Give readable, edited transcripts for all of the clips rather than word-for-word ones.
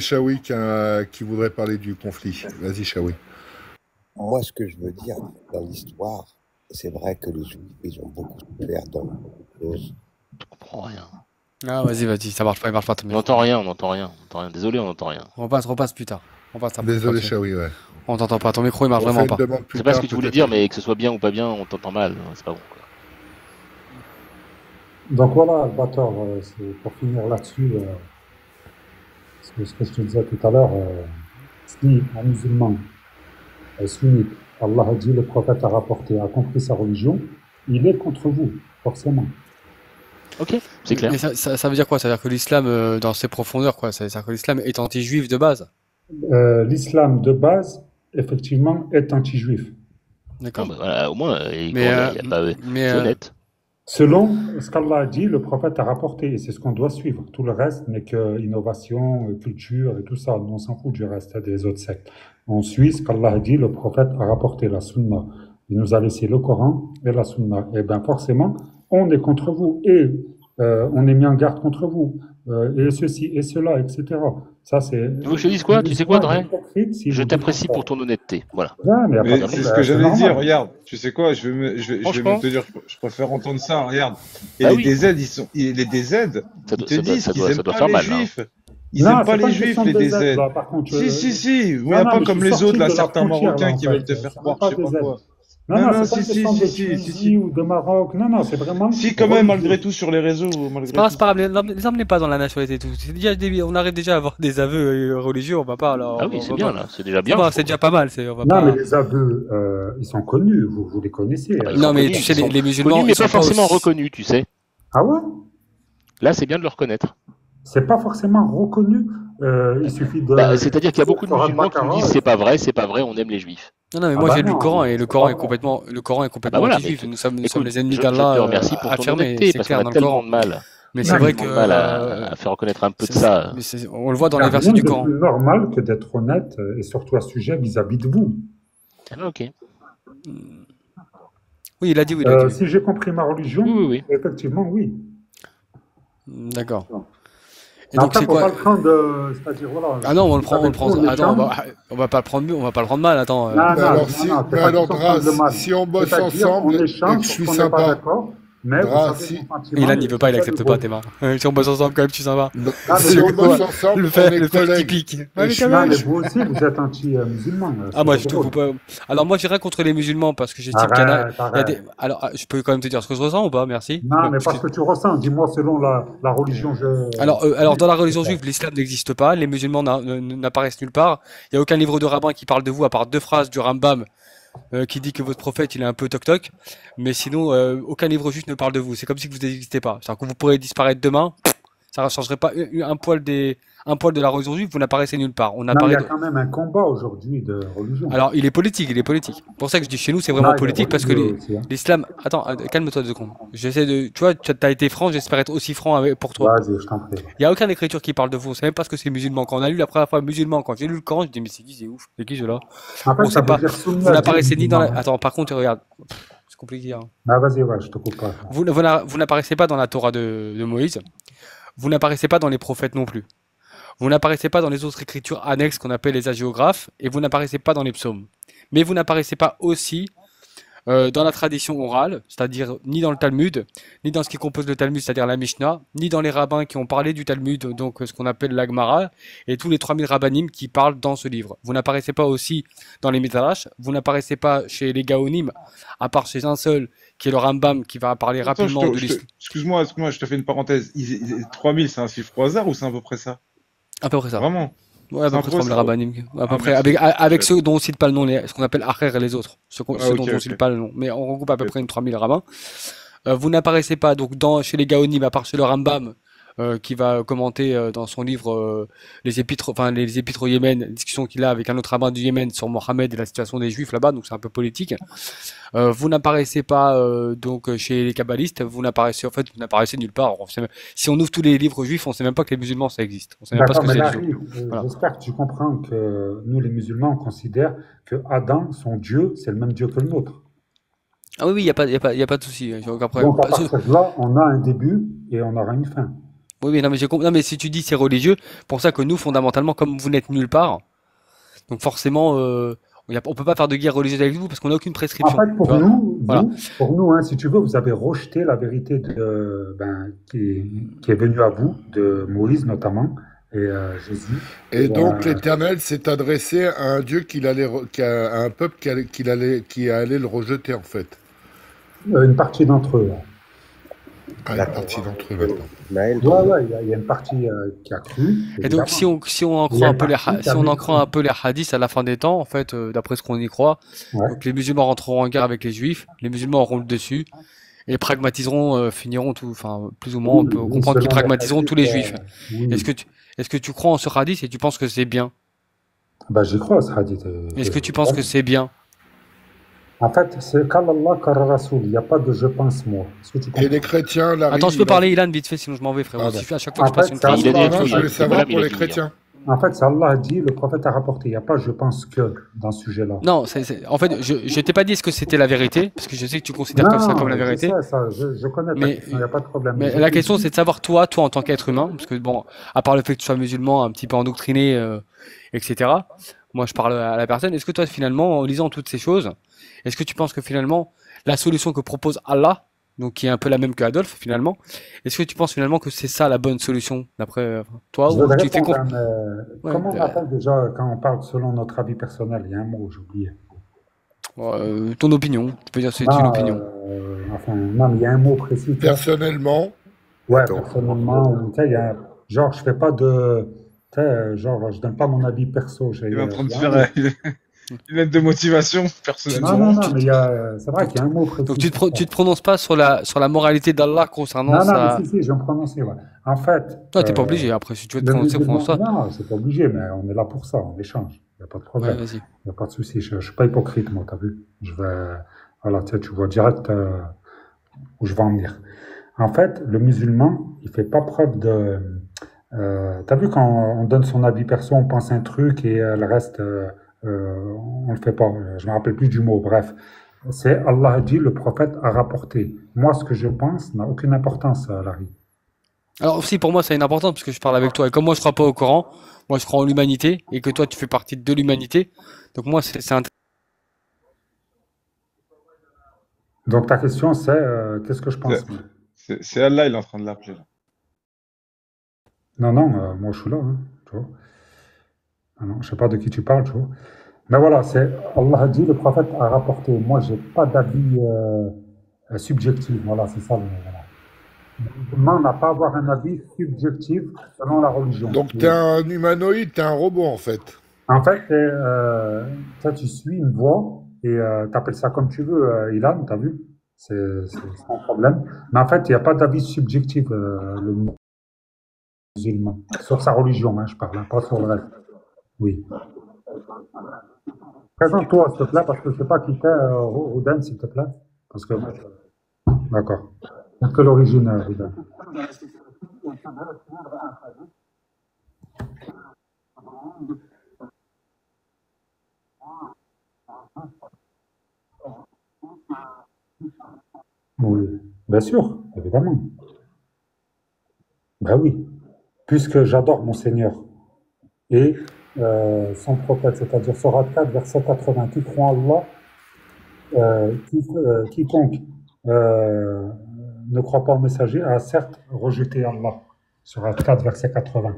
Shawi qui voudrait parler du conflit. Vas-y, Shawi. Moi, ce que je veux dire, dans l'histoire, c'est vrai que les Juifs, ils ont beaucoup souffert dans beaucoup de choses. Je comprends rien. Ah, vas-y, ça marche pas, il marche pas ton On micro. n'entend rien, on n'entend rien, on n'entend rien. Désolé, on n'entend rien. Repasse plus tard. Repasse après. Désolé, continue. Shawi, ouais. On t'entend pas, ton micro il marche On fait vraiment une pas. demande Je plus sais pas ce tard, que tu voulais peut-être. dire, mais que ce soit bien ou pas bien, on t'entend mal. C'est pas bon, quoi. Donc voilà, Bator, c'est pour finir là-dessus, ce que je te disais tout à l'heure, si un musulman sunnite, Allah a dit, le prophète a rapporté, a compris sa religion, il est contre vous, forcément. Ok, c'est clair. Mais ça veut dire quoi? Ça veut dire que l'islam, dans ses profondeurs, quoi. C'est-à-dire que l'islam est anti-juif de base. L'islam de base, effectivement, est anti-juif. Bon, D'accord. bah, voilà, au moins, Mais, c'est honnête. Selon ce qu'Allah a dit, le prophète a rapporté, et c'est ce qu'on doit suivre. Tout le reste n'est que innovation, culture et tout ça. Nous, on s'en fout du reste des autres sectes. On suit ce qu'Allah a dit, le prophète a rapporté, la sunna. Il nous a laissé le Coran et la sunna. Et bien forcément, on est contre vous et on est mis en garde contre vous. Et ceci et cela, etc. Ça, c'est. Tu veux que je te dise quoi? Tu sais quoi, Dre? Je t'apprécie pour ton honnêteté. Voilà. Ouais, mais Mais c'est ce que j'allais normal. dire, regarde, tu sais quoi, je vais Franchement. même te dire, je préfère entendre ça, regarde. Et Bah les oui. DZ, les DZ, Ça ils doit- te ça doit- disent ça qu'ils doit- aiment ça doit pas faire les mal, hein. juifs. Ils Non, aiment c'est pas les une juifs, question les de DZ. là, par contre, Si, il n'y non, a non, pas mais comme je suis les autres, là, sorti de la certains frontière, Marocains là, en qui veulent fait. te faire Ça croire, va je sais pas pas des quoi. aides. Non, Non, c'est pas une si, question de si. Tunisie ou de Maroc. Non, c'est vraiment. Si, quand même, malgré tout, sur les réseaux, malgré C'est pas tout. grave, les hommes n'est pas dans la nationalité et tout. On arrive déjà à avoir des aveux religieux, on va pas là. Ah oui, c'est bien, là. C'est déjà bien. C'est déjà pas mal. On va Non, pas... mais les aveux, ils sont connus, vous les connaissez. Ah bah, ils Non, sont mais connus, tu sais, ils sont les musulmans. connus, mais ils sont pas forcément aussi- reconnus, tu sais. Ah ouais? Là, c'est bien de le reconnaître. C'est pas forcément reconnu. Il suffit de. Bah, c'est-à-dire qu'il y a beaucoup de Sur musulmans qui nous Al-Baqarah, disent c'est pas vrai, on aime les juifs. Non, mais Ah moi bah j'ai lu le non, Coran et le c'est Coran pas est vrai. complètement, Voilà, anti-juif. mais Nous sommes écoute, les ennemis je te d'Allah remercie pour ton affirmés, honnêteté, c'est parce qu'on clair a dans le tellement Coran. de mal. Mais Non, c'est vrai mais que mal à faire reconnaître un peu de ça. on le voit dans Il n'y les a versets rien du de Coran. plus normal que d'être honnête, et surtout à ce sujet vis-à-vis de vous. Ah, ok. Oui, il a dit. Si j'ai compris ma religion, Oui. effectivement, oui. D'accord. Et Mais donc après, c'est faut pas quoi? le prendre, c'est-à-dire, voilà. Ah non, on le prend. Avec vous, on Attends, échange. on va pas le prendre mal. Attends. Non, Mais non, alors, non, si, non, c'est mais pas alors, question de prendre le Dra, mal. si on bosse C'est-à-dire, ensemble on et échange que je sur suis ce qu'on n'est pas sympa, d'accord, mais Dra, vous savez si, mon sentiment. Ilan, il veut pas, il c'est accepte le pas, vôtre. t'es marrant. Si on bosse ensemble, quand même, tu s'en vas. Ah, mais si vous on bosse aussi, ensemble, Le on fait est collègues. typique. Et Ouais, mais je quand suis- non, même. mais vous aussi, vous êtes anti-musulman. Ah, moi, je te coupe. Alors, moi, j'irai contre les musulmans parce que j'estime qu'il y en a. Arrête. Alors, je peux quand même te dire ce que je ressens ou pas? Merci. Non, mais parce que tu ressens. Dis-moi selon la religion. Alors, dans la religion juive, l'islam n'existe pas. Les musulmans n'apparaissent nulle part. Il n'y a aucun livre de rabbin qui parle de vous à part 2 phrases du Rambam qui dit que votre prophète il est un peu toc-toc. Mais sinon, aucun livre juif ne parle de vous. C'est comme si vous n'existez pas. C'est-à-dire que vous pourrez disparaître demain. Ça ne changerait pas un poil de la religion juive. Vous n'apparaissez nulle part. On Non, il y apparaît. a quand même un combat aujourd'hui de religion. Alors, il est politique. Pour ça que je dis chez nous, c'est vraiment Non, il est politique parce que religieux aussi, hein. l'islam. Attends, calme-toi 2 secondes. J'essaie de. Tu vois, tu as été franc. J'espère être aussi franc pour toi. Vas-y, je t'en prie. Il n'y a aucune écriture qui parle de vous. On sait même pas ce que c'est musulman. Quand on a lu la première fois musulman, quand j'ai lu le Coran, je dis mais c'est qui, c'est ouf. C'est qui ceux-là? En fait, On ça sait veut pas. dire Vous sunna, n'apparaissez ni dans la. musulman. Attends, par contre, regarde. C'est compliqué. Hein. Ah, vas-y, ouais, je te coupe pas. Vous n'apparaissez pas dans la Torah de Moïse. Vous n'apparaissez pas dans les prophètes non plus. Vous n'apparaissez pas dans les autres écritures annexes qu'on appelle les hagiographes. Et vous n'apparaissez pas dans les psaumes. Mais vous n'apparaissez pas aussi dans la tradition orale, c'est-à-dire ni dans le Talmud, ni dans ce qui compose le Talmud, c'est-à-dire la Mishnah, ni dans les rabbins qui ont parlé du Talmud, donc ce qu'on appelle l'Agmara, et tous les 3000 rabbanim qui parlent dans ce livre. Vous n'apparaissez pas aussi dans les Midrash, vous n'apparaissez pas chez les Gaonim, à part chez un seul, qui est le Rambam, qui va parler Attends, rapidement de l'islam. excuse-moi, je te fais une parenthèse. 3000, c'est un chiffre au hasard ou c'est à peu près ça? À peu près ça. Vraiment? Ouais, à peu C'est un près peu 3000 ça. rabbanim. À peu Ah, près, merci. avec ceux dont on cite pas le nom, ce qu'on appelle Acher et les autres. Ceux Ah, dont ok, on cite ok. pas le nom. Mais on regroupe à peu Ok. près une 3000 rabbins. Vous n'apparaissez pas donc chez les Gaonim, à part chez le Rambam, qui va commenter dans son livre les épîtres au Yémen, la discussion qu'il a avec un autre rabbin du Yémen sur Mohammed et la situation des Juifs là-bas, donc c'est un peu politique. Vous n'apparaissez pas donc chez les kabbalistes, vous n'apparaissez nulle part. Si on ouvre tous les livres juifs, on sait même pas que les musulmans ça existe. On sait même pas ce D'accord, que mais c'est les Larry, juifs. Voilà. j'espère que tu comprends que nous, les musulmans, on considère que Adam, son Dieu, c'est le même Dieu que le nôtre. Ah oui, il y a pas de souci, j'ai aucun problème. Donc, à partir de là, on a un début et on aura une fin. Oui, mais non, mais non, mais si tu dis c'est religieux, pour ça que nous, fondamentalement, comme vous n'êtes nulle part, donc forcément, on peut pas faire de guerre religieuse avec vous parce qu'on n'a aucune En prescription. fait, Tu vois? Voilà. pour nous, hein, si tu veux, vous avez rejeté la vérité qui est venue à vous, de Moïse notamment, et Jésus. Et donc l'Éternel s'est adressé à un Dieu à un peuple qui allait le rejeter en fait. Une partie d'entre eux. Ah, une partie d'entre eux maintenant. Ouais, il y a une partie qui a cru. Et donc, si on en croit un peu les hadiths à la fin des temps, en fait, d'après ce qu'on y croit, donc les musulmans rentreront en guerre avec les juifs, les musulmans auront le dessus, et pragmatiseront, finiront tout, enfin, plus ou moins, on peut comprendre qu'ils pragmatiseront tous les juifs. Oui. Est-ce que tu crois en ce hadith et tu penses que c'est bien? Bah, j'y crois, ce hadith. Est-ce que tu penses que c'est bien? En fait, c'est qu'Allah, qu'Al Rasoul. Il n'y a pas de je pense moi. Et les chrétiens, Attends, je peux parler, Ilan, vite fait, sinon je m'en vais, frérot. Il suffit à chaque fois que je passe une phrase. Je voulais savoir pour les chrétiens. En fait, ça Allah a dit, le prophète a rapporté. Il n'y a pas je pense que dans ce sujet-là. Non, en fait, je t'ai pas dit ce que c'était la vérité, parce que je sais que tu considères ça comme la vérité. Je connais ta question, il n'y a pas de problème. Mais la question, c'est de savoir, toi, en tant qu'être humain, parce que bon, à part le fait que tu sois musulman, un petit peu endoctriné, etc., moi je parle à la personne, est-ce que toi, finalement, en lisant toutes ces choses, est-ce que tu penses que finalement, la solution que propose Allah, donc qui est un peu la même que Adolphe finalement, est-ce que tu penses finalement que c'est ça la bonne solution d'après toi ou tu fais quoi? Comment on appelle déjà quand on parle selon notre avis personnel? Il y a un mot, j'ai oublié. Ton opinion, tu peux dire c'est une opinion. Enfin, non, mais il y a un mot précis. Personnellement. Ouais, personnellement, tu sais, genre je fais pas de, tu sais, genre je donne pas mon avis perso. Il est en train de faire une lettre de motivation personnellement. Non, mais c'est vrai qu'il y a un mot précis. Donc tu te prononces pas sur la moralité d'Allah concernant ça. Non, si, je vais me prononcer. Ouais. En fait. Toi, t'es pas obligé. Après, si tu veux te prononcer, prononce-toi. Non, c'est pas obligé, mais on est là pour ça, on échange. Il n'y a pas de problème. Ouais, il n'y a pas de souci. Je suis pas hypocrite, moi, t'as vu. Voilà, tu vois direct où je vais en venir. En fait, le musulman, il fait pas preuve de. T'as vu quand on donne son avis perso, on pense un truc et le reste. On le fait pas, je me rappelle plus du mot, bref. C'est Allah a dit, le prophète a rapporté. Moi, ce que je pense n'a aucune importance, Larry. Alors si, pour moi, ça a une importance, parce que je parle avec toi. Et comme moi, je crois pas au Coran, moi, je crois en l'humanité, et que toi, tu fais partie de l'humanité. Donc moi, c'est intéressant. Donc ta question, c'est qu'est-ce que je pense? C'est Allah, il est en train de l'appeler. Non, moi, je suis là, hein, tu vois. Ah non, je ne sais pas de qui tu parles, tu vois. Mais voilà, Allah a dit, le prophète a rapporté. Moi, je n'ai pas d'avis subjectif. Voilà, c'est ça. Voilà. Le musulman n'a pas à avoir un avis subjectif selon la religion. Donc, tu es un humanoïde, tu es un robot, en fait. En fait, tu suis une voie et tu appelles ça comme tu veux, Ilan, tu as vu? C'est sans problème. Mais en fait, il n'y a pas d'avis subjectif, le musulman. Sur sa religion, hein, je parle, hein, pas sur le reste. Oui. Présente-toi, s'il te plaît, parce que je ne sais pas qui t'es, Rouden, s'il te plaît. Parce que. D'accord. C'est que l'origine, Rouden. Oui, bien sûr, évidemment. Ben oui, puisque j'adore mon Seigneur et son prophète, c'est-à-dire Surat 4, verset 80, qui croit en Allah, quiconque ne croit pas au messager a certes rejeté Allah. Surat 4, verset 80.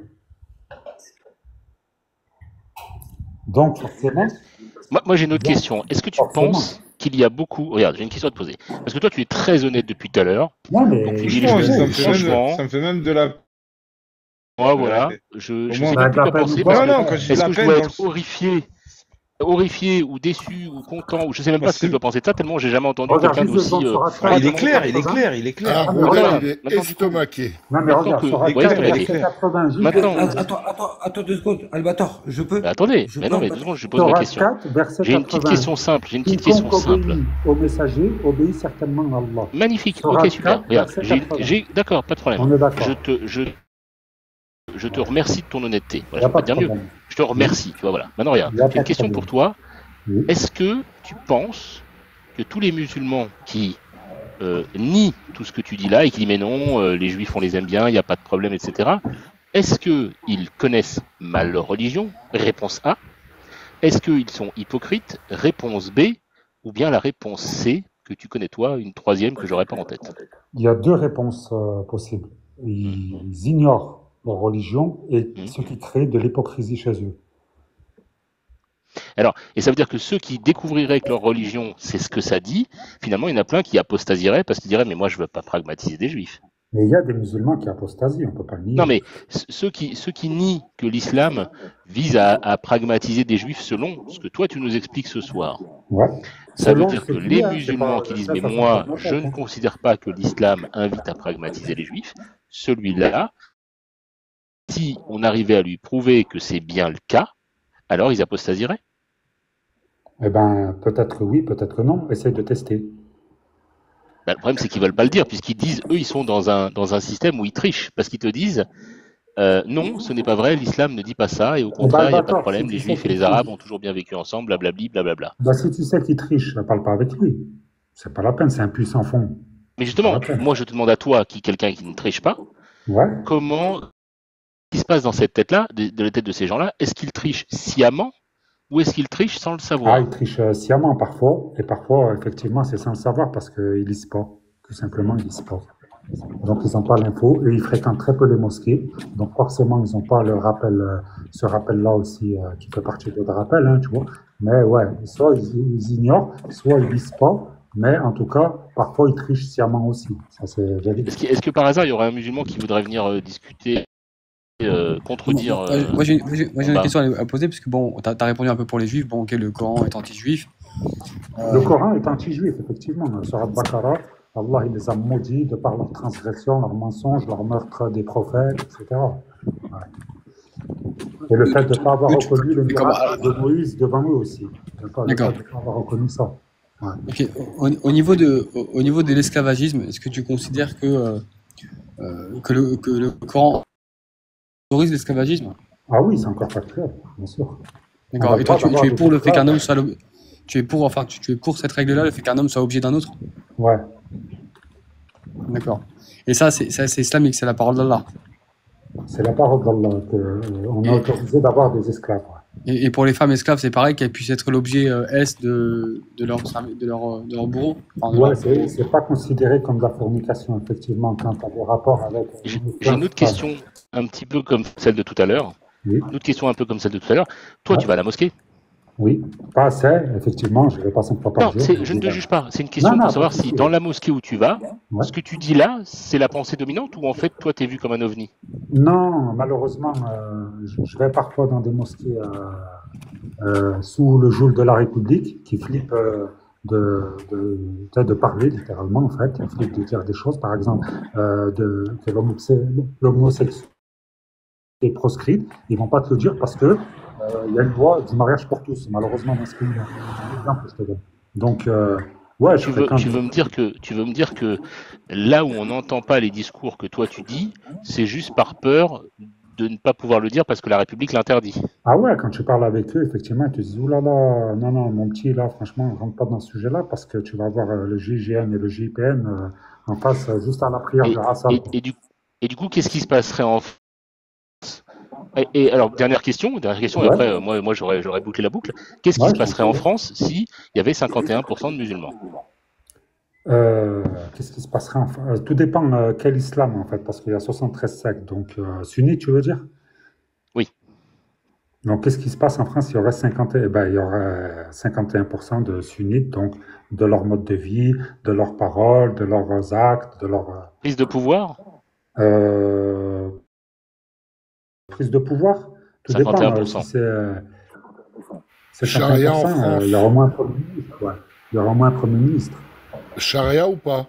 Donc, forcément. Moi j'ai une autre question. Est-ce que tu penses qu'il y a beaucoup. Regarde, j'ai une question à te poser. Parce que toi, tu es très honnête depuis tout à l'heure. Non, mais. Donc, tu dis les choses, franchement. Ça me fait même de la. Moi, voilà. Je sais pas quoi penser. Est-ce que je dois être horrifié ou déçu ou content ou je sais même pas ce que je dois penser de ça tellement j'ai jamais entendu quelqu'un d'aussi. Il est clair. Ah, il est estomaqué. Non mais regarde, attends 2 secondes, Albator, je peux. Mais attendez, mais non mais 2 secondes, je pose ma question. J'ai une petite question simple. Au messager obéit certainement à Allah. Magnifique. Ok, super. Regarde, d'accord, pas de problème. On est d'accord. Je te remercie de ton honnêteté. Voilà, je peux pas te dire mieux. Je te remercie. Tu vois, voilà. Maintenant, regarde. J'ai une question pour toi. Est-ce que tu penses que tous les musulmans qui nie tout ce que tu dis là et qui dit mais non, les juifs on les aime bien, il n'y a pas de problème, etc. Est-ce qu'ils connaissent mal leur religion? Réponse A. Est-ce qu'ils sont hypocrites? Réponse B. Ou bien la réponse C, que tu connais toi, une troisième que j'aurais pas en tête. Il y a deux réponses possibles. Ils ignorent leur religion et ce qui crée de l'hypocrisie chez eux. Alors, et ça veut dire que ceux qui découvriraient que leur religion, c'est ce que ça dit, finalement, il y en a plein qui apostasiraient parce qu'ils diraient mais moi je veux pas pragmatiser des juifs. Mais il y a des musulmans qui apostasient, on ne peut pas le nier. Non, mais ceux qui nient que l'islam vise à pragmatiser des juifs selon ce que toi tu nous expliques ce soir, Ouais. ça veut Selon dire ce que qu'il les y a, musulmans qui disent mais moi je ne considère pas que l'islam invite à pragmatiser les juifs, celui-là, si on arrivait à lui prouver que c'est bien le cas, alors ils apostasiraient. Eh ben, peut-être oui, peut-être non. Essaye de tester. Ben, le problème, c'est qu'ils veulent pas le dire, puisqu'ils disent, eux, ils sont dans un système où ils trichent, parce qu'ils te disent, non, ce n'est pas vrai, l'islam ne dit pas ça, et au contraire, il n'y a pas de problème, les juifs et les arabes ont toujours bien vécu ensemble, blablabli, blablabla. Bah, si tu sais qu'il triche, ne parle pas avec lui. C'est pas la peine, c'est un puissant fond. Mais justement, moi, je te demande à toi, quelqu'un qui ne triche pas, Ouais. qu'est-ce qui se passe dans cette tête-là, de la tête de ces gens-là? Est-ce qu'ils trichent sciemment, ou est-ce qu'ils trichent sans le savoir? Ah, ils trichent sciemment parfois, et parfois, effectivement, c'est sans le savoir parce qu'ils lisent pas. Tout simplement, ils lisent pas. Donc, ils n'ont pas l'info et ils fréquentent très peu les mosquées. Donc, forcément, ils n'ont pas le rappel, ce rappel-là aussi, qui fait partie de rappel, hein, tu vois. Mais ouais, soit ils ignorent, soit ils lisent pas. Mais en tout cas, parfois, ils trichent sciemment aussi. Ça, c'est vérifié. Est-ce que par hasard, il y aurait un musulman qui voudrait venir discuter, contredire Moi, j'ai une question à poser, parce que bon, tu as répondu un peu pour les juifs. Bon, ok, le Coran est anti-juif. Le Coran est anti-juif, effectivement. Sur Al-Baqarah, Allah il les a maudits de par leurs transgressions, leurs mensonges, leurs meurtres des prophètes, etc. Ouais. Et le fait de ne pas avoir reconnu le miracle de Moïse devant eux aussi. Le fait de ne pas avoir reconnu ça. Ouais. Okay. Au niveau de l'esclavagisme, est-ce que tu considères que le Coran autorise l'esclavagisme? Ah oui, c'est encore factuel, bien sûr. D'accord. Et toi, tu es pour le fait qu'un homme soit tu es pour cette règle-là, le fait qu'un homme soit objet d'un autre? Ouais. D'accord. Et ça, c'est islamique, c'est la parole d'Allah. C'est la parole d'Allah qu'on a autorisé d'avoir des esclaves. Et pour les femmes esclaves, c'est pareil, qu'elles puissent être l'objet de leur bourreau. Ouais, c'est pas considéré comme de la fornication, effectivement, quand tu as des rapports avec. J'ai une autre question, un petit peu comme celle de tout à l'heure. Oui. Une autre question un peu comme celle de tout à l'heure. Toi, tu vas à la mosquée? Oui, pas assez, effectivement, je ne vais pas 5 fois par jour. Non, je ne te juge pas. C'est une question pour savoir si dans la mosquée où tu vas, ce que tu dis là, c'est la pensée dominante ou en fait, toi, tu es vu comme un ovni? Non, malheureusement, je vais parfois dans des mosquées sous le joug de la République qui flippent de parler littéralement, en fait. Ils flippent de dire des choses, par exemple, que l'homosexualité est proscrite. Ils ne vont pas te le dire parce que il y a une loi du mariage pour tous, malheureusement, dans ce pays-là. C'est un exemple que je te donne. Donc, ouais, tu veux me dire que là où on n'entend pas les discours que toi tu dis, c'est juste par peur de ne pas pouvoir le dire parce que la République l'interdit. Ah ouais, quand tu parles avec eux, effectivement, ils te disent « Ouh là là, non, mon petit, là, franchement, ne rentre pas dans ce sujet-là parce que tu vas avoir le GIGN et le GIPN en face juste à la prière de Hassan. » Et du coup, qu'est-ce qui se passerait en France? Et alors, dernière question, et après, moi j'aurais bouclé la boucle. Qu'est-ce qui se passerait en France s'il y avait 51% de musulmans? Qu'est-ce qui se passerait en France? Tout dépend quel islam, en fait, parce qu'il y a 73 sectes. Donc, sunnites, tu veux dire? Oui. Donc, qu'est-ce qui se passe en France? Il y aurait 51% de sunnites, donc de leur mode de vie, de leurs paroles, de leurs actes, de leur... Prise de pouvoir? Prise de pouvoir? Tout 51%. dépend. Si c'est Charia en France. il y aura au moins un Premier ministre. Ouais. Il y aura au moins un Premier ministre. Charia ou pas?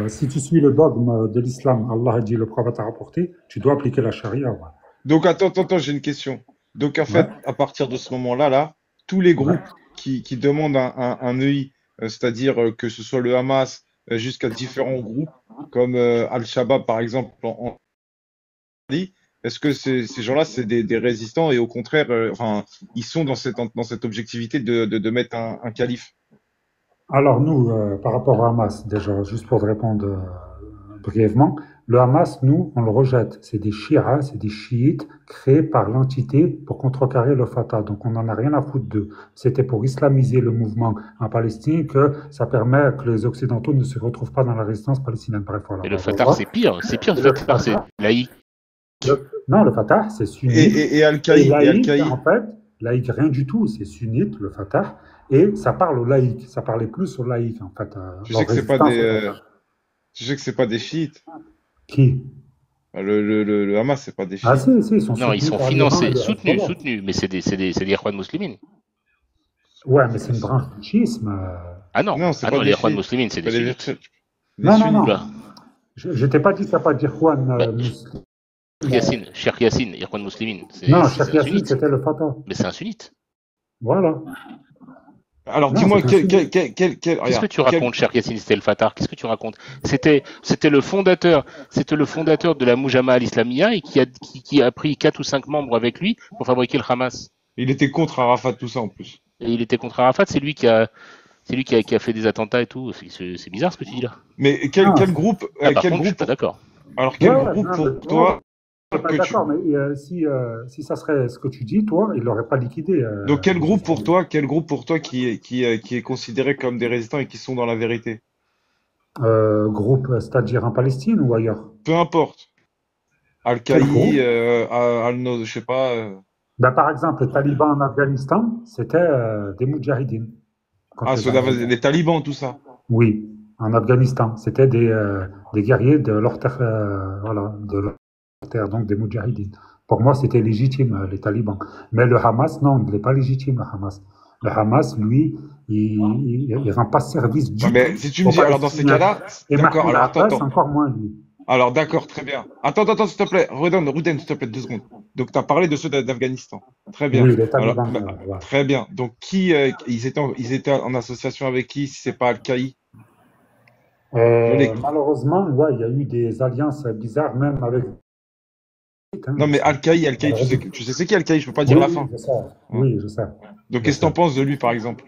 Si tu suis le dogme de l'islam, Allah a dit, le prophète a rapporté, tu dois appliquer la charia. Ouais. Donc, attends, j'ai une question. Donc, en fait, à partir de ce moment-là, tous les groupes qui demandent un EI, c'est-à-dire que ce soit le Hamas, jusqu'à différents groupes, comme Al-Shabaab, par exemple, est-ce que ces gens-là, c'est des résistants et au contraire, ils sont dans cette objectivité de mettre un calife? Alors nous, par rapport au Hamas, déjà, juste pour te répondre brièvement, le Hamas, nous, on le rejette. C'est des chiites, c'est des chiites créés par l'entité pour contrecarrer le Fatah. Donc on n'en a rien à foutre d'eux. C'était pour islamiser le mouvement en Palestine que ça permet que les Occidentaux ne se retrouvent pas dans la résistance palestinienne. Bref, voilà. Et le Fatah, c'est pire que le Fatah, c'est laïque. Non, le Fatah, c'est sunnite. Et Al-Qaïda, En fait, laïque, rien du tout. C'est sunnite, le Fatah. Et ça parle aux laïcs. Ça parlait plus aux laïcs, en fait. Tu sais que c'est pas des chiites. Qui? Le Hamas, c'est pas des chiites. Ah si, ils sont Non, ils sont financés, soutenus, mais c'est des Ikhwan Muslimin. Ouais, mais c'est une branche du chiisme. Ah non, les Ikhwan Muslimin, c'est des sunnites. Non. Je t'ai pas dit ça, pas d'Ikhwan Muslimin. Cheikh Yassine, Ikhwan Muslimin. Non, Cheikh Yassine, c'était le Fatah. Mais c'est un sunnite. Voilà. Alors dis-moi, qu'est-ce que tu racontes, Cheikh Yassine, c'était le Fatah? Qu'est-ce que tu racontes? C'était le fondateur de la Mujama al-Islamiyya et qui a pris 4 ou 5 membres avec lui pour fabriquer le Hamas. Il était contre Arafat, tout ça en plus. Et il était contre Arafat, c'est lui qui a fait des attentats et tout. C'est bizarre ce que tu dis là. Mais quel groupe par contre, je suis pas d'accord. Alors quel groupe pour toi? Je suis pas d'accord, mais si ça serait ce que tu dis, toi, il l'aurait pas liquidé. Donc quel groupe pour toi qui est considéré comme des résistants et qui sont dans la vérité? Groupe, c'est-à-dire en Palestine ou ailleurs? Peu importe. Al-Qaïda, je sais pas. Par exemple, les talibans en Afghanistan, c'était des moudjahidines. Les talibans, tout ça. Oui, en Afghanistan, c'était des guerriers de leur terre, de leur terre, donc des moudjahidines. Pour moi, c'était légitime, les talibans. Mais le Hamas, non, il n'est pas légitime, le Hamas. Le Hamas, lui, il rend pas service du tout. Mais si tu me dis, alors dans ces cas-là, d'accord, alors attends. Encore moins, lui. Alors d'accord, très bien. Attends, s'il te plaît. Ruden, s'il te plaît, 2 secondes. Donc tu as parlé de ceux d'Afghanistan. Très bien. Oui, les talibans. Très bien. Donc ils étaient en association avec qui si c'est pas Al-Qaïda? Malheureusement, ouais, il y a eu des alliances bizarres, même avec. Non, mais Al-Qaïda, tu sais c'est qui Al-Qaïda? Je peux pas dire la fin. Oui, je sais. Donc qu'est-ce que tu en penses de lui, par exemple?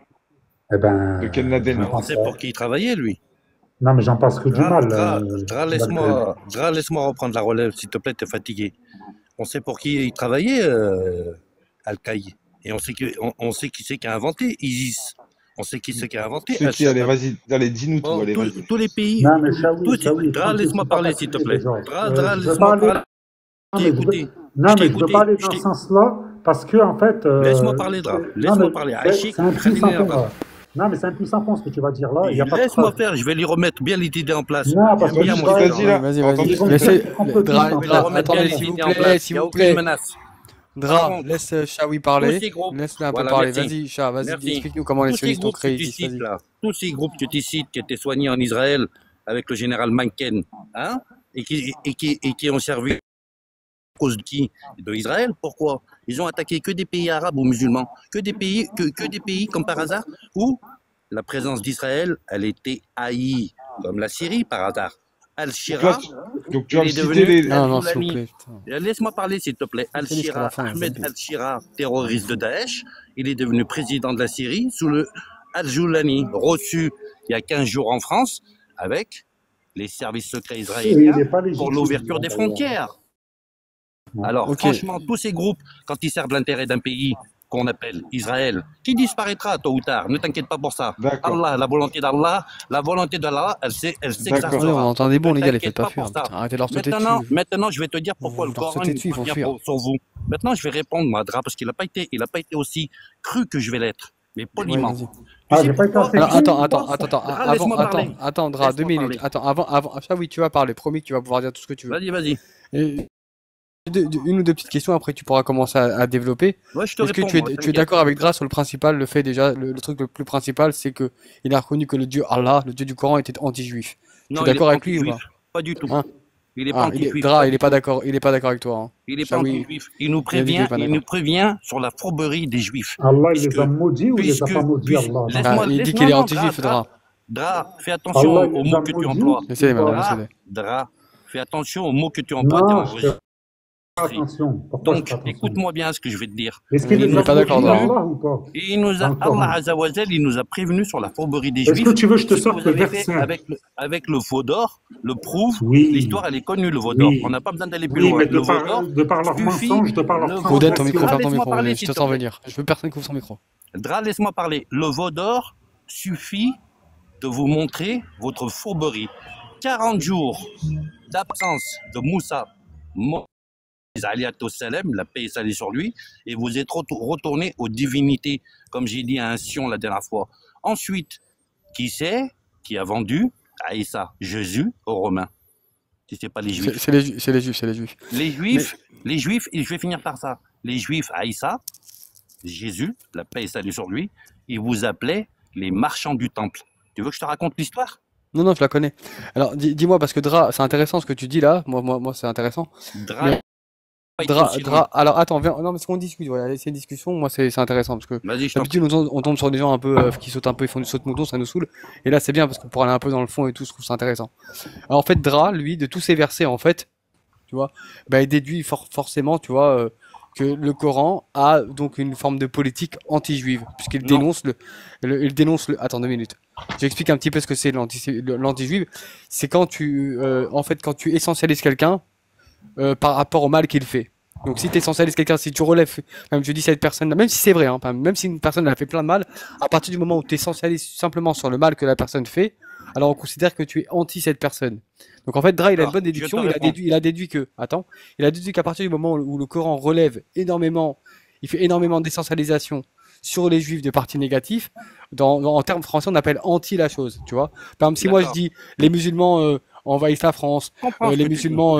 De quel Laden? On sait pour qui il travaillait, lui. Non, mais j'en pense que du mal. Laisse-moi reprendre la relève, s'il te plaît, t'es fatigué. On sait pour qui il travaillait, Al-Qaïda. Et on sait qui c'est qui a inventé ISIS. On sait qui c'est qui a inventé. C'est qui? Allez, vas-y, dis-nous tout. Allez, tous les pays. Non, mais Shawi, laisse-moi parler, s'il te plaît. Laisse-moi parler. Non, mais je ne veux pas aller dans ce sens-là, parce que, en fait. Laisse-moi parler, Dra. Laisse-moi parler. Non, mais c'est un puissant point ce que tu vas dire là. Laisse-moi faire, je vais lui remettre bien les idées en place. Non, parce que vas-y. Laissez, Dra, s'il vous plaît. Dra, laisse Shawi parler. Laisse-le un peu parler. Vas-y, Shah, vas-y, explique-nous comment les sionistes ont créé ISIS. Tous ces groupes que tu cites qui étaient soignés en Israël avec le général Mencken, hein, et qui ont servi à cause de qui? De Israël. Pourquoi? Ils ont attaqué que des pays arabes ou musulmans, que des pays comme par hasard où la présence d'Israël, elle était haïe, comme la Syrie par hasard. Al-Shira, donc tu as cité les... Non, s'il vous plaît. Laisse-moi parler, s'il te plaît. Al-Shira, Ahmed Al-Shira, terroriste de Daesh, il est devenu président de la Syrie sous le Al-Joulani, reçu il y a 15 jours en France avec les services secrets israéliens pour l'ouverture des frontières. Alors, franchement, tous ces groupes, quand ils servent l'intérêt d'un pays qu'on appelle Israël, qui disparaîtra tôt ou tard, ne t'inquiète pas pour ça. Allah, la volonté d'Allah, elle sait que ça sera. On entend des bons, les gars, les faites pas fuir. Arrêtez de leur sauter dessus. Maintenant, je vais te dire pourquoi le Coran vient sur vous. Maintenant, je vais répondre, moi, Dra, parce qu'il n'a pas été aussi cru que je vais l'être, mais poliment. Attends, Dra, 2 minutes. Attends, avant, oui, tu vas parler. Promis que tu vas pouvoir dire tout ce que tu veux. Vas-y. Une ou deux petites questions, après tu pourras commencer à développer. Est-ce que tu es d'accord avec Dra sur le principal, le fait déjà, le truc le plus principal, c'est que il a reconnu que le Dieu Allah, le Dieu du Coran, était anti-juif. Tu es d'accord avec lui ou pas? Pas du tout. Il est pas anti-juif. Dra, il est pas d'accord avec toi. Hein. Il est pas anti-juif. Il nous prévient sur la fourberie des juifs. Allah, il les a maudits ou il les a pas maudits, Allah? Il dit qu'il est anti-juif, Dra. Dra, fais attention aux mots que tu emploies. Dra, fais attention aux mots que tu emploies. attention. Pourquoi je Donc, fais attention? écoute-moi bien ce que je vais te dire. Est-ce qu'il Il les n'est a pas d'accord, prévenus, Dra. Allah, ou pas? Et il nous a, Dans le Coran. Allah Azzawajal, il nous a prévenus sur la fourberie des Est-ce que Juifs. tu veux que je te Ce que sorte vous le avez fait verset? avec le veau d'or le prouve. Oui, L'histoire, elle est connue, le veau d'or. On oui, n'a pas besoin d'aller plus oui, loin. mais Le veau d'or de par leur suffit. mensonge, de par leur Le veau Oden, ton d'or. micro, transgression. ferme ton Laisse-moi micro, parler, Oden, je s'il te te sens plaît. venir. Je veux personne qui ouvre son micro. Laisse-moi parler. Le veau d'or suffit de vous montrer votre fourberie. 40 jours d'absence de Moussa, Moïse, salam, la paix est salée sur lui, et vous êtes retourné aux divinités, comme j'ai dit à un Sion la dernière fois. Ensuite, qui c'est qui a vendu Aïssa, Jésus, aux Romains? Si ce n'est pas les Juifs. C'est les Juifs, c'est les Juifs, c'est les Juifs. Les Juifs, et je vais finir par ça. Les Juifs, Aïssa, Jésus, la paix est salée sur lui, ils vous appelaient les marchands du temple. Tu veux que je te raconte l'histoire? Non, non, je la connais. Alors, dis-moi, parce que Dra, c'est intéressant ce que tu dis là. Moi, c'est intéressant. Dra, Alors, attends, viens. Non, mais ce qu'on discute, voilà, c'est une discussion. Moi, c'est intéressant parce que vas-y, je t'en prie. d'habitude, on tombe sur des gens un peu qui sautent un peu, ils font du saute-mouton, ça nous saoule. Et là, c'est bien parce que pour aller un peu dans le fond et tout, je trouve ça intéressant. Alors, en fait, Dra, lui, de tous ces versets, en fait, tu vois, bah, il déduit forcément, tu vois, que le Coran a donc une forme de politique anti-juive, puisqu'il Non. dénonce il dénonce le. Attends 2 minutes. J'explique un petit peu ce que c'est l'anti-juive. C'est quand en fait, quand tu essentialises quelqu'un par rapport au mal qu'il fait. Donc si tu essentialises quelqu'un, si tu relèves, même je dis cette personne, même si c'est vrai, hein, même si une personne elle a fait plein de mal, à partir du moment où tu essentialises simplement sur le mal que la personne fait, alors on considère que tu es anti cette personne. Donc en fait, Dra, il a une bonne déduction, il a déduit qu'à partir du moment où le Coran relève énormément, il fait énormément d'essentialisation sur les juifs de parti négatif, en termes français, on appelle anti la chose, tu vois. Par exemple, si moi je dis les musulmans envahissent la France, les musulmans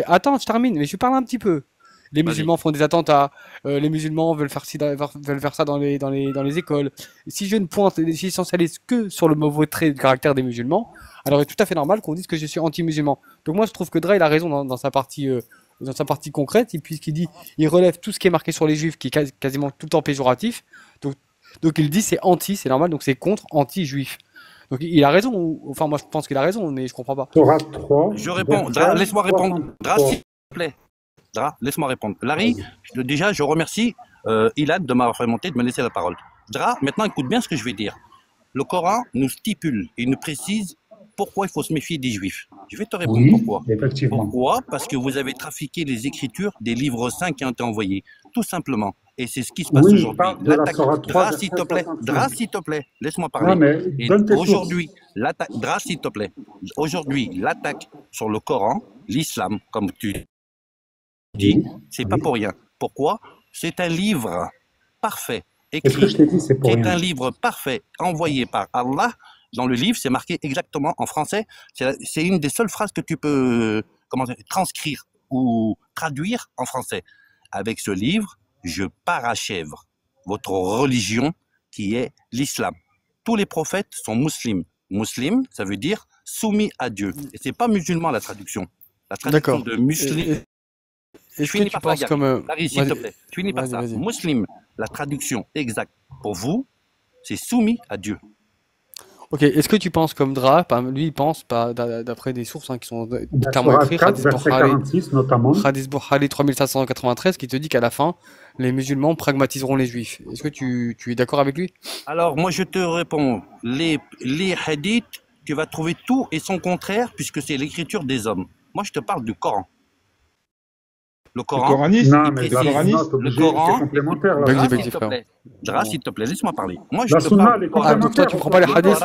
Attends, je termine, mais je parle un petit peu. Les musulmans font des attentats, les musulmans veulent faire ça dans les écoles. Si je ne pointe, si je essentialise que sur le mauvais trait de caractère des musulmans, alors il est tout à fait normal qu'on dise que je suis anti-musulman. Donc moi je trouve que Dra il a raison dans sa partie concrète, puisqu'il dit, il relève tout ce qui est marqué sur les juifs, qui est quasiment tout le temps péjoratif. Donc il dit c'est anti, c'est normal, donc c'est contre anti-juif. Donc il a raison, enfin moi je pense qu'il a raison, mais je comprends pas. Torah 3. Je réponds, Dra, laisse-moi répondre. Dra, s'il te plaît. Dra, laisse-moi répondre. Larry, déjà je remercie Ilad de m'avoir fait monter, de me laisser la parole. Dra, maintenant écoute bien ce que je vais dire. Le Coran nous stipule et nous précise pourquoi il faut se méfier des Juifs. Je vais te répondre pourquoi. Effectivement. Pourquoi? Parce que vous avez trafiqué les écritures des livres saints qui ont été envoyés. Tout simplement. Et c'est ce qui se passe aujourd'hui. Dra, s'il te plaît. Dra, s'il te plaît. Laisse-moi parler. Non, mais aujourd'hui, Dra, s'il te plaît. Aujourd'hui, l'attaque sur le Coran, l'islam, comme tu dis, c'est pas pour rien. Pourquoi? C'est un livre parfait. Écrit. C'est un livre parfait, envoyé par Allah. Dans le livre, c'est marqué exactement en français. C'est une des seules phrases que tu peux transcrire ou traduire en français. Avec ce livre, je parachève votre religion qui est l'islam. Tous les prophètes sont musulmans. Muslim, ça veut dire soumis à Dieu. Et c'est pas musulman la traduction. La traduction de musulman. Je finis par ça, Larry, s'il te plaît. Je finis par ça. Muslim, la traduction exacte pour vous, c'est soumis à Dieu. Ok, est-ce que tu penses comme Dra, lui il pense, d'après des sources qui sont clairement écrites, Hadith Bukhari 3593, qui te dit qu'à la fin, les musulmans pragmatiseront les juifs. Est-ce que tu es d'accord avec lui? Alors moi je te réponds, les hadiths, tu vas trouver tout et son contraire, puisque c'est l'écriture des hommes. Moi je te parle du Coran. Le Coran, le Coran, Dra, s'il te plaît, laisse-moi parler. Moi, je te parle. Donc toi, tu ne prends pas les hadiths.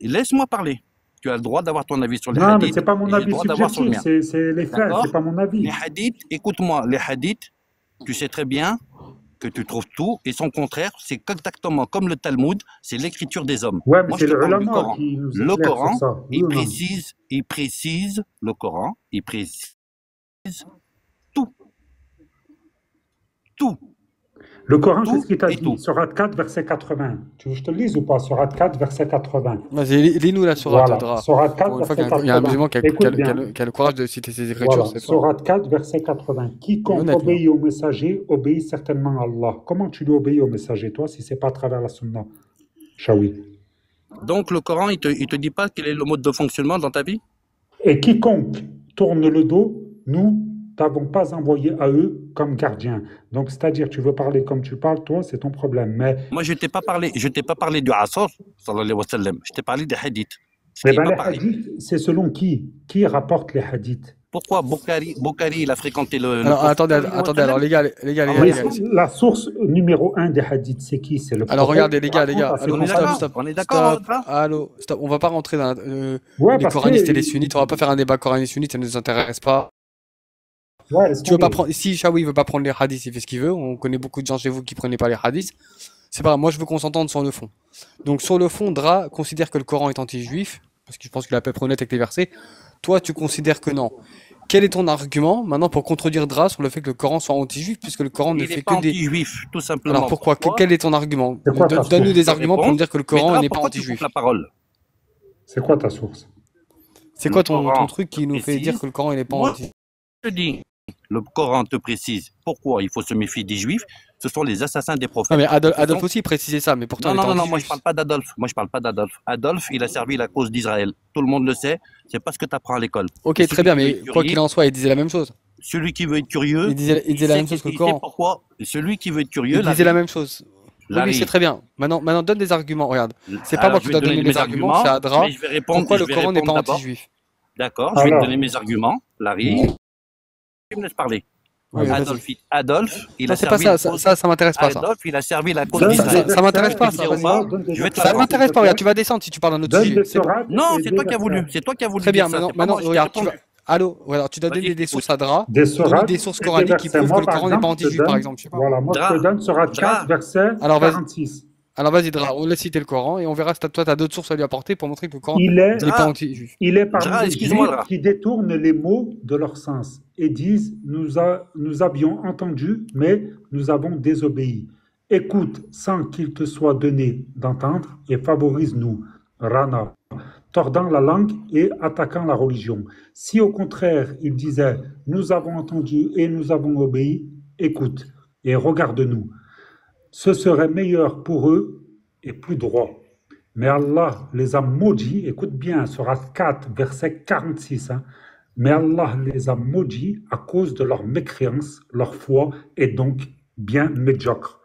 Laisse-moi parler. Tu as le droit d'avoir ton avis sur les hadiths. Non, mais c'est pas mon avis subjectif, c'est les faits, c'est pas mon avis. Les hadiths, écoute-moi, les hadiths, tu sais très bien que tu trouves tout, et son contraire, c'est exactement comme le Talmud, c'est l'écriture des hommes. Ouais, mais moi, c'est je te parle du Coran. Coran. Le Coran, il précise, le Coran, il précise tout. Le Coran, c'est ce qu'il t'a dit. Surat 4, verset 80. Tu veux que je te le lise ou pas? Surat 4, verset 80. Vas-y, lis-nous la Surat. Voilà. Surat 4, verset 80. Il y a un musulman qui a le courage de citer ses écritures. Voilà. Surat 4, verset 80. Quiconque obéit au messager obéit certainement à Allah. Comment tu lui obéis au messager, toi, si ce n'est pas à travers la sunna, Shawi? Donc, le Coran, il te dit pas quel est le mode de fonctionnement dans ta vie? Et quiconque tourne le dos nous t'avons pas envoyé à eux comme gardien. Donc, c'est-à-dire, tu veux parler comme tu parles, toi, c'est ton problème. Mais, Moi, je t'ai pas parlé du Asr, sallallahu alayhi wa sallam. Je t'ai parlé des hadiths. Je mais t'ai ben, pas les parlé. hadiths, c'est selon qui? Qui rapporte les hadiths? Pourquoi Bokhari, il a fréquenté le Alors, prophète attendez, sallallahu alayhi wa attendez, alors sallam? les gars, Oui, les la source numéro 1 des hadiths, c'est qui? C'est le alors, prophète regardez, qui les gars, raconte à ses allô, On est stop, d'accord? stop, On est d'accord, stop, là? allô, stop, on va pas rentrer dans Ouais, les parce coranistes et les que. sunnites, on va pas faire un débat coraniste-sunnite, ça ne nous intéresse pas. Ouais, laisse Tu veux pas tomber. prendre, si Shawi veut pas prendre les hadiths, il fait ce qu'il veut, on connaît beaucoup de gens chez vous qui prenaient pas les hadiths, c'est pas grave, moi je veux qu'on s'entende sur le fond. Donc, sur le fond, Dra considère que le Coran est anti-juif, parce que je pense qu'il est à peu près honnête avec les versets. Toi, tu considères que non. Quel est ton argument maintenant pour contredire Dra sur le fait que le Coran soit anti-juif, puisque le Coran ne Il fait n'est pas que des. anti-juif, tout simplement. Alors pourquoi? Quel est ton argument? C'est quoi ta Donne-nous source? des Je arguments pour réponds. me dire que le Mais Coran Dra, n'est pas pourquoi tu coupes anti-juif. la parole? C'est quoi ta source? C'est Le quoi ton Coran truc qui nous fait dire précise. que le Coran il n'est pas Moi, anti? je te dis, le Coran te précise pourquoi il faut se méfier des Juifs. Ce sont les assassins des Non prophètes. mais Ce Adolphe sont... aussi précisait ça, mais pourtant Non, il était non, non, non, moi je anti-juif. parle pas d'Adolphe. Moi je parle pas d'Adolphe. Adolphe, il a servi la cause d'Israël. Tout le monde le sait. C'est pas ce que tu apprends à l'école. Ok, Et très celui bien, qui veut mais être quoi qu'il curieux, en soit, il disait la même chose. celui qui veut être curieux, Il disait il la sait, même chose que le il sait Coran. pourquoi. Et celui qui veut être curieux, Il disait la Larry, même chose. Oui, c'est Larry. très bien. Maintenant, donne des arguments. Regarde, c'est pas Alors moi je qui vais dois te donner donner les mes arguments, c'est arguments, Adra. mais je vais répondre. Pourquoi Je le vais Coran n'est pas répondre d'abord. anti-juif? D'accord, je vais te Alors, donner mes arguments. Larry, tu me laisses parler. Oui, vas-y. vas-y. Adolphe, il Non, a c'est pas servi ça, la ça, cause. ça m'intéresse pas ça. Adolphe, il a servi la cause Donne des d'Israël. Ça m'intéresse versets pas Tu ça, sais ou vas-y. pas? donne des Je vais te versets, Ça la m'intéresse s'il te pas, regarde, plaît. tu vas descendre si tu parles d'un autre Donne sujet. des C'est bon. sourates Non, et c'est des toi qui as voulu. versets. C'est toi qui as voulu Très bien, dire ça. maintenant, C'est pas moi, je t'ai regarde, tu vas. répondu. Allô, alors tu dois Vas-y, donner je des t'écoute. sources à Dra, Des donner sourates des sources et des coraniques qui versets. prouvent que Moi, le par Coran n'est pas exemple, je te anti-juif, par donne, exemple, je sais pas. voilà, moi, je te Dra, donne sourate 4, Dra, verset Alors vas-y, 46. alors vas-y Dra, on laisse citer le Coran et on verra si toi t'as d'autres sources à lui apporter pour montrer que le Coran Il est, n'est pas Dra, anti-juif. il est parmi Dra, les excuse-moi, Juifs Dra. qui détournent les mots de leur sens et disent nous avions entendu, mais nous avons désobéi. Écoute sans qu'il te soit donné d'entendre et favorise-nous. Rana, tordant la langue et attaquant la religion. Si au contraire il disait nous avons entendu et nous avons obéi, écoute et regarde-nous. Ce serait meilleur pour eux et plus droit. Mais Allah les a maudits, écoute bien, Sourate 4, verset 46, hein. Mais Allah les a maudits à cause de leur mécréance, leur foi est donc bien médiocre.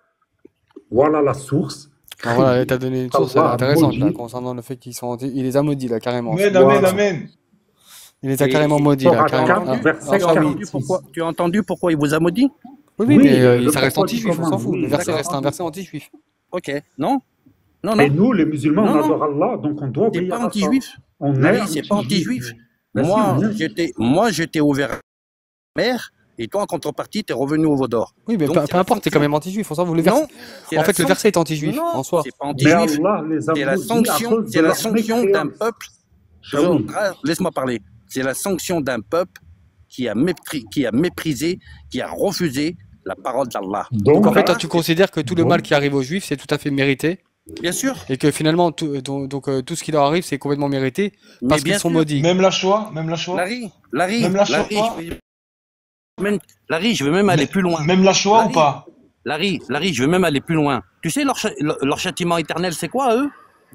Voilà la source. Alors voilà, t'as donné une source Allah intéressante là, maudit. concernant le fait qu'ils sont anti... Il les a maudits là, carrément. Amen, Voilà. amen, amen. Il les a Et carrément maudits là, Sourate carrément. 4, Ah, verset alors Shawi. 46. Tu as entendu pourquoi il vous a maudit? Oui, oui, Oui, mais le ça reste pourquoi du anti-juif, on comment, s'en fout. Le oui, verset D'accord. reste un verset anti-juif. Ok. Non? Non, Et non. nous, les musulmans, on Non, non. adore Allah, donc on doit T'es obéir pas à ça. anti-juif. On est Larry, c'est pas anti-juif. anti-juif. Ben si, Moi, j'étais ouvert à la mer, et toi, en contrepartie, t'es revenu au Vaudor. Oui, mais Donc, peu c'est la importe, t'es quand sanction. même anti-juif, on s'en fout. Le verset... Non, c'est En la fait, le verset est anti-juif Non, en soi. c'est pas Mais anti-juif. Allah les a C'est la maudits à sanction, cause de c'est la leur sanction d'un mécréance. peuple. Shawi. Laisse-moi parler. C'est la sanction d'un peuple qui a méprisé, qui a refusé la parole d'Allah. Donc en fait, toi, là, tu considères que tout le bon. mal qui arrive aux juifs, c'est tout à fait mérité, Bien sûr. et que finalement, tout ce qui leur arrive, c'est complètement mérité, Mais parce bien qu'ils sont sûr. maudits. Même la Shoah, même la Shoah, Larry, même la Shoah, je vais même aller plus loin. même la Shoah ou Larry. pas? Larry, je vais même aller plus loin. Tu sais, leur châtiment éternel, c'est quoi, eux?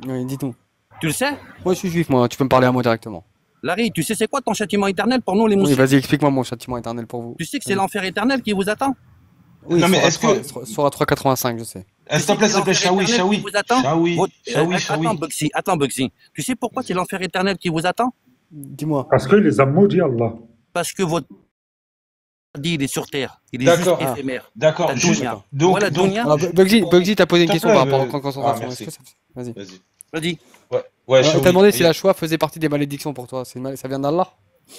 Oui, dis-nous. Tu le sais? Moi, je suis juif, moi, tu peux me parler à moi directement. Larry, tu sais c'est quoi ton châtiment éternel pour nous, les Oui, musulmans? vas-y, explique-moi mon châtiment éternel pour vous. Tu sais que c'est l'enfer éternel qui vous attend? Oui, Non, mais Sourate est-ce que- 3, Sourate 385, je sais. S'il te plaît, Shawi, Shawi. vous attend? Shawi, Shawi, Attends, Bugsy. Tu sais pourquoi c'est l'enfer éternel qui vous attend? Dis-moi. Parce qu'il les a maudits, Allah. Parce que votre dit il est sur terre, il est D'accord. juste éphémère. D'accord, La juste. dunya. Donc, Voilà, donc, dunya. Alors, Bugsy, t'as posé une S'il te question plaît, par rapport au ah, camp de concentration. merci. Est-ce que Vas-y. Vas-y. Vas-y. Ouais, Alors, Shawi. t'as demandé si la Shoah faisait partie des malédictions pour toi. Ça vient d'Allah?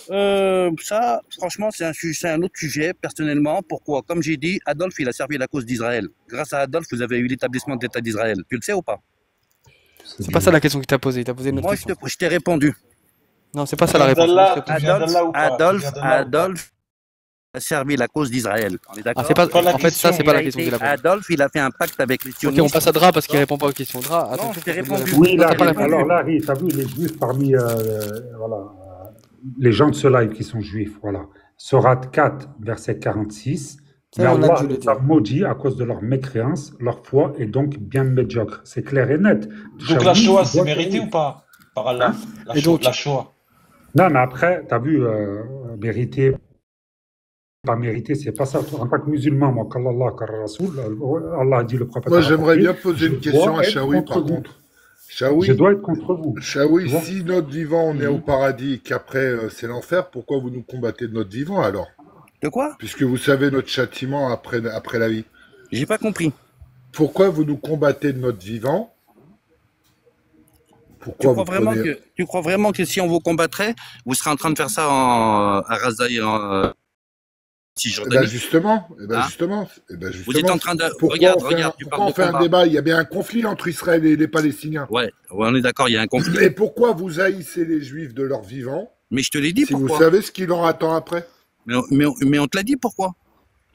Ça, franchement, c'est un autre sujet, personnellement. Pourquoi? Comme j'ai dit, Adolphe, il a servi la cause d'Israël. Grâce à Adolphe, vous avez eu l'établissement de l'État d'Israël. Tu le sais ou pas? C'est pas ça la question qu'il t'a posée. Il t'a posé une autre Moi, question. je t'ai répondu. Non, c'est pas ça la réponse. d'Allah. Une autre réponse. Tu viens d'Allah ou pas? Tu viens d'Allah ou pas? Adolphe a servi la cause d'Israël. On est Ah, d'accord? c'est pas... Pas la En fait, ça, c'est question. pas la question qu'il a posée. Adolphe, il a fait un pacte avec les Ok, sionistes. on passe à Dra parce qu'il répond pas aux questions. Dra, Non, attends. je t'ai répondu. Oui, Non, t'as Larry. pas répondu. Alors, Larry, t'as vu les juifs parmi voilà, les gens de ce live qui sont juifs, voilà. Sourate 4, verset 46. Ça, Mais on a Allah dû le les dire. a maudits à cause de leur mécréance, leur foi est donc bien médiocre. C'est clair et net. Donc la Shawi, Shoah, tu c'est dois mérité faire- ou pas? Par Allah. Et donc- La Shoah. Non, mais après, t'as vu, mérité pas mérité, c'est pas ça. En tant que musulman, moi, qu'Allah, qu'Allah Rasoul, Allah a dit le prophète. Moi, a j'aimerais rapporté, bien poser je une question dois à être Shawi, contre par vous. contre. Je Shawi, dois être contre vous. Shawi, Tu vois? si notre vivant, on est au Mhm. paradis et qu'après, c'est l'enfer, pourquoi vous nous combattez de notre vivant, alors? De quoi? Puisque vous savez notre châtiment après la vie. J'ai pas compris. Pourquoi vous nous combattez de notre vivant? Tu Pourquoi crois vous vraiment prenez... que, tu crois vraiment que si on vous combattrait, vous serez en train de faire ça à Raza et en Eh ben Cisjordanie? justement, Hein? justement, Vous êtes en train de... pourquoi Regarde, on fait regarde, tu pourquoi parles on de fait un combat. débat? Il y a bien un conflit entre Israël et les Palestiniens. Ouais, on est d'accord, il y a un conflit. Et pourquoi vous haïssez les Juifs de leur vivant, Mais je te l'ai dit si vous pourquoi. savez ce qui leur attend après? Mais on te l'a dit pourquoi.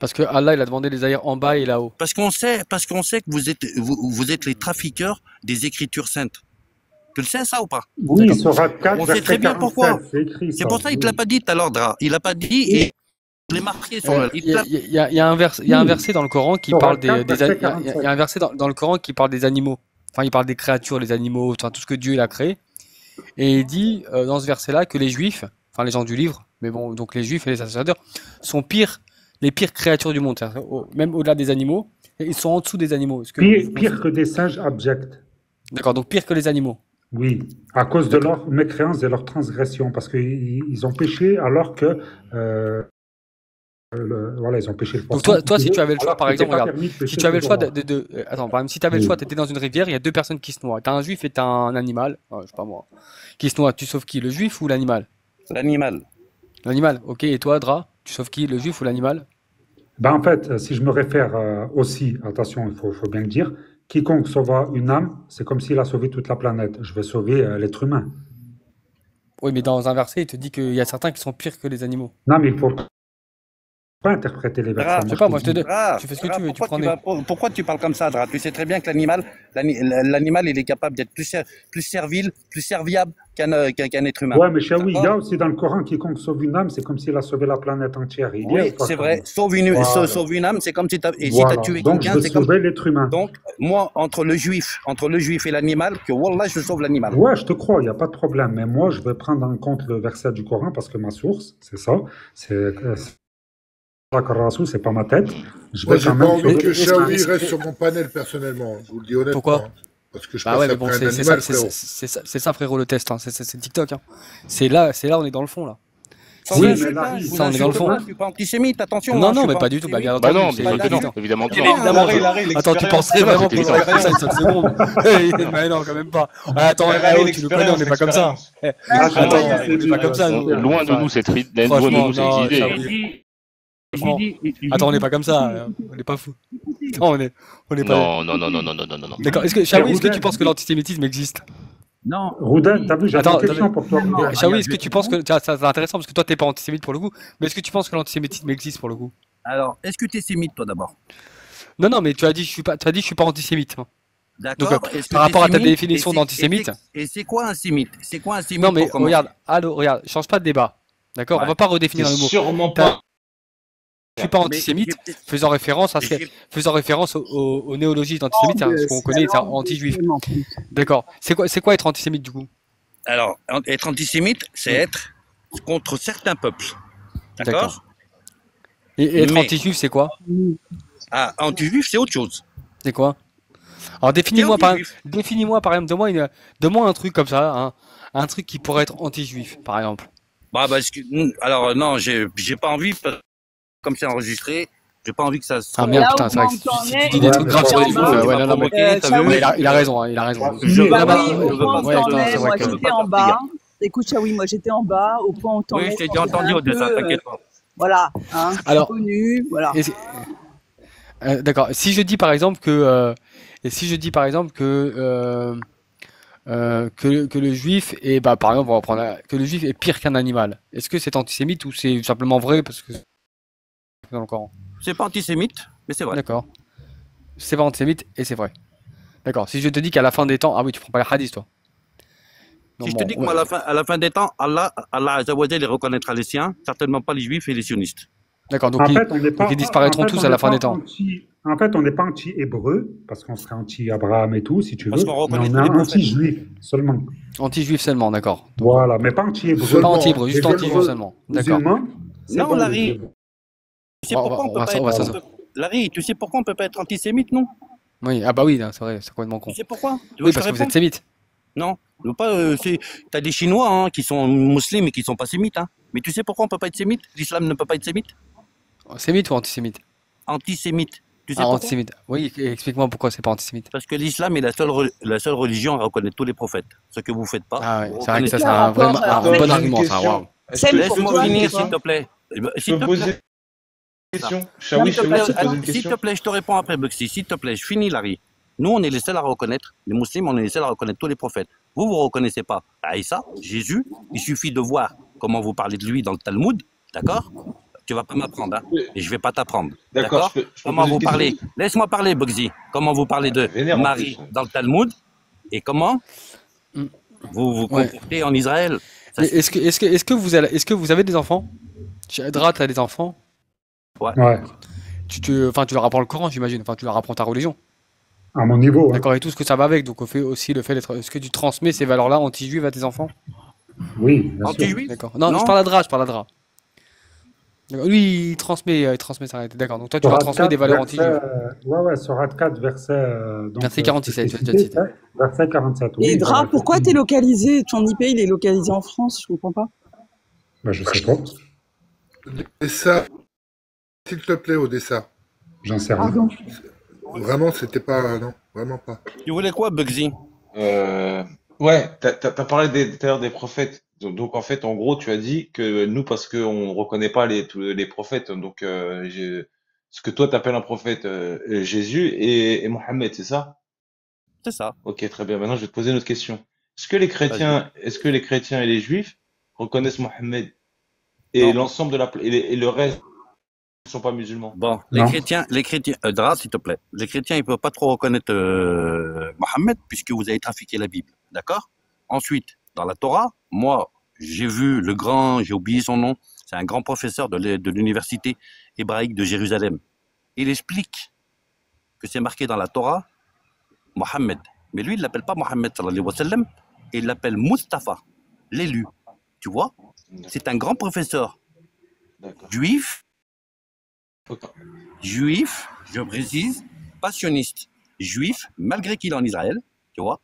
Parce que Allah, il a demandé les ailleurs en bas et là-haut. Parce qu'on sait que vous êtes les trafiqueurs des Écritures saintes. Tu le sais ça ou pas? Oui, D'accord. Sourate 4, On sait verset très bien pourquoi. 47, c'est écrit C'est ça. pour ça qu'il te l'a Oui. pas dit tout à l'heure, Dra. Il l'a pas dit et je l'ai marqué sur le. Il y a un verset dans le Coran qui Sourate parle 4, verset il y a 47. un verset dans le Coran qui parle des animaux. Enfin, il parle des créatures, les animaux, enfin, tout ce que Dieu il a créé. Et il dit dans ce verset-là que les Juifs, enfin les gens du livre, mais bon, donc les Juifs et les associateurs sont les pires créatures du monde, même au-delà des animaux. Ils sont en dessous des animaux. Est-ce que Pire que des singes abjects. D'accord, donc pire que les animaux. Oui, à cause de leur mécréance et leur transgression, parce qu'ils ont péché alors que voilà, ils ont péché le Donc poisson. toi, si tu avais le choix, alors par qu'il n'était exemple, pas regarde, permis de si pécher tu avais le ce choix jour-là. attends, par exemple, si tu avais le Oui. choix, tu étais dans une rivière, il y a deux personnes qui se noient. Tu as un juif et tu as un animal, je sais pas moi, qui se noie. Tu sauves qui, le juif ou l'animal? L'animal. L'animal, ok. Et toi, Dra, tu sauves qui, le juif ou l'animal? Ben, en fait, si je me réfère aussi, attention, il faut bien le dire, quiconque sauva une âme, c'est comme s'il a sauvé toute la planète. Je vais sauver l'être humain. Oui, mais dans un verset, il te dit qu'il y a certains qui sont pires que les animaux. Non, mais il faut pas interpréter les versets. Dra, Je sais Moi, pas, je moi, te je te dis. dis, Dra, tu fais ce que Dra, tu veux, tu prends des... pourquoi tu parles comme ça, Dra? Tu sais très bien que l'animal, il est capable d'être plus servile, plus serviable qu'un être humain. Ouais, mais Shawi, il y a D'accord? aussi dans le Coran, quiconque sauve une âme, c'est comme s'il a sauvé la planète entière. Il y a Oui, ou pas c'est quand vrai. même? Sauve Voilà. sauve une âme, c'est comme si tu as Voilà. tué Donc, je quelqu'un, veux c'est comme. sauver l'être humain. Donc, moi, entre le juif et l'animal, que Wallah, je sauve l'animal. Ouais, je te crois, il n'y a pas de problème. Mais moi, je vais prendre en compte le verset du Coran parce que ma source, c'est ça. C'est Rasoul, c'est pas ma tête. Je Moi, vais j'ai quand pas même envie sauver que l'être humain. Shawi reste sur mon panel, personnellement. Je vous le dis honnêtement. Pourquoi? hein. Parce que je Bah passe ouais, mais bon, après un c'est animal, ça, frérot. c'est ça, frérot, le test. Hein. C'est TikTok. Hein. C'est là, on est dans le fond, là. Sans Oui, mais insulte, là, hein, je vous ça, on est dans le insulte fond. pas, je suis pas antisémite, attention. Non, hein, je non, suis mais pas pas du tout. Bah, antisémite. bien Bah entendu, non, c'est bien pas que non, évident. évidemment que non. Évidemment. Larry, Attends, tu penserais vraiment qu'on aurait fait ça une seule seconde? Mais non, quand même pas. Attends, Larry, tu nous connais, on n'est pas comme ça. Ah, Attends, Shawi, on n'est pas comme ça, nous. Loin Loin de nous cette loin de Franchement, nous cette non, idée. Shawi. Franchement. Attends, on n'est pas comme ça. On n'est pas fou. Attends, on n'est pas. Non, non, non, non, non, non, non, non, non. D'accord. Shawi, est-ce que tu penses que l'antisémitisme existe? Non. Rouden, t'as vu, j'avais Attends, une question pour toi. Rouden. Shawi, est-ce que tu penses que. Tiens, ça, c'est intéressant parce que toi, t'es pas antisémite pour le coup. Mais est-ce que tu penses que l'antisémitisme existe pour le coup? Alors, est-ce que tu es sémite, toi, d'abord? Non, mais tu as dit, je suis pas antisémite. D'accord. Donc, Est-ce que par t'es rapport à ta sémite? définition Et c'est- d'antisémite. Et c'est quoi un sémite? C'est quoi un sémite Non, mais pour commencer? regarde, change pas de débat. D'accord? Ouais. On va pas redéfinir le mot. Sûrement T'as- pas. Je suis pas Mais antisémite, j'ai- faisant référence au néologisme d'antisémite, hein, ce qu'on connaît, c'est anti-juif. D'accord. C'est quoi être antisémite du coup? Alors, être antisémite, c'est être contre certains peuples. D'accord? D'accord. Et être Mais- anti-juif, c'est quoi? Ah, anti-juif, c'est autre chose. C'est quoi? Alors C'est définis-moi anti-juif. par exemple, donne-moi un truc comme ça, hein, un truc qui pourrait être anti-juif, par exemple. Bah, alors, non, j'ai pas envie, comme c'est enregistré, j'ai pas envie que ça se. Ah merde, Là putain, où c'est vrai que on en si est, tu dis des ouais, trucs mais graves ça sur va, les juifs, ça va. ouais, non, mais Shawi, il a raison, hein, il a raison. Bah Non, oui, mais- au ouais, point où ouais, t'en non, es, c'est moi vrai que. j'étais en bas. Écoute, Shawi, moi j'étais en bas, au point où t'en Oui, es. je t'ai je déjà pense que entendu c'est un au-dessus, peu, t'inquiète pas. Voilà, hein, je suis Alors- connu, voilà. Et d'accord. Si je dis par exemple que que le juif est, bah, par exemple, on va prendre que le juif est pire qu'un animal. Est-ce que c'est antisémite ou c'est simplement vrai parce que c'est dans le Coran? C'est pas antisémite, mais c'est vrai. D'accord. C'est pas antisémite et c'est vrai. D'accord. Si je te dis qu'à la fin des temps, ah oui, tu prends pas les hadiths, toi. Non, Si je bon, te dis que ouais. moi, à la fin des temps, Allah Azza wa Jalla, il reconnaîtra les siens, certainement pas les juifs et les sionistes. D'accord. Donc, En fait, on n'est pas. ils disparaîtront en fait, tous on à la n'est fin pas des temps. En fait, on n'est pas anti-hébreu, parce qu'on serait anti-Abraham et tout, si tu Parce veux. qu'on Mais reconnaît on tous est les prophètes. anti-juif seulement. Anti-juif seulement, d'accord. Voilà, mais pas anti-hébreu. Pas Seulement, anti-hébreu, juste les anti-juif Hébreux seulement. D'accord. Musulmans, c'est Non, bon, Larry. les Hébreux. Tu sais pourquoi on peut pas être... Larry, tu sais pourquoi on peut pas être antisémite, non? Oui, ah bah oui, c'est vrai, c'est complètement con. Tu sais pourquoi? Oui, parce que vous êtes sémite. Non, t'as des Chinois hein, qui sont musulmans et qui sont pas sémites. Hein. Mais tu sais pourquoi on peut pas être sémite? L'islam ne peut pas être sémite? Sémite ou antisémite? Antisémite. Tu sais pourquoi? Antisémite. Oui, explique-moi pourquoi c'est pas antisémite. Parce que l'islam est la seule religion à reconnaître tous les prophètes. Ce que vous faites pas. Ah ouais, c'est vrai que ça, c'est un bon argument. Laisse-moi finir, s'il te plaît. Je peux poser une question? Shawi, je te laisse poser une question. S'il te plaît, je te réponds après, Buxi. S'il te plaît, je finis, Larry. Nous, on est les seuls à reconnaître, les musulmans, on est les seuls à reconnaître tous les prophètes. Vous ne reconnaissez pas Aïssa, Jésus. Il suffit de voir comment vous parlez de lui dans le Talmud, d'accord? Tu ne vas pas m'apprendre, hein, et je ne vais pas t'apprendre. D'accord? Comment vous parlez? Laisse-moi parler, Buxi. Comment vous parlez de Marie dans le Talmud, et comment vous vous comportez en Israël? Est-ce que vous avez des enfants? Dra, tu as des enfants? Ouais. Tu leur apprends le Coran, j'imagine. Enfin, tu leur apprends ta religion. À mon niveau. D'accord, et tout ce que ça va avec. Donc, on fait aussi le fait d'être. Est-ce que tu transmets ces valeurs-là anti-juives à tes enfants? Oui, bien sûr. Anti-juives? D'accord. Non, je parle à Dra. Lui, il transmet ça. D'accord. Donc, toi, tu leur transmets des valeurs anti-juives. Ouais, sur 4 verset. Verset 47, tu as déjà cité. Verset 47. Oui, Et Dra, pourquoi t'es localisé? Ton IP, il est localisé en France, je comprends pas. Bah, je sais pas. Odessa, s'il te plaît, Odessa. J'en sais rien. Vraiment, c'était pas. Non, vraiment pas. Tu voulais quoi, Bugsy? Ouais, t'as parlé tout à l'heure des prophètes. Donc, en fait, en gros, tu as dit que nous, parce qu'on ne reconnaît pas tous les prophètes, donc ce que toi t'appelles un prophète, Jésus et Mohammed, c'est ça? C'est ça. Ok, très bien. Maintenant, je vais te poser une autre question. Est-ce que les chrétiens et les juifs reconnaissent Mohammed et l'ensemble et le reste ne sont pas musulmans? Bon, les chrétiens, Dra, s'il te plaît. Les chrétiens, ils peuvent pas trop reconnaître Mohammed puisque vous avez trafiqué la Bible, d'accord? Ensuite, dans la Torah, moi, j'ai vu j'ai oublié son nom, c'est un grand professeur de l'université hébraïque de Jérusalem. Il explique que c'est marqué dans la Torah, Mohammed. Mais lui, il l'appelle pas Mohammed sallallahu alayhi wa sallam, il l'appelle Mustafa, l'élu. Tu vois? C'est un grand professeur juif, je précise, passionniste, juif, malgré qu'il est en Israël, tu vois,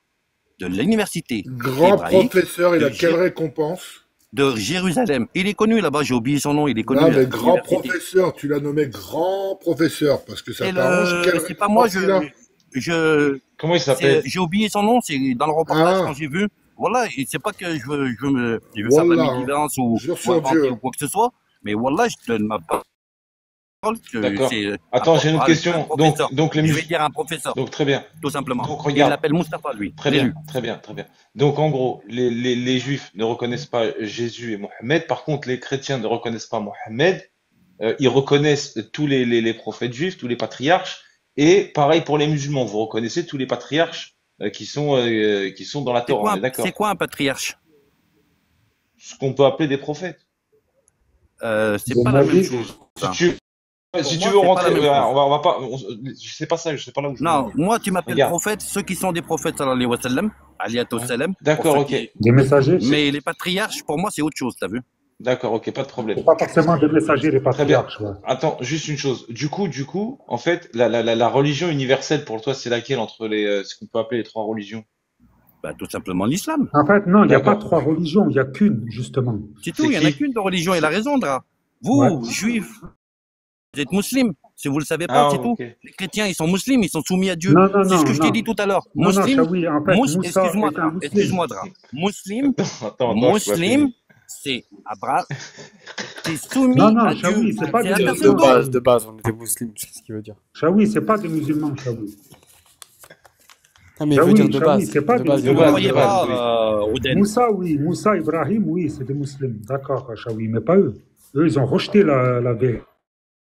de l'université. Grand professeur, il a quelle récompense? De Jérusalem. Il est connu là-bas, j'ai oublié son nom, il est connu. Non, mais grand professeur, tu l'as nommé grand professeur, parce que ça t'arrange. C'est pas moi, Comment il s'appelle? J'ai oublié son nom, c'est dans le reportage quand j'ai vu. Voilà, c'est pas que je veux faire de la médivance ou quoi que ce soit, mais voilà, je donne ma parole. D'accord. Attends, j'ai une autre question. Donc je vais dire un professeur. Donc très bien. Tout simplement. Donc regarde. Il l'appelle Mustafa, lui. Très bien. Donc en gros, les juifs ne reconnaissent pas Jésus et Mohammed. Par contre, les chrétiens ne reconnaissent pas Mohammed. Ils reconnaissent tous les prophètes juifs, tous les patriarches. Et pareil pour les musulmans. Vous reconnaissez tous les patriarches qui sont dans la Torah. On est d'accord. C'est quoi un patriarche? Ce qu'on peut appeler des prophètes. C'est pas la même chose. Si tu veux rentrer, on va pas. Je sais pas ça, je sais pas là où je. Non, moi tu m'appelles prophète, ceux qui sont des prophètes sallallahu alayhi wa sallam, aliyatu salam. D'accord, ok. Des messagers. Mais les patriarches, pour moi, c'est autre chose, t'as vu? D'accord, ok, pas de problème. Pas forcément des messagers, les patriarches. Très bien. Attends, juste une chose. Du coup, en fait, la religion universelle pour toi, c'est laquelle entre ce qu'on peut appeler les trois religions? Bah, tout simplement l'islam. En fait, non, il n'y a pas trois religions, il n'y a qu'une, justement. C'est tout, il n'y en a qu'une de religion, il a raison, Dra. Vous, juifs, vous êtes musulmans, si vous ne le savez pas, c'est tout. Les chrétiens, ils sont musulmans, ils sont soumis à Dieu. C'est ce que je t'ai dit tout à l'heure. Excuse-moi, Dra. Muslim, c'est Abraham, c'est soumis à Dieu. Chaoui, c'est pas des musulmans. De base, on était musulmans, c'est ce qu'il veut dire. Chaoui, c'est pas des musulmans, Chaoui. Ah, mais il veut dire de base. C'est pas vous ne croyez pas, Ouden. Moussa, Ibrahim, oui, c'est des musulmans. D'accord, Chaoui, mais pas eux. Eux, ils ont rejeté la vérité.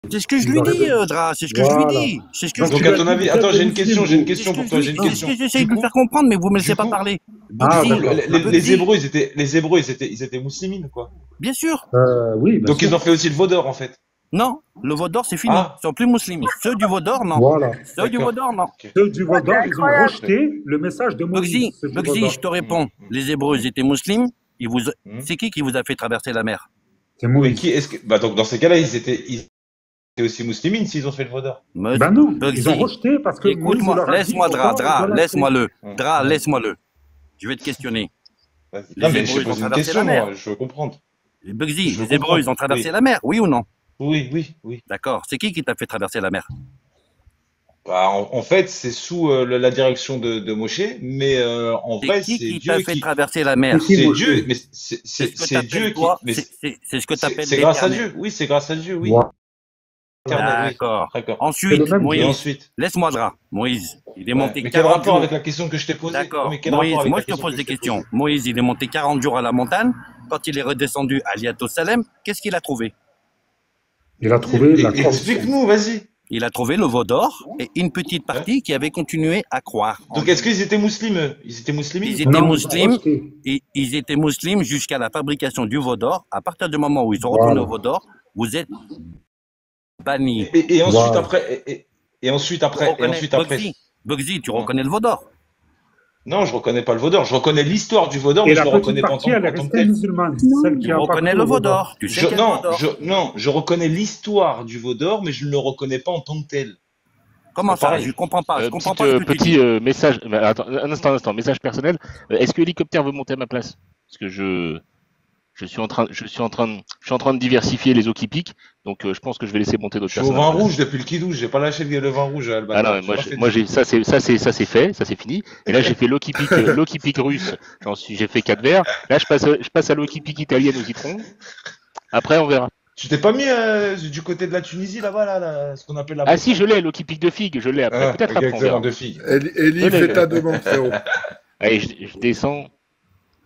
C'est ce que je lui dis, Dra, c'est ce que je lui dis. Donc, à ton avis, attends, j'ai une question pour toi, J'essaie de vous faire comprendre, mais vous ne me laissez pas parler. Les Hébreux, ils étaient musulmans, quoi. Bien sûr. Oui. Donc, ils ont fait aussi le veau d'or, en fait. Non, le veau d'or, c'est fini. Ils sont plus musulmans. Ceux du veau d'or, non. Voilà. Ceux du veau d'or, non. Ceux du veau d'or, ils ont rejeté le message de Moïse. Bugsy, je te réponds. Les Hébreux, ils étaient musulmans. C'est qui vous a fait traverser la mer? C'est Moïse. Donc, dans ces cas-là, ils étaient C'est aussi Mouslimine s'ils ont fait le Vaudor. Ben non, ils Bugsy, ont rejeté parce que Moïse écoute-moi, leur a dit laisse-moi Dra, pourquoi Dra, ils laisse-moi-le. Ouais. Dra, laisse-moi-le. Je vais te questionner. Vas-y. Les Non, mais Hébreux, j'ai ils ont posé une traversé question, la mer. moi, je veux comprendre. Et Bugsy, Je veux les Hébreux, comprendre. ils ont traversé Oui, la mer, oui ou non? oui. D'accord. C'est qui t'a fait traverser la mer? Bah, en fait, c'est sous la direction de Moshe, mais en C'est vrai, qui c'est t'a Dieu fait qui. traverser la mer? C'est qui, C'est Moshe? Dieu, mais C'est ce que c'est Dieu t'appelles qui. toi, Mais c'est ce que t'appelles c'est grâce à l'éternel. Dieu. Oui, c'est grâce à Dieu, oui. Voilà. Éternel, oui. D'accord. D'accord. C'est le Ensuite, même Dieu. Et Moïse, ensuite. laisse-moi Dra. Moïse, il est Ouais. monté Mais quel 40 rapport jours. avec la question que je t'ai posée? D'accord. Mais quel rapport Moïse, avec moi la je te question pose que des je t'ai questions. posée? Moïse, il est monté 40 jours à la montagne. Quand il est redescendu à Liato Salem, qu'est-ce qu'il a trouvé? Il a trouvé la corruption. Explique-nous, vas-y. Il a trouvé le veau d'or et une petite Ouais. partie qui avait continué à croire en Donc, est-ce lui. qu'ils étaient musulmans? Ils étaient musulmans Ils ou étaient pas? Non, ils ont musulmans rejeté. et ils étaient musulmans jusqu'à la fabrication du veau d'or. À partir du moment où ils sont retournés au Voilà. veau d'or, vous êtes bannis. Et ensuite, Voilà. après. Et ensuite, Tu après. Et reconnais, ensuite, après. Bugsy, tu Ouais. reconnais le veau d'or. Non, je reconnais pas le Vaudor. Je reconnais l'histoire du Vaudor, Et mais je la le petite reconnais pas en partie, tant, elle est en tant que restée tel. musulmane. Celle qui Tu a reconnais parti le au veau Vaudor. d'or. Tu sais qu'il y a le veau d'or. Je reconnais l'histoire du Vaudor, mais je ne le reconnais pas en tant que tel. Comment C'est pas ça? pareil. Je comprends pas. Je comprends pas ce que tu Petit dis. message. Attends, un instant, message personnel. Est-ce que l'hélicoptère veut monter à ma place? Parce que je suis en train de diversifier les eaux qui piquent, donc je pense que je vais laisser monter Je d'autres suis au personnes à vin ma place. rouge depuis le kidouche. J'ai pas lâché le vin rouge, Ah non, Albator. mais J'ai moi, pas fait moi du j'ai tout. ça c'est fait, ça c'est fini. Et là j'ai fait l'eau qui pique russe. J'ai fait 4 verres. Là je passe à l'eau qui pique italienne au citron. Après on verra. Tu t'es pas mis du côté de la Tunisie là-bas, là, ce qu'on appelle la Ah si, Bretagne? je l'ai, l'eau qui pique de figue, je l'ai après. Ah, Peut-être ok, après on excellent, verra. de filles. Eli, Je fais l'ai. ta demande, frérot. Allez, je descends.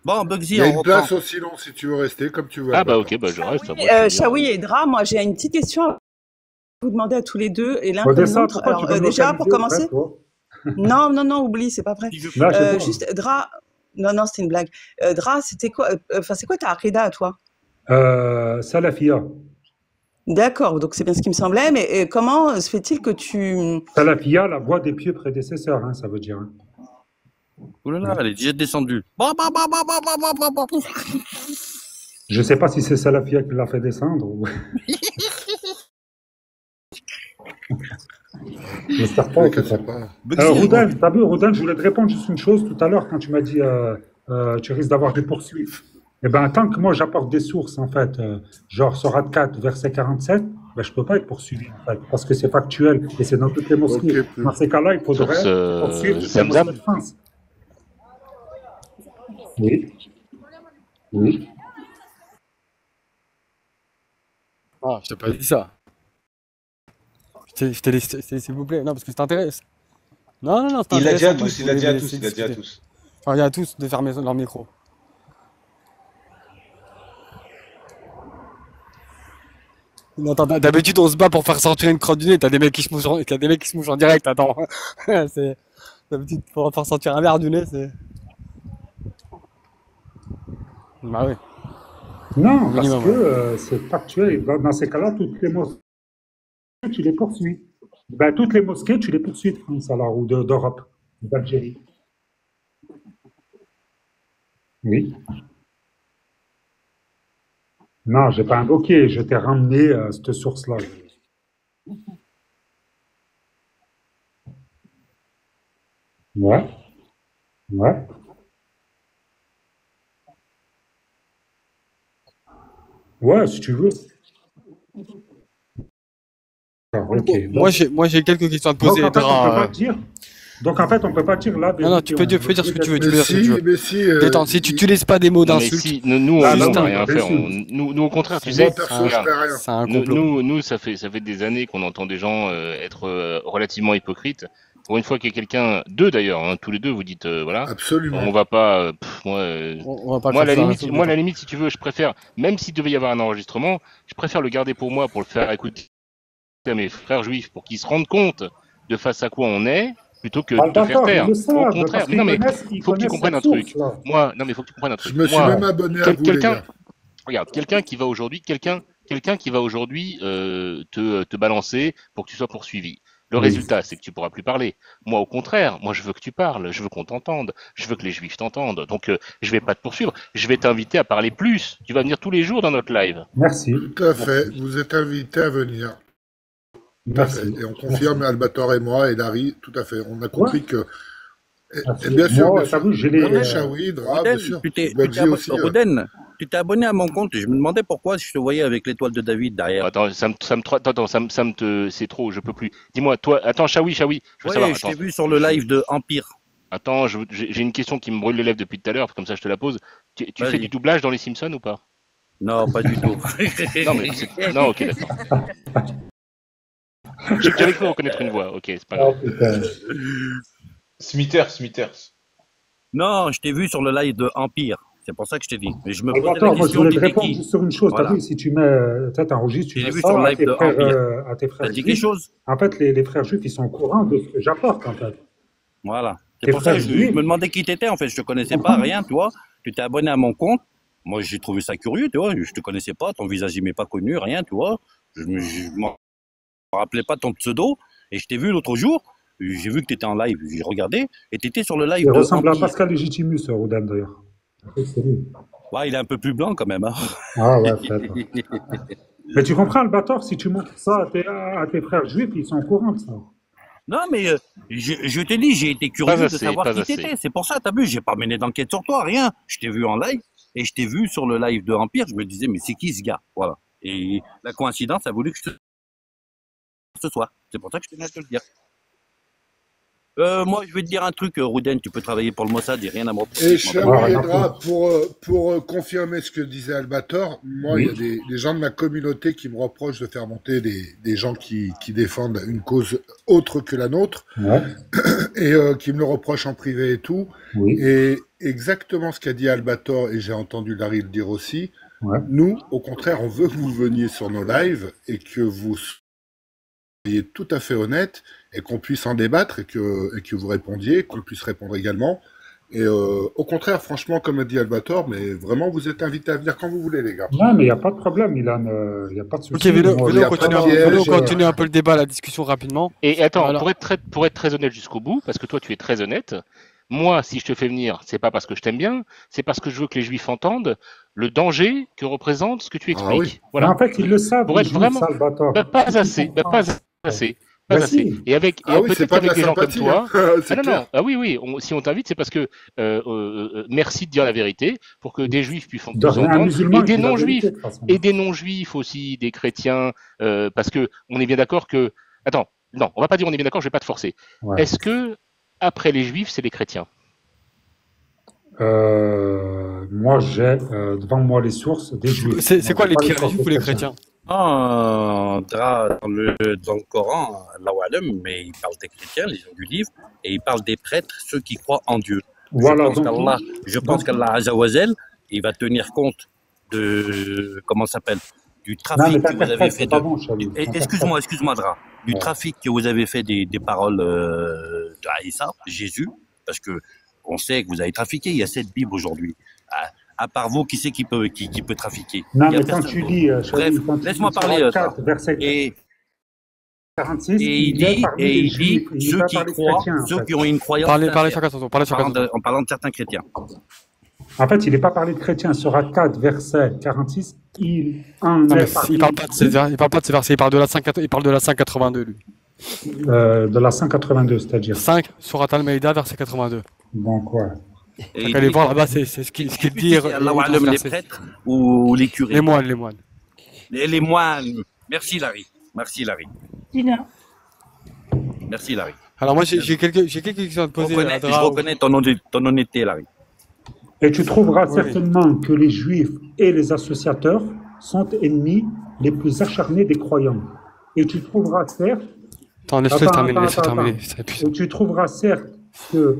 Bon, Il Bugsy, y a on une reprend. place au silence si tu veux rester, comme tu veux, Ah bah Albator. ok, bah je reste. Moi je suis bien. Shawi et Dra, moi j'ai une petite question à vous demander à tous les deux, et l'un comme Odessa, l'autre. pourquoi tu Alors veux me déjà, pour localiser au commencer, fait, toi? non, oublie, c'est pas vrai. Si je Là, peux. je sais pas. Juste, Dra, non, c'était une blague. Dra, c'était quoi, enfin, c'est quoi ta aqida à toi? Salafia. D'accord, donc c'est bien ce qui me semblait, mais comment se fait-il que tu... Salafia, la voix des pieux prédécesseurs, hein, ça veut dire. Hein. Ouh là là, elle est déjà descendue. Bah, bah, bah, bah, bah, bah, bah, bah, bah. Je sais pas si c'est Salafia qui l'a fait descendre. Ou... J'espère Ne pas, en tout cassez cas. pas. Bugsy, Roudan, t'as vu, Roudan, je voulais te répondre juste une chose tout à l'heure quand tu m'as dit tu risques d'avoir des poursuites. Eh bien, tant que moi j'apporte des sources, en fait, genre Sourate 4, verset 47, ben, je ne peux pas être poursuivi, en fait, parce que c'est factuel et c'est dans toutes les mosquées. Ok, Dans ces cas-là, il faudrait Source poursuivre toutes les Zamzam. mosquées de France. Oui, oui. Ah, je t'ai pas dit ça. Je t'ai laissé, s'il vous plaît. Non, parce que ça t'intéresse. Non, c'est Il l'a dit à intéressant. Moi, tous, je il l'a voulais dit les à laisser tous, il l'a dit à discuter. tous. Enfin, il y a tous de fermer leur micro. Non, attends, d'habitude, on se bat pour faire sortir une crotte du nez. T'as des mecs qui se mouchent en direct. Attends. D'habitude, pour faire sortir un verre du nez, c'est. Bah oui. Non, parce Minimum, que ouais. c'est factuel. Et dans ces cas-là, toutes les mosquées, tu les poursuis. Ben, toutes les mosquées, tu les poursuis de France, alors, ou d'Europe, d'Algérie. Oui. Non, j'ai pas invoqué, je t'ai ramené cette source-là. Ouais, ouais. Ouais, si tu veux. Ah, ok. Moi, j'ai quelques questions à te Donc, poser. en fait, on peut pas Dra. dire. Donc, en fait, on peut pas dire la vérité. Non, tu peux dire ce que tu veux. Tu peux dire ce que tu veux. Mais si, Détends, si tu n'utilises pas des mots Non mais d'insulte, si, nous Ah, on non, n'a non, rien bien fait. sûr. Nous au contraire, tu moi sais, perso, je regarde, fais rien. c'est un complot. nous ça fait des années qu'on entend des gens être relativement hypocrites. Pour une fois qu'il y a quelqu'un, deux d'ailleurs, hein, tous les deux, vous dites voilà, Absolument. on va pas, moi, On va pas moi à faire la ça. limite, moi à la limite, si tu veux, je préfère, même s'il devait y avoir un enregistrement, je préfère le garder pour moi, pour le faire écouter à mes frères juifs, pour qu'ils se rendent compte de face à quoi on est, plutôt que Ah, de te faire d'accord, ils taire. le Au savent, contraire, parce qu'ils non mais connaissent, faut que tu comprennes un cette truc. source-là. Moi, non mais faut que tu comprennes un Je truc. me suis Moi, même abonné à vous, les quelqu'un, gars. regarde, quelqu'un qui va aujourd'hui te balancer pour que tu sois poursuivi. Le Oui. résultat, c'est que tu pourras plus parler. Moi, au contraire, moi, je veux que tu parles, je veux qu'on t'entende, je veux que les juifs t'entendent. Donc, je vais pas te poursuivre, je vais t'inviter à parler plus. Tu vas venir tous les jours dans notre live. Merci. Tout à fait. Vous êtes invité à venir. Tout à fait. Merci. Et on Merci. confirme, Albator et moi et Larry, tout à fait. On a Ouais, compris que. Et merci. bien sûr, Moi, bien t'as sûr. vu, j'ai Oui, les. Shawi, Dra, bien Roden, sûr. tu t'es Benji aussi. Roden, tu t'es abonné à mon compte et je me demandais pourquoi je te voyais avec l'étoile de David derrière. Attends, c'est trop, je peux plus. Dis-moi, toi, attends, Shawi, je veux savoir. Ouais, je Attends, t'ai vu sur le live de Empire. attends, j'ai une question qui me brûle les lèvres depuis tout à l'heure, comme ça je te la pose. Tu fais du Vas-y. doublage dans les Simpsons ou pas? Non, pas du tout. Non, mais non, ok, d'accord. J'avais cru reconnaître une voix, ok, c'est pas Oh grave. putain. Smithers. Non, je t'ai vu sur le live de Empire. C'est pour ça que je t'ai dit. Mais je me posais la Albator, moi je question, voulais te t'étais répondre qui? juste sur une chose. T'as Voilà. vu, si tu mets, t'enregistres, tu Je l'ai mets vu sur le ça live de Empire. à tes T'as frères dit quelque juifs. chose? En fait, les frères juifs, ils sont au courant de ce que j'apporte, en fait. Voilà. C'est Tes pour ça que frères je juifs, me demandais qui t'étais, en fait. Je te connaissais tu pas, comprends? rien, tu vois. Tu t'es abonné à mon compte. Moi, j'ai trouvé ça curieux, tu vois. Je te connaissais pas, ton visage, il m'est pas connu, rien, tu vois. Je m'en rappelais pas ton pseudo. Et je t'ai vu l'autre jour. J'ai vu que tu étais en live. J'ai regardé. Et tu étais sur le live Il de ressemble à Empire. Pascal Légitimus, Rodan, d'ailleurs. C'est lui. Ouais, il est un peu plus blanc quand même. Hein. Ah ouais, peut-être. Mais tu comprends, Albator, si tu montres ça à tes frères juifs, ils sont au courant de ça. Non, mais je t'ai dit, j'ai été Pas curieux de assez, savoir pas qui assez. t'étais. C'est pour ça, t'as vu, j'ai pas mené d'enquête sur toi, rien. Je t'ai vu en live et je t'ai vu sur le live de Empire. Je me disais, mais c'est qui ce gars? Voilà. Et la coïncidence a voulu que je te ce soir. C'est pour ça que je tenais à te le dire. Moi, je vais te dire un truc, Rouden, tu peux travailler pour le Mossad, il n'y a rien à me reprocher. Et je m'en bats Shawi les et couilles. Dra, pour confirmer ce que disait Albator, moi, il y a des gens de ma communauté qui me reprochent de faire monter des gens qui défendent une cause autre que la nôtre, Ouais, et qui me le reprochent en privé et tout. oui, Et exactement ce qu'a dit Albator, et j'ai entendu Larry le dire aussi, ouais. nous, au contraire, on veut que vous veniez sur nos lives et que vous soyez tout à fait honnête et qu'on puisse en débattre et que vous répondiez, qu'on puisse répondre également. Et au contraire, franchement, comme a dit Albator, mais vraiment, vous êtes invités à venir quand vous voulez, les gars. Non, mais il n'y a pas de problème, Ilan. Il n'y a pas de Ok, souci. venez, Moi, Il n'y venez, a on pas de continue, j'attends. venez, on piège. continue un peu le débat, la discussion rapidement. Et attends, Voilà. pour être très honnête jusqu'au bout, parce que toi tu es très honnête, moi si je te fais venir, c'est pas parce que je t'aime bien, c'est parce que je veux que les juifs entendent le danger que représente ce que tu Ah oui. expliques. Mais Voilà. en fait, ils le savent, Pour les être juifs, vraiment. Salvatore. Bah, pas Qu'est-ce qu'ils assez, bah, comprennent? pas assez, Bah pas assez. si. Et Ah oui, c'est peut-être pas de qu'avec la des gens comme sympathie, hein. toi. C'est Ah non, non, clair. ah oui, oui, si on t'invite, c'est parce que merci de dire la vérité, pour que des juifs puissent De nous rien, un entendre, musulman, et des il dit la non-juifs, vérité, de toute façon. et des non-juifs aussi, des chrétiens, parce que on est bien d'accord que. Attends, non, on va pas dire on est bien d'accord, je vais pas te forcer. Ouais. Est-ce que après les juifs, c'est les chrétiens? Moi, j'ai devant moi les sources des juifs. C'est Moi, quoi j'ai les pas les pires, les sources juifs des ou les chrétiens. chrétiens? Dans le Coran, Allah Alam, mais il parle des chrétiens, les gens du livre, et il parle des prêtres, ceux qui croient en Dieu. Voilà, Je pense qu'Allah Azzawajal, il va tenir compte de, comment ça s'appelle, du Non, trafic mais que vous avez t'interprètes, fait c'est de. pas bon, Chavi. Excuse-moi, Dra. Du Ouais. trafic que vous avez fait des paroles de Aïssa, Jésus, parce que on sait que vous avez trafiqué, il y a 7 Bibles aujourd'hui. À part vous, qui c'est qui peut trafiquer? Non, Il y a mais quand personne tu d'autre. lis, Bref, Chavi, quand tu laisse-moi lis parler, Surat Dra. 4, verset Et 46, il il est dit, parmi les juifs, il n'est ceux pas qui parmi les croient, chrétiens, en ceux fait. qui ont une croyance Parlez sincère, chacun son tour, parlez chacun son tour. en parlant de certains chrétiens. En fait, il n'est pas parlé de chrétiens. Surat 4, verset 46, il en Non, mais est parmi il parle pas de ces versets, il parle de la 582, lui. de la 182, c'est-à-dire. 5, Surat Al-Maïda, verset 82. Donc, ouais. Et Donc il allez dit, voir là-bas, c'est ce qu'il je sais plus dit. si c'est Allah Alam, les prêtres ou les curés. Les moines, les moines. Les moines. Merci, Larry. Merci, Larry. Merci, Larry. Alors moi, j'ai quelques questions à te poser. Je reconnais ton honnêteté, Larry. Et tu trouveras Oui. certainement que les juifs et les associateurs sont ennemis les plus acharnés des croyants. Et tu trouveras certes, Attends, laisse-le terminer. C'est épuisant. et tu trouveras certes que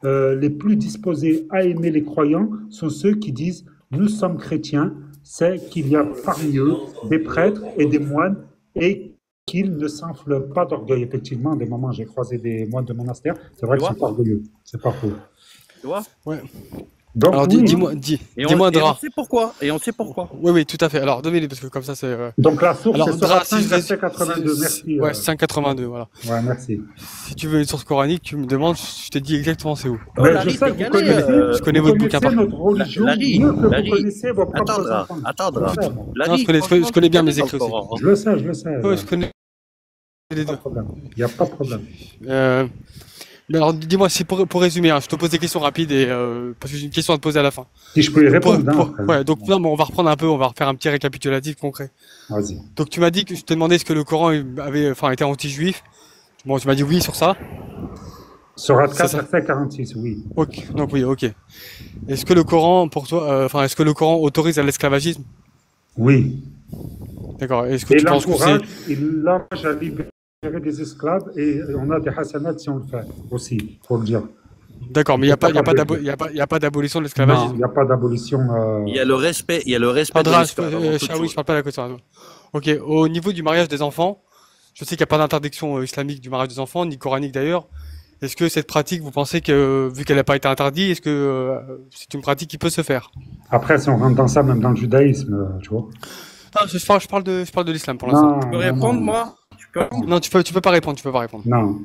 les plus disposés à aimer les croyants sont ceux qui disent « Nous sommes chrétiens », c'est qu'il y a parmi eux des prêtres et des moines et qu'ils ne s'enflent pas d'orgueil. Effectivement, des moments, j'ai croisé des moines de monastère, c'est vrai Tu qu'ils vois sont pas orgueilleux, c'est pas faux. Tu vois? Ouais. Donc, Alors oui, dis-moi, Et on Dra. sait pourquoi. Et on sait pourquoi. Oui, tout à fait. Alors, donnez-les, parce que comme ça, c'est... donc la source, Alors, c'est Dra, Surat si 5, je verset résume... 82, merci. Ouais, 582, voilà. Ouais, merci. Si tu veux une source coranique, tu me demandes, je te dis exactement c'est où. Mais Larry, je sais t'es que vous calé, connaissez, je connais vous votre bouquin connaissez par notre religion Larry, mieux que Larry. vous connaissez vos propres enfants. Attends, Dra. Je sais, moi. Non, je connais bien mes écrits aussi. Je le sais, je le sais. Ouais, je connais c'est les pas deux. de problème. Il n'y a pas de problème. Euh, mais alors, dis-moi, c'est pour résumer, hein, je te pose des questions rapides et parce que j'ai une question à te poser à la fin. Si je peux y Donc, répondre, hein, après. ouais, donc non, mais on va reprendre un peu, on va refaire un petit récapitulatif concret. Vas-y. Donc tu m'as dit que je te demandais est-ce que le Coran avait, enfin, était anti-juif. Bon, tu m'as dit oui sur ça. Surat C'est 4, ça. verset 46, oui. Ok, donc oui, ok. Est-ce que le Coran, pour toi, enfin, est-ce que le Coran autorise à l'esclavagisme? Oui. D'accord. Est-ce que Et tu penses que c'est... l'encourage, il l'encourage à libérer des esclaves et on a des hasanats si on le fait aussi, faut le dire. D'accord, mais il Il n'y a pas, faut pas le dire. y a pas d'abolition de Non, l'esclavagisme. il n'y a pas d'abolition. Il y a le respect de Padras, l'esclave avant toute Chaoui, chose. je parle pas de la question. Ok, au niveau du mariage des enfants, je sais qu'il n'y a pas d'interdiction islamique du mariage des enfants, ni coranique d'ailleurs. Est-ce que cette pratique, vous pensez que, vu qu'elle n'a pas été interdite, est-ce que c'est une pratique qui peut se faire? Après, si on rentre dans ça, même dans le judaïsme, tu vois. Non, je parle de l'islam pour l'instant. Non, Tu peux non, répondre, non, moi? Tu peux répondre? Non, tu peux pas répondre, tu peux pas répondre. non,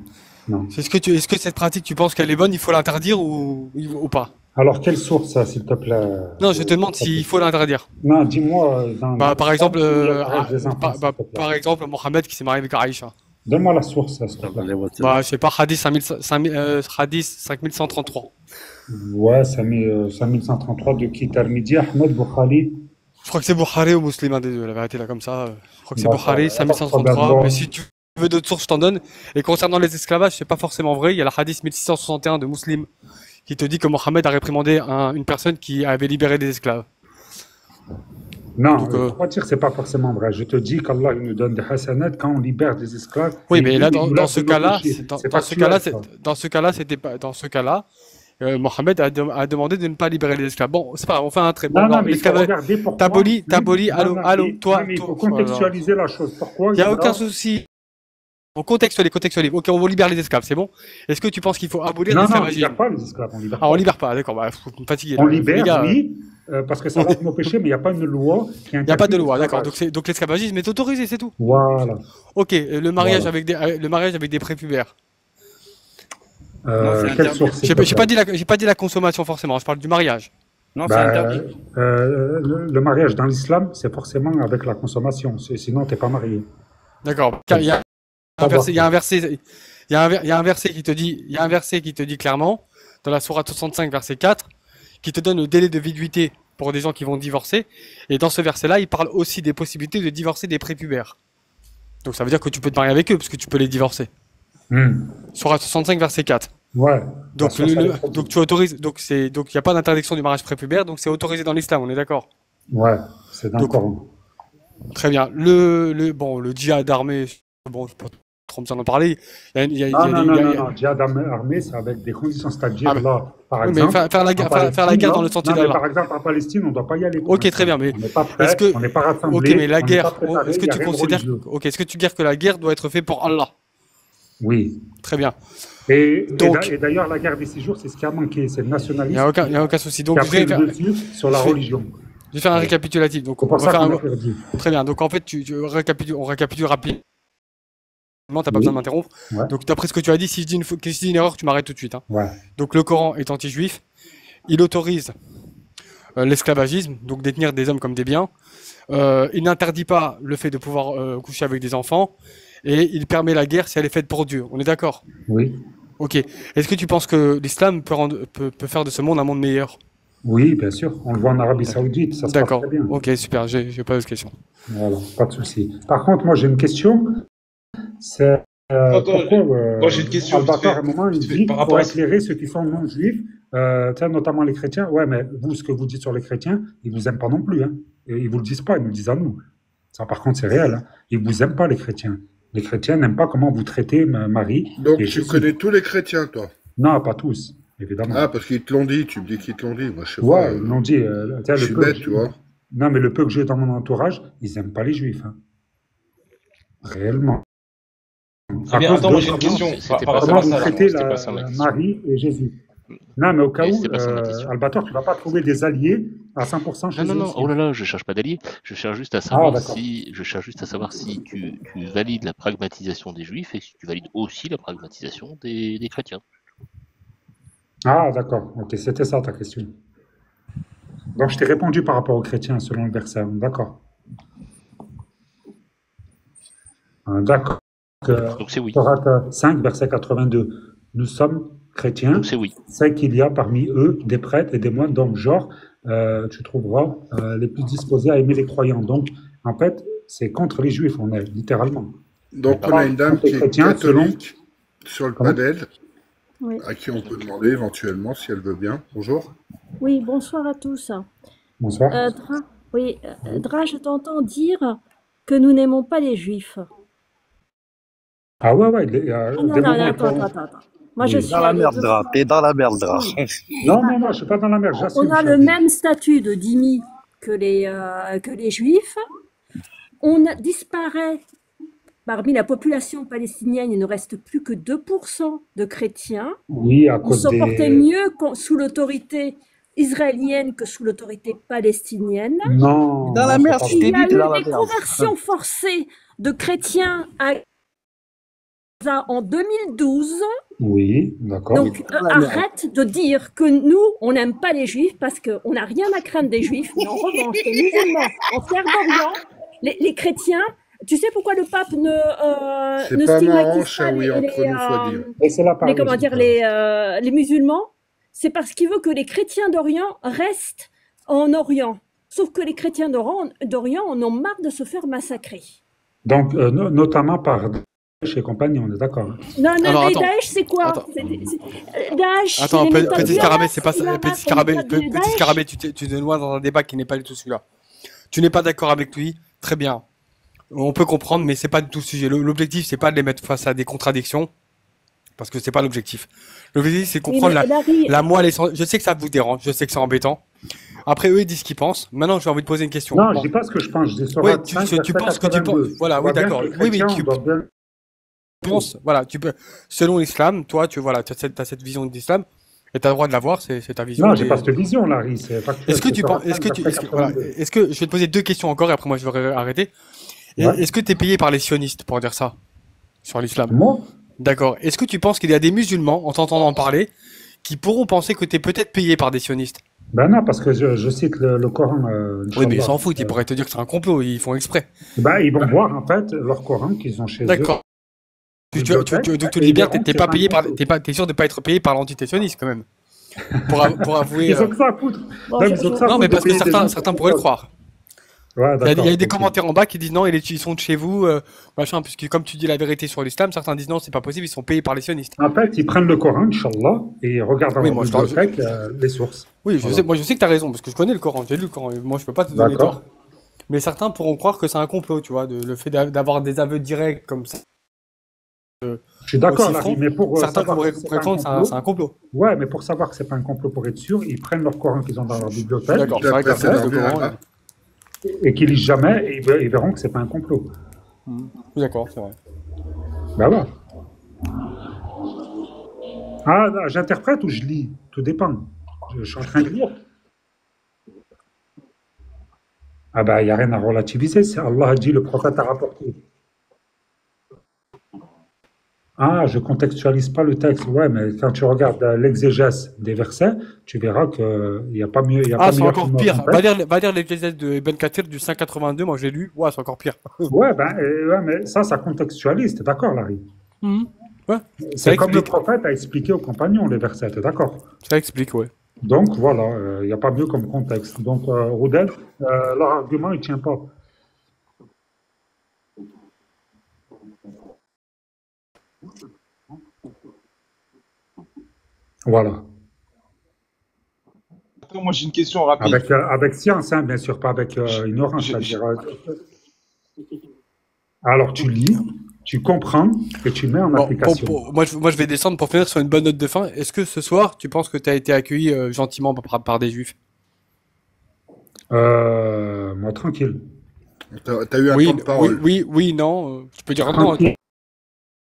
non. Est-ce que cette pratique, tu penses qu'elle est bonne, il faut l'interdire ou pas? Alors, quelle source, ça, s'il te plaît? Non, je te demande s'il faut l'interdire. Non, dis-moi, dans Par exemple, le mariage des enfants, s'il te plaît. par exemple, Mohamed qui s'est marié avec Aïcha. Donne-moi la source, ça, s'il te plaît. Bah, je sais pas, hadith 5133. Ouais, ça met 5133 de qui? Tirmidhi, Ahmed, Bukhari. Je crois que c'est Bukhari ou Muslim, un des deux, la vérité là comme ça. Je crois que c'est D'accord, Bukhari, y a pas de 5133. problème. Mais si tu veux d'autres sources, je t'en donne. Et concernant les esclavages, c'est pas forcément vrai. Il y a la hadith 1661 de Muslim qui te dit que Mohamed a réprimandé une personne qui avait libéré des esclaves. Non, Donc, je ne peux pas dire que ce n'est pas forcément vrai. Je te dis qu'Allah il nous donne des hasanats quand on libère des esclaves. Oui, Et mais il là, nous dans lave ce de nos cas-là, péchés. dans C'est ce cas-là, factuel, ça. dans ce cas-là, Mohamed a demandé de ne pas libérer les esclaves. Bon, c'est pas grave, on fait un trait. Bon, Non, non, non, mais il faut l'esclave, regarder pourquoi. Taboli, Non, allô, non, allô, mais- toi, mais il faut toi, voilà. contextualiser la chose. Pourquoi Il n'y a il aucun a- souci. On contextualise. Ok, on libère les esclaves, c'est bon. Est-ce que tu penses qu'il faut abolir Non, non, on ne l'esclavagisme? libère pas les esclaves. On libère Ah, on pas. libère pas, d'accord, bah, faut me fatiguer, On là. Les libère, gars, oui, parce que ça lave nos péchés, mais il n'y a pas une loi qui il n'y a pas de interdit loi, d'accord. l'esclavage. Donc l'esclavagisme est autorisé, c'est tout. Voilà. Ok, le mariage Voilà. le mariage avec des prépubères. Non, c'est Quelle interdit. source, s'il te J'ai pas plaît? j'ai pas dit la consommation forcément, je parle du mariage. Non, c'est Bah, interdit. le mariage dans l'islam, c'est forcément avec la consommation. Sinon, tu n'es pas marié. D'accord. Il y a un verset, il y a un verset, il y a un verset qui te dit, il y a un verset qui te dit clairement, dans la sourate 65, verset 4, qui te donne le délai de viduité pour des gens qui vont divorcer. Et dans ce verset-là, il parle aussi des possibilités de divorcer des prépubères. Donc ça veut dire que tu peux te marier avec eux, parce que tu peux les divorcer. Sourate 65, verset 4. Ouais. Donc, donc tu autorises, donc il n'y a pas d'interdiction du mariage prépubère, donc c'est autorisé dans l'islam, on est d'accord? Ouais, c'est dans le Donc, Coran. Très bien. Le djihad armé, bon, je pas trop besoin d'en parler. Non, djihad armé, c'est avec des conditions, c'est-à-dire là, par Oui, mais exemple. faire la guerre dans le sentier non, mais d'Allah. par exemple, en Palestine, on ne doit pas y aller. pour Ok, l'instant. très bien, mais On n'est pas prêt, est-ce que, on n'est pas rassemblés. ok, mais la on n'est guerre, pas préparés, est-ce que il y a tu rien de considères, religieux. ok, est-ce que tu dis que la guerre doit être faite pour Allah? Oui. Très bien. Et Donc, d'ailleurs, la guerre des 6 jours, c'est ce qui a manqué. C'est le il nationalisme n'y a aucun souci. Donc, qui a pris le dessus sur la religion. Je vais faire un récapitulatif. Donc, C'est on pour va ça faire qu'on un, a perdu. très bien. Donc, en fait, on récapitule rapidement. T'as pas besoin de m'interrompre. Ouais. Donc, d'après ce que tu as dit, si je dis une erreur, tu m'arrêtes tout de suite, hein. Ouais. Donc, le Coran est anti-juif. Il autorise l'esclavagisme, donc détenir des hommes comme des biens. Il n'interdit pas le fait de pouvoir coucher avec des enfants. Et il permet la guerre si elle est faite pour Dieu. On est d'accord? Oui. Ok. Est-ce que tu penses que l'islam peut faire de ce monde un monde meilleur? Oui, bien sûr. On le voit en Arabie Saoudite, ça se passe D'accord. très bien. Ok, super. J'ai pas d'autres questions. Voilà, pas de souci. Par contre, moi, j'ai une question. C'est Attends, pourquoi moi j'ai une question vite Al-Baqar, fait, à un moment, il vite fait, dit par pour rapport à éclairer ceux qui sont non-juifs, notamment les chrétiens. Ouais, mais vous, ce que vous dites sur les chrétiens, ils vous aiment pas non plus. Hein. Et ils vous le disent pas, ils nous le disent à nous. Ça, par contre, c'est réel. Hein. Ils vous aiment pas, les chrétiens. Les chrétiens n'aiment pas comment vous traitez Marie. Donc et tu Jésus. connais tous les chrétiens, toi? Non, pas tous, évidemment. Ah, parce qu'ils te l'ont dit, tu me dis qu'ils te l'ont dit. Moi, je sais Ouais, pas. ils l'ont dit. Je suis bête, tu vois. Non, mais le peu que j'ai dans mon entourage, ils n'aiment pas les juifs. Hein. Réellement. Eh bien, attends, moi j'ai une Non, question c'était par pas rapport Comment à ça, vous ça. traitez c'était pas ça ma question. Marie et Jésus? Non, mais au cas Mais où, c'était pas ça ma question. Albator, tu ne vas pas trouver des alliés à 100% chez Non, eux non, non, aussi. oh là là, je cherche pas d'alliés. Je cherche juste à Ah, savoir d'accord. si tu valides la pragmatisation des juifs et si tu valides aussi la pragmatisation des chrétiens. Ah, d'accord. Ok, c'était ça ta question. Donc, je t'ai répondu par rapport aux chrétiens selon le verset. D'accord. D'accord. Donc c'est oui. Sourate 5, verset 82. Nous sommes chrétiens. Donc c'est oui. C'est qu'il y a parmi eux des prêtres et des moines. Donc, genre, tu trouveras les plus disposés à aimer les croyants. Donc, en fait, c'est contre les juifs, on est littéralement. Donc, on a une dame qui est catholique sur le panel, Oui. à qui on peut demander éventuellement si elle veut bien. Bonjour. Oui, bonsoir à tous. Bonsoir. Dra, je t'entends dire que nous n'aimons pas les juifs. Ah ouais, Non, attends. Moi, je suis dans la merde, Dra. T'es dans la merde, Dra. Non, je suis pas dans la merde. On a le même statut de dhimmi que les juifs. On disparaît parmi la population palestinienne. Il ne reste plus que 2% de chrétiens. Oui, à cause on se portait mieux sous l'autorité israélienne que sous l'autorité palestinienne. Non. Dans la merde, il y a eu des conversions forcées de chrétiens à Gaza en 2012. Oui, d'accord. Donc, arrête de dire que nous, on n'aime pas les juifs parce qu'on n'a rien à craindre des juifs. Mais en revanche, les musulmans en Terre d'Orient, les chrétiens, tu sais pourquoi le pape ne stigmatise pas les musulmans? C'est parce qu'il veut que les chrétiens d'Orient restent en Orient. Sauf que les chrétiens d'Orient en ont marre de se faire massacrer. Donc, notamment par Daesh et compagnie, on est d'accord. Non, Daesh, c'est quoi? Daesh. Attends, petit scarabée, c'est pas ça. Petit scarabée, tu te noies dans un débat qui n'est pas du tout celui-là. Tu n'es pas d'accord avec lui, très bien. On peut comprendre, mais c'est pas du tout le sujet. L'objectif, c'est pas de les mettre face à des contradictions, parce que c'est pas l'objectif. L'objectif, c'est comprendre la moelle essentielle. Je sais que ça vous dérange, je sais que c'est embêtant. Après, eux, ils disent ce qu'ils pensent. Maintenant, j'ai envie de poser une question. Non, je dis pas ce que je pense. Je dis sur tu penses que tu penses. Voilà, oui, d'accord. Oui, mais tu penses. Voilà, tu peux. Selon l'islam, toi, tu as cette vision de l'islam. Et tu as le droit de l'avoir, c'est ta vision. Non, j'ai pas cette vision, Larry. Est-ce que tu penses, est-ce que je vais te poser deux questions encore et après moi je vais arrêter. Est-ce que tu es payé par les sionistes pour dire ça sur l'islam? Moi? D'accord. Est-ce que tu penses qu'il y a des musulmans, en t'entendant parler, qui pourront penser que tu es peut-être payé par des sionistes? Ben non, parce que je cite le Coran. Oui, mais ils s'en foutent, ils pourraient te dire que c'est un complot, ils font exprès. Ben, ils vont voir en fait leur Coran qu'ils ont chez eux. D'accord. Tu dis bien que t'es pas payé par, t'es sûr de pas être payé par l'entité sioniste quand même. Pour avouer. Ils ont que ça à foutre. Non, mais parce que certains pourraient le croire. Ouais, il y a des commentaires en bas qui disent non, ils sont de chez vous, machin, puisque comme tu dis la vérité sur l'islam, certains disent non, c'est pas possible, ils sont payés par les sionistes. En fait, ils prennent le Coran, Inch'Allah, et ils regardent dans leur bibliothèque les sources. Oui, je sais que tu as raison, parce que je connais le Coran, j'ai lu le Coran, moi je peux pas te donner tort. Mais certains pourront croire que c'est un complot, tu vois, le fait d'avoir des aveux directs comme ça. Je suis d'accord, mais pour certains pourraient comprendre que c'est un complot. Ouais, mais pour savoir que c'est pas un complot, pour être sûr, ils prennent leur Coran qu'ils ont dans leur bibliothèque. D'accord, c'est vrai que le Coran. Et qu'ils lisent jamais, et ils verront que c'est pas un complot. D'accord, c'est vrai. Bah ouais. Ah, j'interprète ou je lis? Tout dépend. Je suis en train de lire. Ah bah, il n'y a rien à relativiser. Allah a dit, le prophète a rapporté. Ah, je contextualise pas le texte. Ouais, mais quand tu regardes l'exégèse des versets, tu verras qu'il n'y a pas mieux. C'est encore pire. Va lire l'exégèse de Ibn Kathir du 582, moi j'ai lu. Ouais, c'est encore pire. Ouais, mais ça contextualise, t'es d'accord, Larry? Ouais. C'est comme le prophète a expliqué aux compagnons les versets, t'es d'accord? Ça explique, ouais. Donc voilà, il n'y a pas mieux comme contexte. Donc, Roudel, leur argument, il ne tient pas. Voilà. Attends, moi j'ai une question rapide. Avec science, hein, bien sûr, pas avec ignorance. C'est-à-dire, alors tu lis, tu comprends et tu mets en application. Moi je vais descendre pour finir sur une bonne note de fin. Est-ce que ce soir, tu penses que tu as été accueilli gentiment par des juifs? Moi, tranquille. T'as eu un temps de parole. Oui, non. Tu peux dire non.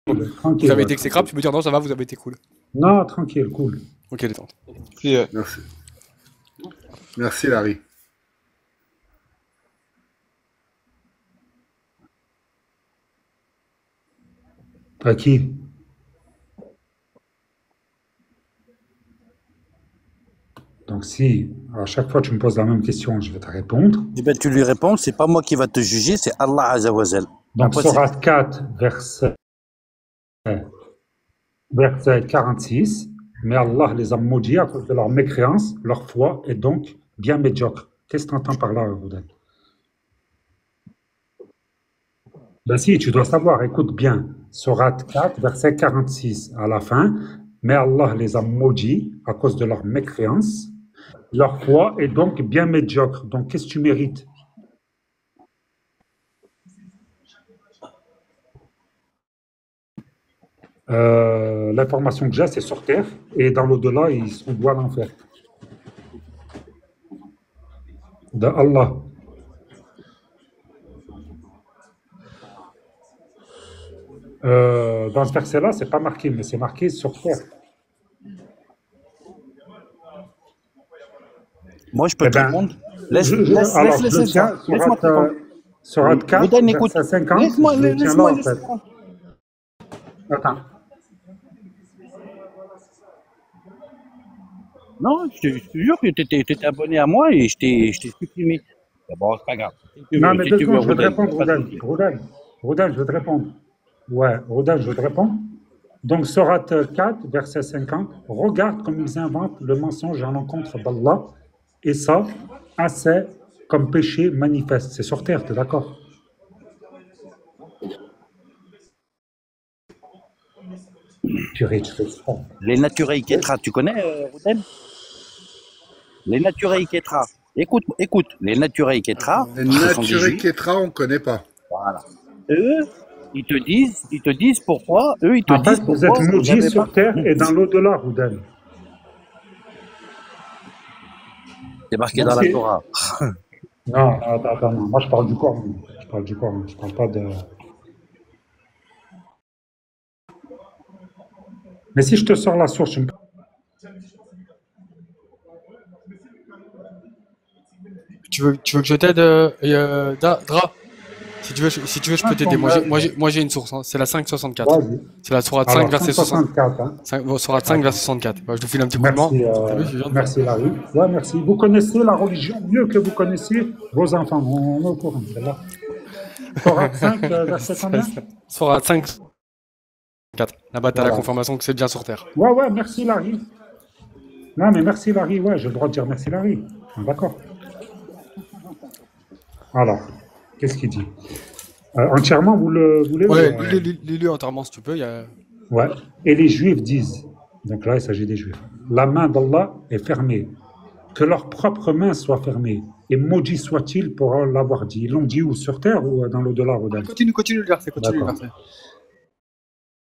Vous avez été exécrable, tu peux dire non, ça va, vous avez été cool. Non, tranquille, cool. Ok, détente. Merci. Merci, Larry. À qui? Donc si à chaque fois tu me poses la même question, je vais te répondre. Eh bien, tu lui réponds, c'est pas moi qui va te juger, c'est Allah Azza wa Jal. Donc, Sourate 4, verset verset 46, mais Allah les a maudits à cause de leur mécréance, leur foi est donc bien médiocre. Qu'est-ce que tu entends par là, Roudan? Ben si, tu dois savoir, écoute bien. Sourate 4, verset 46, à la fin, mais Allah les a maudits à cause de leur mécréance, leur foi est donc bien médiocre. Donc, qu'est-ce que tu mérites? L'information que j'ai, c'est sur terre, et dans l'au-delà, ils sont voués à l'enfer. De Allah. Dans ce verset-là, c'est pas marqué, mais c'est marqué sur terre. Moi, je peux te répondre. Alors, je tiens Sourate 4, verset 50. Je tiens là, en fait. Attends. Non, je te jure que tu étais abonné à moi et je t'ai supprimé. Bon, c'est pas grave. Non, mais 2 secondes, je vais te répondre, Roudan, je vais te répondre. Ouais, Roudan, je vais te répondre. Donc, Sourate 4, verset 50, regarde comme ils inventent le mensonge à l'encontre d'Allah, et ça, assez comme péché manifeste. C'est sur terre, tu es d'accord? Les Naturei Ketra, tu connais, Roudan? Les Naturei Ketra. Écoute, les Naturei Ketra. Les Naturei Ketra, on ne connaît pas. Voilà. Eux, ils te disent pourquoi. Eux, ils te disent pourquoi. Vous êtes maudits sur terre et dans l'au-delà, Roudan. C'est marqué dans la Torah. Non, attends, moi je parle du Coran. Je parle pas de. Mais si je te sors la source, Tu veux que je t'aide, Dra? Si tu veux, je peux t'aider. Moi, j'ai une source. Hein. C'est la 564. C'est la Sourate 5, verset 64. Hein. Sourate 5, verset 64. Je te file un petit coup de main. Merci, Larry. Ouais, merci. Vous connaissez la religion mieux que vous connaissiez vos enfants. On est au courant. Sourate 5, verset combien? Sourate 5, 4. Là-bas, tu as la confirmation que c'est bien sur terre. Ouais, merci, Larry. Non, mais merci, Larry. Ouais, j'ai le droit de dire merci, Larry. D'accord. Alors, qu'est-ce qu'il dit? Entièrement, vous le voulez? Ouais, lis-le entièrement si tu peux. Ouais. Et les Juifs disent, donc là il s'agit des Juifs, la main d'Allah est fermée, que leur propre main soit fermée, et maudit soit-il pour l'avoir dit. Ils l'ont dit où? Sur terre ou dans l'au-delà? Continue le verset. Au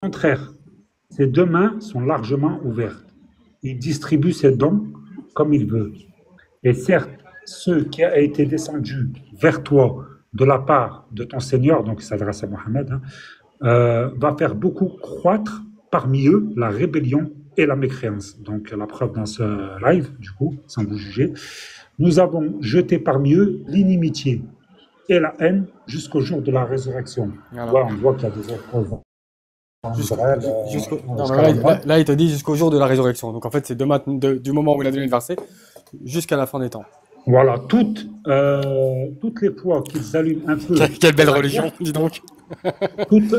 contraire, ses 2 mains sont largement ouvertes. Il distribue ses dons comme il veut. Et certes, ce qui a été descendu vers toi de la part de ton Seigneur, donc il s'adresse à Mohammed, va faire beaucoup croître parmi eux la rébellion et la mécréance. Donc la preuve dans ce live, du coup, sans vous juger, nous avons jeté parmi eux l'inimitié et la haine jusqu'au jour de la résurrection. Voilà. Ouais, on voit qu'il y a des autres. Là, il te dit jusqu'au jour de la résurrection. Donc en fait, c'est du moment où il a donné le verset jusqu'à la fin des temps. Voilà, toutes les fois qu'ils allument un peu... Quelle belle religion, dis donc. Toutes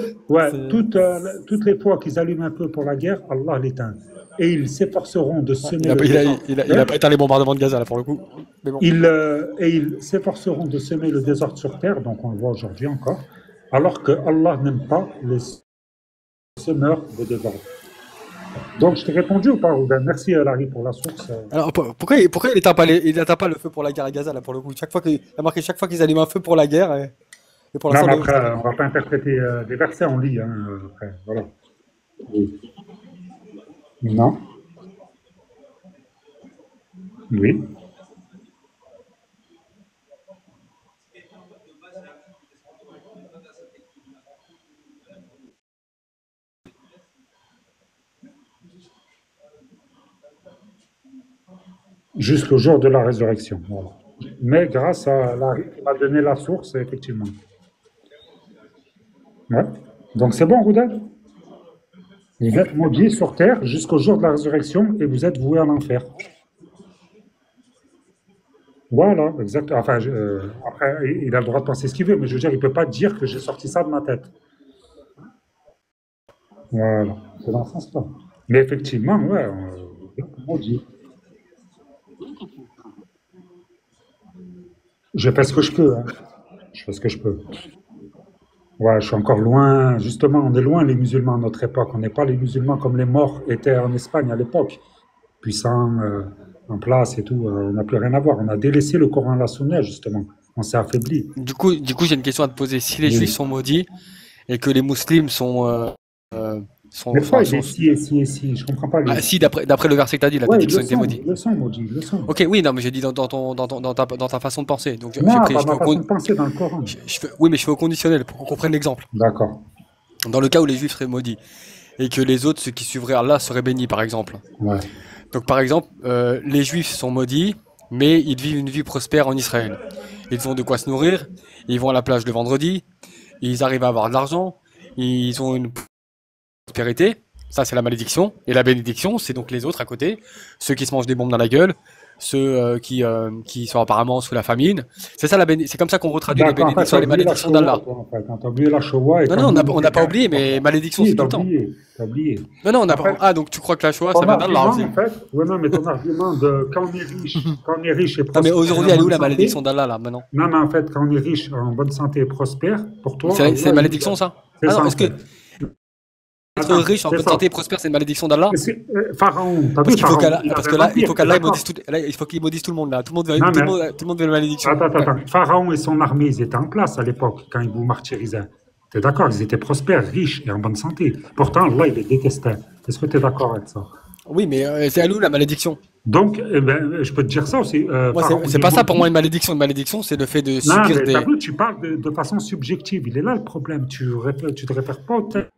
les fois qu'ils allument un peu pour la guerre, Allah l'éteint. Et ils s'efforceront de semer... Il n'a pas éteint les bombardements de Gaza, là, pour le coup. Mais bon. Ils s'efforceront de semer le désordre sur terre, donc on le voit aujourd'hui encore, alors que Allah n'aime pas les semeurs de désordre. Donc, je t'ai répondu ou pas, Roudan? Merci, Larry, pour la source. Alors, pourquoi il n'éteint pas le feu pour la guerre à Gaza, là, pour le coup? Chaque fois qu'ils allument un feu pour la guerre et pour la non, mais après, on ne va pas interpréter des versets, on lit. Après, voilà. Oui. Non. Oui. Jusqu'au jour de la résurrection. Voilà. Mais grâce à Larry qui m'a donné la source, effectivement. Ouais. Donc c'est bon, Roudan? Vous êtes maudits sur terre jusqu'au jour de la résurrection et vous êtes voués à l'enfer. Voilà, exactement. Enfin, après, il a le droit de penser ce qu'il veut, mais je veux dire, il ne peut pas dire que j'ai sorti ça de ma tête. Voilà, c'est dans ce sens-là. Mais effectivement, ouais, on dit. Je fais ce que je peux, hein. Je fais ce que je peux. Ouais, je suis encore loin. Justement, on est loin, les musulmans, à notre époque. On n'est pas les musulmans comme les morts étaient en Espagne à l'époque. Puissants, en place et tout. On n'a plus rien à voir. On a délaissé le Coran et la Sunna, justement. On s'est affaibli. Du coup, j'ai une question à te poser. Si les Juifs sont maudits et que les musulmans sont, Des fois, enfin, il sont- dit si. Je comprends pas. Ah, si, d'après le verset que tu as dit, là, t'as Ouais, dit ils qu'ils le ont été sont, maudits. ils le sont, maudits, ils le sont. Ok, oui, non, mais j'ai dit dans ta façon de penser. Donc, Non, j'ai pas pris, ma je fais au façon con- de penser dans le Coran. oui, mais je fais au conditionnel pour qu'on comprenne l'exemple. D'accord. Dans le cas où les Juifs seraient maudits et que les autres, ceux qui suivraient Allah, seraient bénis, par exemple. Ouais. Donc, par exemple, les Juifs sont maudits, mais ils vivent une vie prospère en Israël. Ils ont de quoi se nourrir, ils vont à la plage le vendredi, ils arrivent à avoir de l'argent, ils ont une prospérité. Ça, c'est la malédiction. Et la bénédiction, c'est donc les autres à côté, ceux qui se mangent des bombes dans la gueule, ceux qui sont apparemment sous la famine. C'est ça c'est comme ça qu'on retraduit les D'accord, en fait, bénédictions et t'as les oublié la malédictions Shoah, d'Allah. toi, en fait. Quand t'as oublié la Shoah et Non, quand non, nous, on n'a pas oublié, mais malédiction, Si, c'est tout t'as le temps. oublié, t'as oublié. Non, non, on n'a En pas. fait, Ah, donc tu crois que la Shoah, ça ton vient d'Allah argument, aussi. en fait, ouais, non, mais ton argument de quand on est riche et Non, mais prospère aujourd'hui, et en elle est où bonne la santé, malédiction d'Allah, là, maintenant? non, mais en fait, quand on est riche, en bonne santé et prospère, pour toi, C'est Allah, une il malédiction, ça? c'est Ah ça, non, en est-ce que fait. être Attends, riche, en c'est bonne ça. santé et prospère, c'est une malédiction d'Allah? Pharaon, t'as Parce vu qu'il faut Pharaon, il parce avait que un là, il empire, faut t'es qu'Allah il d'accord? maudisse là, il faut qu'il maudisse tout le monde là. Tout le monde veut, Non, mais tout le monde veut la malédiction. attends. Pharaon et son armée, ils étaient en place à l'époque, quand ils vous martyrisaient. T'es d'accord? Ils étaient prospères, riches et en bonne santé. Pourtant, Allah, il les détestait. Est-ce que t'es d'accord avec ça? Oui, mais c'est à nous la malédiction. Donc, je peux te dire ça aussi. Moi, Pharaon, c'est il pas ça pour moi maudit. une malédiction. Une malédiction, c'est le fait de Non, subir mais t'as des. vu, tu parles de façon subjective. Il est là le problème. Tu te réfères pas au texte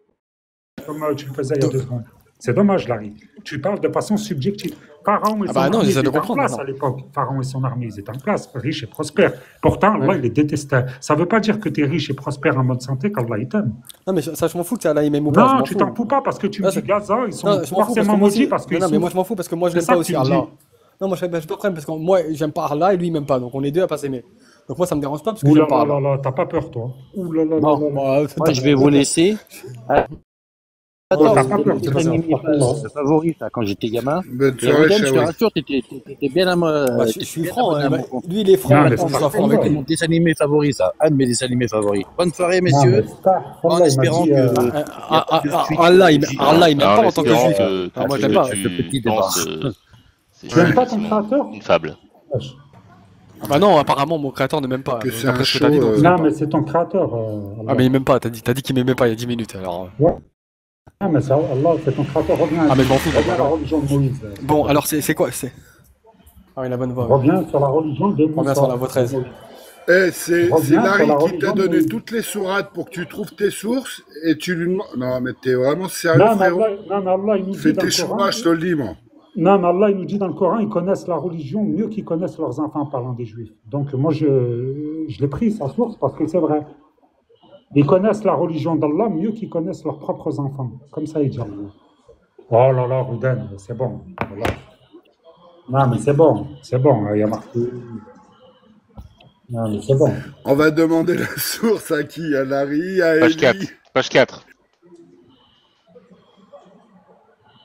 comme tu le faisais il y a 2 secondes. C'est dommage, Larry. Tu parles de façon subjective. Pharaon et Ah son bah non, armée, ils j'essaie de étaient en comprendre place maintenant. à l'époque. Pharaon et son armée, ils étaient en place, riches et prospères. Pourtant, Allah, il les détestait. Ça ne veut pas dire que tu es riche et prospère en bonne santé qu'Allah, il t'aime. Non, mais ça, je m'en fous que c'est Allah il m'aime ou pas. Je Non, m'en tu fous. t'en fous pas parce que tu me Non, dis Gaza, ils non, sont je m'en fous parce que forcément moi aussi. maudits parce qu'ils Non, mais moi souffrent. je m'en fous parce que moi je C'est l'aime ça pas que aussi tu me dis. Allah. Non, moi je peux prendre parce que moi j'aime pas Allah et lui il m'aime pas. Donc on est deux à pas s'aimer. Donc moi ça me dérange pas parce que Ouh là j'aime pas là Allah. là là, t'as pas peur, toi. Ouh là là là Bon, là là. moi je vais vous laisser. Oh, t'as C'était pas peur, mon c'est dessin ça. animé favori ça, quand j'étais gamin. Bonne Et soirée, Rodem, je te Shaoui. rassure, t'étais bien à moi. Bah, je T'étais suis bien franc. abonné à Hein, mon compte. lui il est franc, Non, mais maintenant je c'est sois franc avec C'est lui. mon dessin animé favori, ça. Un de mes dessins animés favoris. Bonne soirée, Non, mais messieurs. Star, En Allah, il m'a espérant dit. que il y a pas de suite. Allah il m'aime pas En en tant que espérant juif. que Ah, moi je ce l'aime pas. que Ce petit tu débat. penses, c'est Tu n'aimes pas ton effectivement créateur? une fable. Wesh. Ah bah non, apparemment mon créateur ne m'aime pas. Que c'est D'après un ce que t'as dit, show. donc je l'aime Non, pas. mais c'est ton créateur, Ah Allah. mais il m'aime pas. T'as dit qu'il m'aimait pas il y a 10 minutes. Alors. Ouais. Non, mais ça, Allah, c'est ton créateur. Reviens, Ah mais je m'en fous. reviens à la religion de Moïse. Bon alors c'est quoi c'est. Ah oui la bonne voix. Ouais. Reviens sur la religion de Reviens Moussa. sur la voix 13. Eh, c'est Reviens sur Larry la qui t'a religion de donné Moïse. toutes les sourates pour que tu trouves tes sources et tu lui demandes. Non, mais t'es vraiment sérieux, Non, mais frérot? Allah, il nous Fais dit dans tes le Coran. choix, je te le dis, moi. Non, mais Allah, il nous dit dans le Coran, ils connaissent la religion mieux qu'ils connaissent leurs enfants, parlant des Juifs. Donc, moi, je l'ai pris, sa source, parce que c'est vrai. Ils connaissent la religion d'Allah mieux qu'ils connaissent leurs propres enfants. Comme ça, il dit Allah. Oh là là, Rouden, c'est bon. Voilà. Non, mais c'est bon, il y a marqué. Non, mais c'est bon. On va demander la source à qui? À Larry, à Page 4. Eli? Page 4.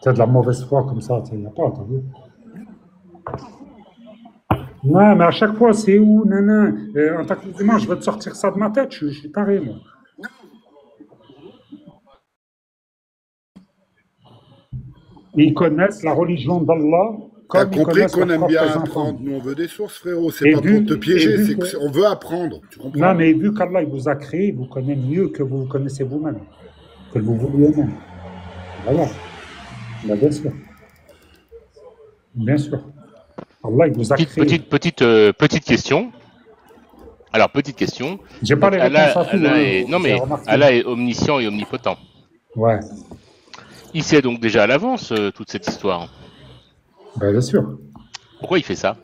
C'est de la mauvaise foi comme ça, il n'y a pas, t'as vu? Non, mais à chaque fois, c'est où, nana? En tant que musulman, je vais te sortir ça de ma tête, je suis taré, moi. Ils connaissent la religion d'Allah T'as comme ils compris connaissent qu'on leurs aime bien propres enfants. apprendre. Nous, on veut des sources, frérot. C'est Et pas vu- pour te et piéger, vu c'est que- qu'on veut apprendre. Tu comprends? Non, mais vu qu'Allah il vous a créé, il vous connaît mieux que vous vous connaissez vous-même, que vous vouliez même. Voilà. Ben, bien sûr. Bien sûr. Allah, il vous a créé. Petite question. Alors, petite question. J'ai pas les Allah, réponses à tout. Allah hein, est, non, j'ai mais remarqué. Allah est omniscient et omnipotent. Ouais, Il sait donc déjà à l'avance toute cette histoire. ben, bien sûr. Pourquoi il fait ça?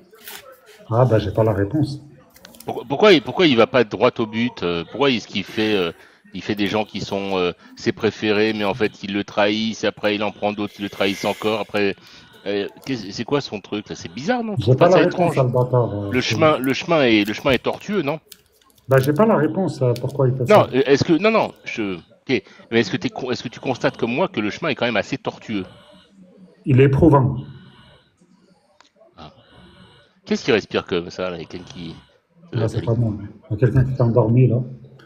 Ah, ben, j'ai pas la réponse. Pourquoi il va pas droit au but? Pourquoi est-ce qu'il fait il fait des gens qui sont ses préférés, mais en fait il le trahissent, après il en prend d'autres qui le trahissent encore, après c'est quoi son truc là? C'est bizarre, non? Tu J'ai trouves pas pas la ça réponse étrange? à le bâtard. Le chemin est tortueux, non? Ben, j'ai pas la réponse à pourquoi il fait Non, ça. est-ce que Ok, mais est-ce que tu constates comme moi que le chemin est quand même assez tortueux? Il est éprouvant. Ah. Qu'est-ce qui respire comme ça, là? Il y a quelqu'un qui... Là, c'est Ali. pas moi. Il y a quelqu'un qui s'est endormi, là.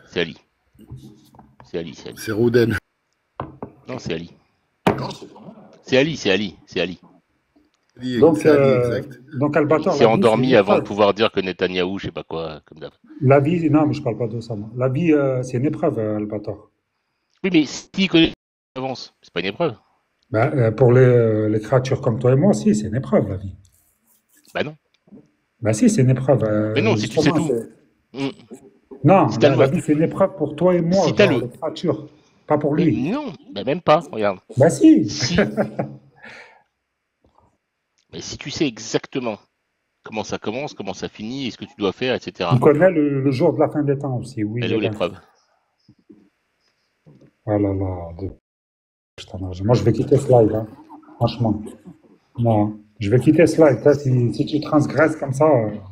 C'est Ali. C'est Ali, c'est Ali. C'est Rouden. Non, c'est Ali. C'est Ali, c'est Ali, c'est Ali. Donc, C'est Ali, exact. donc Albator, Il s'est la vie, c'est endormi une avant de épreuve. pouvoir dire que Netanyahou, je sais pas quoi, comme d'hab. La vie, non, mais je parle pas de ça, moi. La vie, c'est une épreuve, Albator. Oui, mais s'il connaît l'avance, c'est pas une épreuve. Ben, pour les créatures comme toi et moi aussi, c'est une épreuve, la vie. Bah non. Ben si, c'est une épreuve. Mais non, si tu sais justement, tout. c'est- Mm. Non, Si t'as la le... vie, c'est une épreuve pour toi et moi, Si t'as genre le... les créatures, pas pour Mais lui. non, bah même pas, regarde. Ben si. Si, mais si tu sais exactement comment ça commence, comment ça finit, et ce que tu dois faire, etc. Tu connais le jour de la fin des temps aussi, oui, Elle est j'ai où bien l'épreuve? compris. Oh là là, putain, non, moi je vais quitter ce live, hein, franchement. Non, je vais quitter ce live, hein, si tu transgresses comme ça,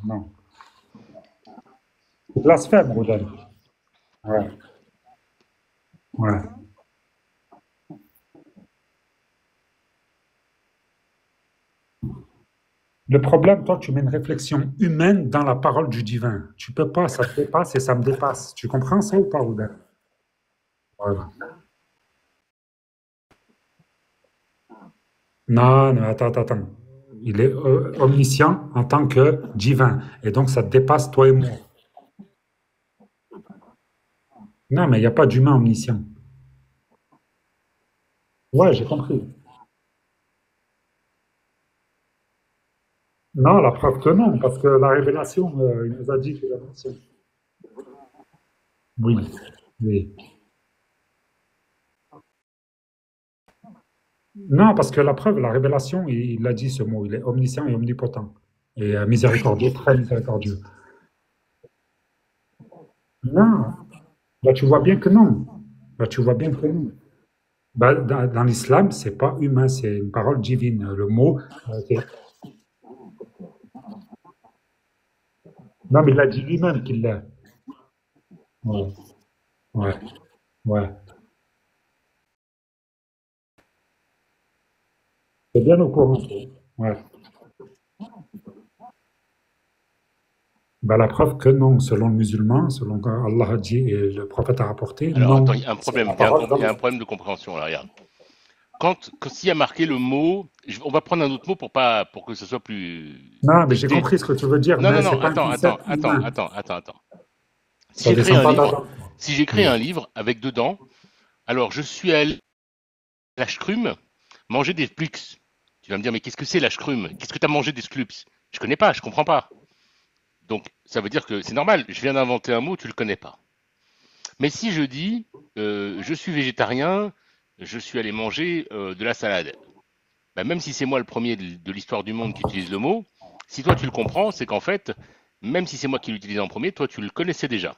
non. Blasphème, Roden. Ouais, ouais. Le problème, toi, tu mets une réflexion humaine dans la parole du divin. Tu peux pas, ça te dépasse et ça me dépasse. Tu comprends ça ou pas, Roden? Voilà. Non, non, attends. Il est omniscient en tant que divin. Et donc, ça te dépasse, toi et moi. Non, mais il n'y a pas d'humain omniscient. Ouais, j'ai compris. Non, la preuve que non, parce que la révélation, il nous a dit qu'il est omniscient. Oui, oui. Non, parce que la preuve, la révélation, il a dit ce mot, il est omniscient et omnipotent. Et miséricordieux, très miséricordieux. Non, bah, tu vois bien que non. Bah, tu vois bien que non. Bah, dans l'islam, c'est pas humain, c'est une parole divine. Le mot, c'est- non, mais il a dit lui-même qu'il l'est. Ouais, ouais, ouais. C'est bien au courant. Ouais. Bah, la preuve que non, selon le musulman, selon que Allah a dit et le prophète a rapporté, Alors, attends, non, il y a un c'est problème, la parole il y a un d'Allah. problème de compréhension, là, regarde. S'il y a marqué le mot, on va prendre un autre mot pour que ce soit plus... Non, mais j'ai compris ce que tu veux dire, Non, mais non, c'est non, pas un concept humain. attends. Si Ça j'ai créé descend un pas livre, d'Adam. si j'ai créé un livre avec dedans, alors je suis allé à la Shkrum manger des splux. Tu vas me dire, mais qu'est-ce que c'est la Shkrum? Qu'est-ce que tu as mangé des splux? Je connais pas, je comprends pas. Donc, ça veut dire que c'est normal, je viens d'inventer un mot, tu le connais pas. Mais si je dis, je suis végétarien, je suis allé manger de la salade, bah, même si c'est moi le premier de l'histoire du monde qui utilise le mot, si toi tu le comprends, c'est qu'en fait, même si c'est moi qui l'utilisais en premier, toi tu le connaissais déjà.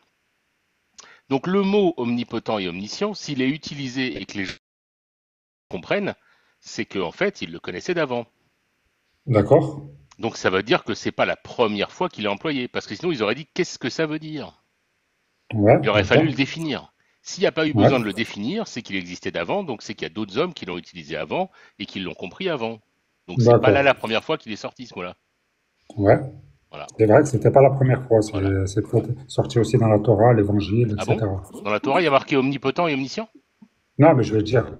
Donc le mot omnipotent et omniscient, s'il est utilisé et que les gens comprennent, c'est qu'en fait, ils le connaissaient d'avant. D'accord. Donc ça veut dire que c'est pas la première fois qu'il est employé, parce que sinon ils auraient dit qu'est-ce que ça veut dire? Ouais, Il aurait fallu d'accord. le définir. S'il n'y a pas eu Ouais, besoin de le définir, c'est qu'il existait d'avant, donc c'est qu'il y a d'autres hommes qui l'ont utilisé avant et qui l'ont compris avant. Donc c'est pas là d'accord. la première fois qu'il est sorti ce mot-là. Ouais. Voilà. C'est vrai que c'était pas la première fois. Voilà. C'est peut-être sorti aussi dans la Torah, l'Évangile, Ah bon? etc. Dans la Torah, il y a marqué omnipotent et omniscient? Non, mais je veux dire,